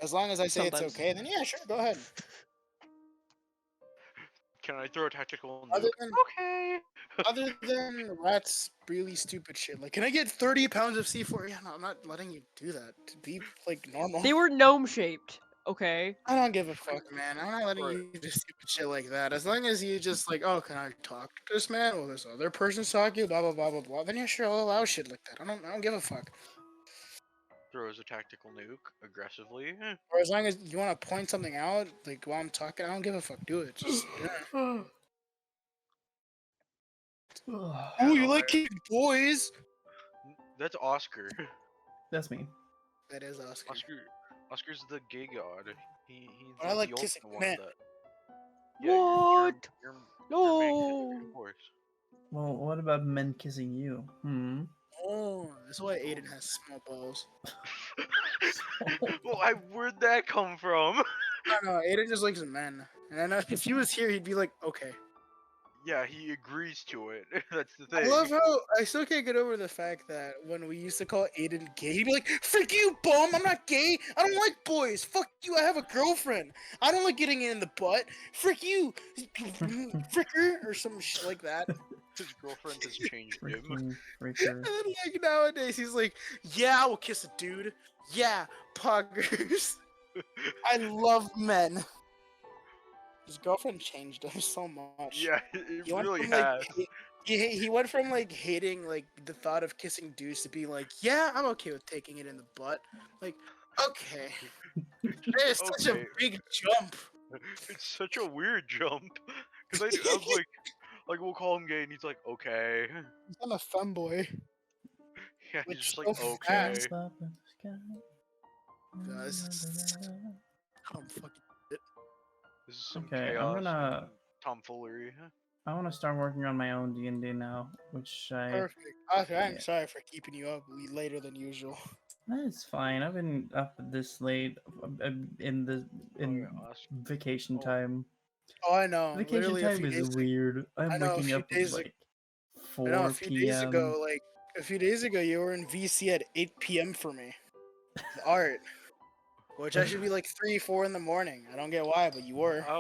As long as I say Sometimes. it's okay, then yeah, sure, go ahead. Can I throw a tactical Other nuke? than Okay. other than Rat's really stupid shit. Like, can I get 30 pounds of C4? Yeah, no, I'm not letting you do that. To be like normal. They were gnome shaped. Okay. I don't give a fuck, man. I'm not letting Right. you do stupid shit like that. As long as you just like, oh, can I talk to this man? Well, this other person's talking, blah blah blah blah blah. Then yeah, sure, I'll allow shit like that. I don't give a fuck. Throws a tactical nuke aggressively. Or as long as you want to point something out, like while I'm talking, I don't give a fuck. Do it. Just yeah. Oh, you like kicking boys? That's Oscar. That's me. That is Oscar. Oscar's the gay god. He's But I like the kissing ultimate one men. that. Yeah, you're What? man kissing, No. of course. Well, what about men kissing you? Hmm. Oh, that's why Aiden has small balls. Well, where'd that come from? I don't know. Aiden just likes men, and I know if he was here, he'd be like, okay. Yeah, he agrees to it. That's the thing. I love how I still can't get over the fact that when we used to call Aiden gay, he'd be like, "Frick you, bum! I'm not gay. I don't like boys. Fuck you. I have a girlfriend. I don't like getting it in the butt. Frick you, fricker," or some shit like that. His girlfriend has changed him. Freaking freaker. And then like nowadays, he's like, "Yeah, I will kiss a dude. Yeah, poggers. I love men." His girlfriend changed him so much. Yeah, it He went really from, has. like, he went from like hating like the thought of kissing dudes to being like, yeah, I'm okay with taking it in the butt. Like, okay, it's such a Okay. big jump. It's such a weird jump. Cause I was like, we'll call him gay, and he's like, okay. I'm a femboy. Yeah, he's Which just so like, okay. fast. Up in the sky. Guys, I'm fucking. This is some Okay, I'm chaos gonna- and tomfoolery. I want to start working on my own D&D now, which I. Perfect. Okay, I'm Yeah. sorry for keeping you up later than usual. That's fine. I've been up this late in yeah, Oscar. vacation Oh. time. Oh, I know. Vacation Literally a time few is days. weird. I I'm know, a waking few up at days like I know 4 a few p.m. days ago, like a few days ago, you were in VC at 8 p.m. for me. The art, which I should be like 3, 4 in the morning. I don't get why, but you were. I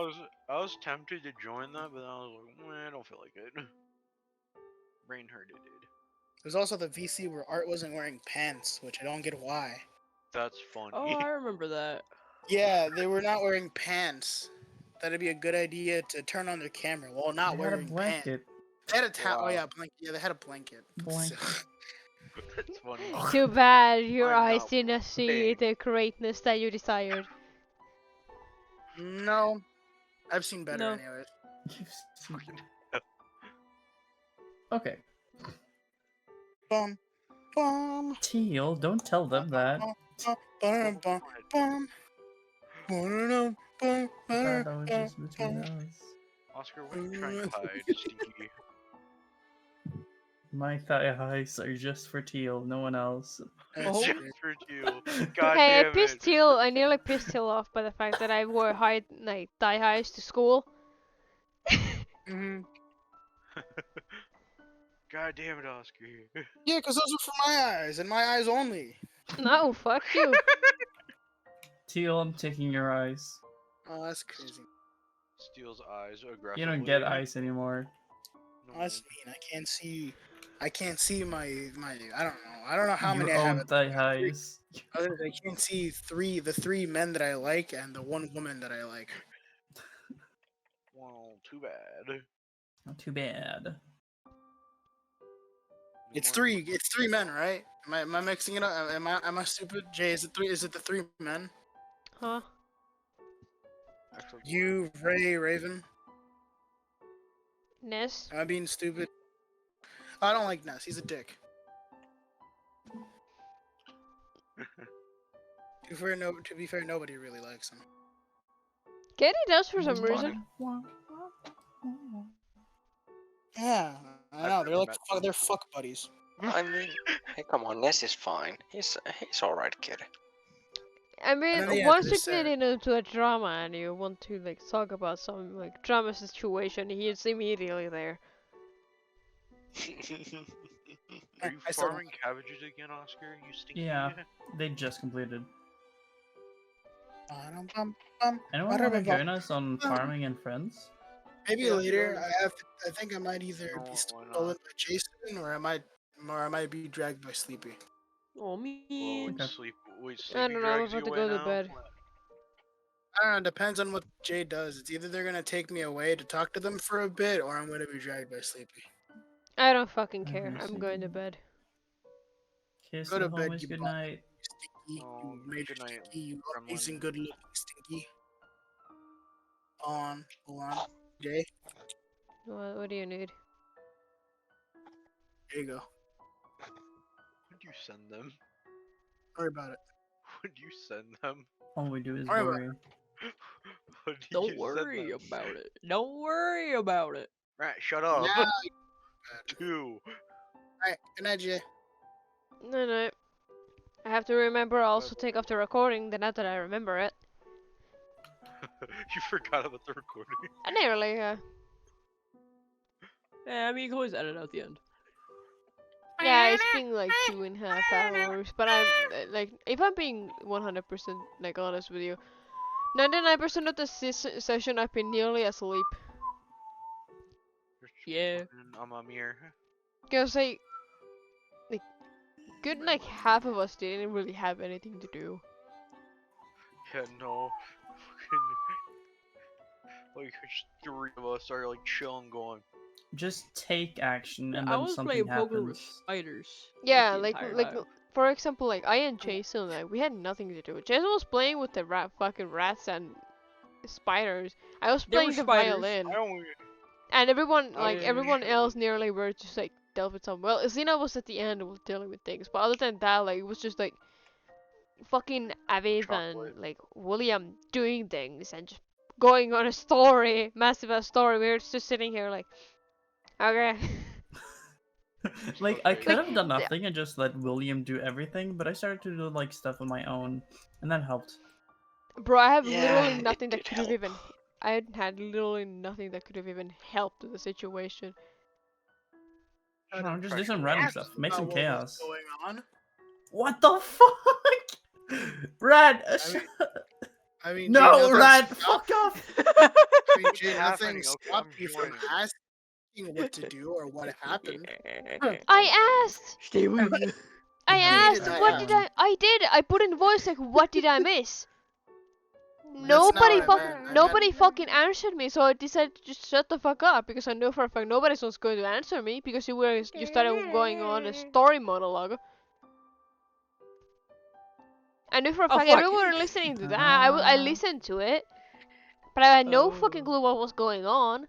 was tempted to join that, but then I was like, meh, I don't feel like it. Brain hurted, dude. There's also the VC where Art wasn't wearing pants, which I don't get why. That's funny. Oh, I remember that. Yeah, they were not wearing pants. That'd be a good idea to turn on their camera while not They had a wearing pants. blanket. They had a towel. Wow. Oh yeah, blanket. Yeah, they had a blanket. Blanket. That's funny. Too bad your I'm eyes not didn't see big. the greatness that you desired. No, I've seen better No. anyways. Okay, Bum, bum, Teal, don't tell them that. bum, bum, bum. Bum, bum, I thought that was bum, just between bum. us. Oscar, what are you trying to hide, Stinky? My thigh highs are just for Teal, no one else. That's Oh. Just great. for you. God Hey, I damn pissed it. Teal. I nearly pissed Teal off by the fact that I wore high like thigh highs to school. Mhm. God damn it, Oscar. Yeah, because those are for my eyes and my eyes only. No, fuck you. Teal, I'm taking your eyes. Oh, that's crazy. Steals eyes aggressively. You don't get eyes anymore. No. Oh, that's mean. I can't see my. I don't know how many Your I have. own thigh highs. I can't see the three men that I like and the one woman that I like. Well, too bad. Not too bad. It's three men, right? Am I mixing it up? Am I stupid? Jay, is it the three men? Huh? Excellent. You, Ray, Raven. Ness? Am I being stupid? I don't like Ness. He's a dick. To be fair, nobody really likes him. Katie does for some He's reason. Yeah, I know. I've They're never like met they're fuck buddies. I mean, hey, come on, Ness is fine. He's alright, kid. I mean, then, yeah, once you there's get Sarah. into a drama and you want to like talk about some like drama situation, he's immediately there. Are you I still don't farming cabbages again, Oscar? You stinky. Yeah. They just completed. Ba-dum-bum-bum, Anyone want to ba-da-ba-bum. join us on Farming and Friends? Maybe Yeah, later. sure. I think I might either No, be why not? stolen by Jason, or I might be dragged by Sleepy. Oh, Well, me. wait, Okay. sleep. Wait, I sleepy don't know, I'm drags about you to away go to now? bed. I don't know. It depends on what Jay does. It's either they're gonna take me away to talk to them for a bit, or I'm gonna be dragged by Sleepy. I don't fucking Have care. you I'm going to seen- bed. Kiss Go the to bed, homies you goodnight. Stinky, Oh, you major good night, Stinky, you gremlin. amazing good looking Stinky. Hold on, Jay. What do you need? There you go. Would you send them? Don't worry about it. Would you send them? All we do is Alright, worry. Would Don't you worry send them? about it. Don't worry about it. Right, shut up. Nah. Two. Alright, good night, Jay. No. I have to remember also take off the recording, then not that I remember it. You forgot about the recording. I nearly, Yeah, I mean, you can always edit out the end. yeah, it's been like 2.5 hours, but I'm, like, if I'm being 100% like honest with you, 99% of the session I've been nearly asleep. Yeah. I'm Amir. Cause like, good like half of us didn't really have anything to do. Yeah, no. Fucking. Like, just three of us are like chilling, going. Just take action and I then was something playing poker with happens. spiders. Yeah, the like entire time. for example, like I and Jason, like we had nothing to do. Jason was playing with the fucking rats and spiders. I was There were playing the spiders. violin, I don't. and everyone Oh, like yeah, everyone sure. else nearly were just like dealt with some. Well, Xena was at the end was dealing with things, but other than that, like it was just like fucking Aviv Chocolate. and like William doing things and just going on a story, massive ass story. We were just sitting here like, okay. Like, I Okay. could have done nothing and just let William do everything, but I started to do like stuff on my own, and that helped. Bro, I have Yeah, literally it nothing that did could have help. even. I had literally nothing that could have even helped the situation. No, just do pressure. some random Ask stuff. Make about some what was chaos. going on. What the fuck? Brad! I mean, No, Jay, Rad! nothing Fuck off! I mean, Jay, What's nothing happening? Okay, stopped I'm you from joining. asking what to do or what happened. I asked! Stay with me. I Indeed, asked! I What did asked. I did! I put in voice like, what did I miss? That's not Nobody what I meant. I nobody fucking answered me, so I decided to just shut the fuck up because I know for a fact nobody was going to answer me because you started going on a story monologue. I knew for a Oh, fact fuck. everyone were listening to that. I listened to it, but I had no fucking clue what was going on.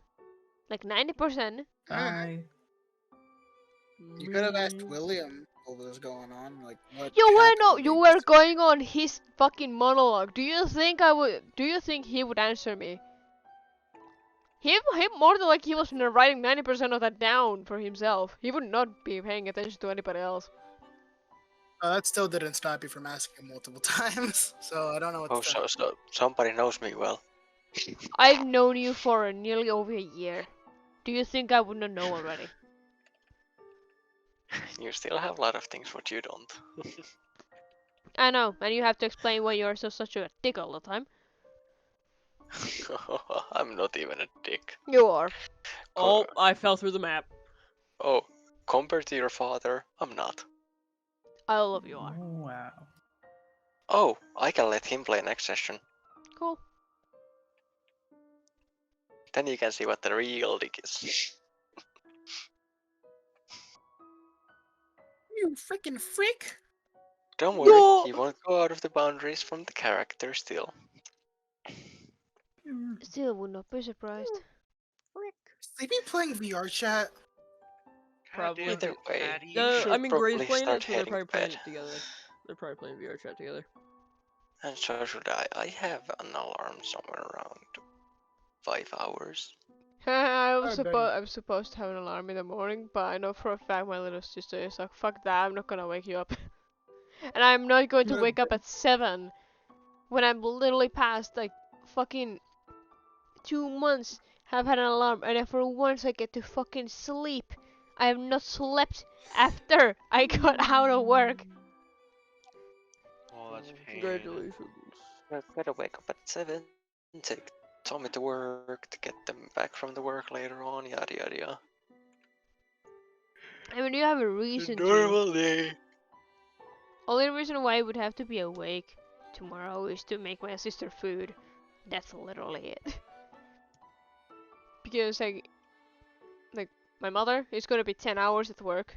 Like 90%. Bye. You could have asked William what was going on, like what. You were happened you when were going on his fucking monologue. Do you think he would answer me? He more than like he was writing 90% of that down for himself. He would not be paying attention to anybody else. That still didn't stop you from asking multiple times, so I don't know what Oh, to so somebody knows me well. I've known you for nearly over a year. Do you think I would not know already? You still have a lot of things what you don't. I know, and you have to explain why you're such a dick all the time. I'm not even a dick. You are. Oh, I fell through the map. Oh, compared to your father, I'm not. I love you are. Oh, wow. Oh, I can let him play next session. Cool. Then you can see what the real dick is. You freaking freak! Don't worry, No! he won't go out of the boundaries from the character still. Still would not be surprised. Is they be playing VR chat? Probably. God damn Either it, way, Patty. you should I mean, Gray's probably playing start it, so they're heading probably to playing bed. it together. They're probably playing VR chat together. And so should I. I have an alarm somewhere around 5 hours. Alright, buddy. I'm supposed to have an alarm in the morning, but I know for a fact my little sister is like, fuck that, I'm not gonna wake you up. And I'm not going to No, wake up at 7 when I'm literally past like fucking 2 months have had an alarm, and then for once I get to fucking sleep. I have not slept after I got out of work. Oh, that's pain. Congratulations. I gotta wake up at 7, take Tommy to work, to get them back from the work later on, yada yada yada. I mean, you have a reason to. Normal day. Only reason why I would have to be awake tomorrow is to make my sister food. That's literally it. Because like my mother is gonna be 10 hours at work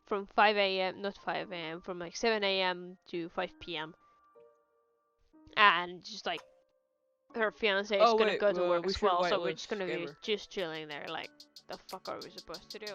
from 5 a.m. not 5 a.m. from like 7 a.m. to 5 p.m. And just like her fiance is Oh, gonna wait, go to work we as should well, so we're whitelist just gonna be Gamer. just chilling there. Like, the fuck are we supposed to do?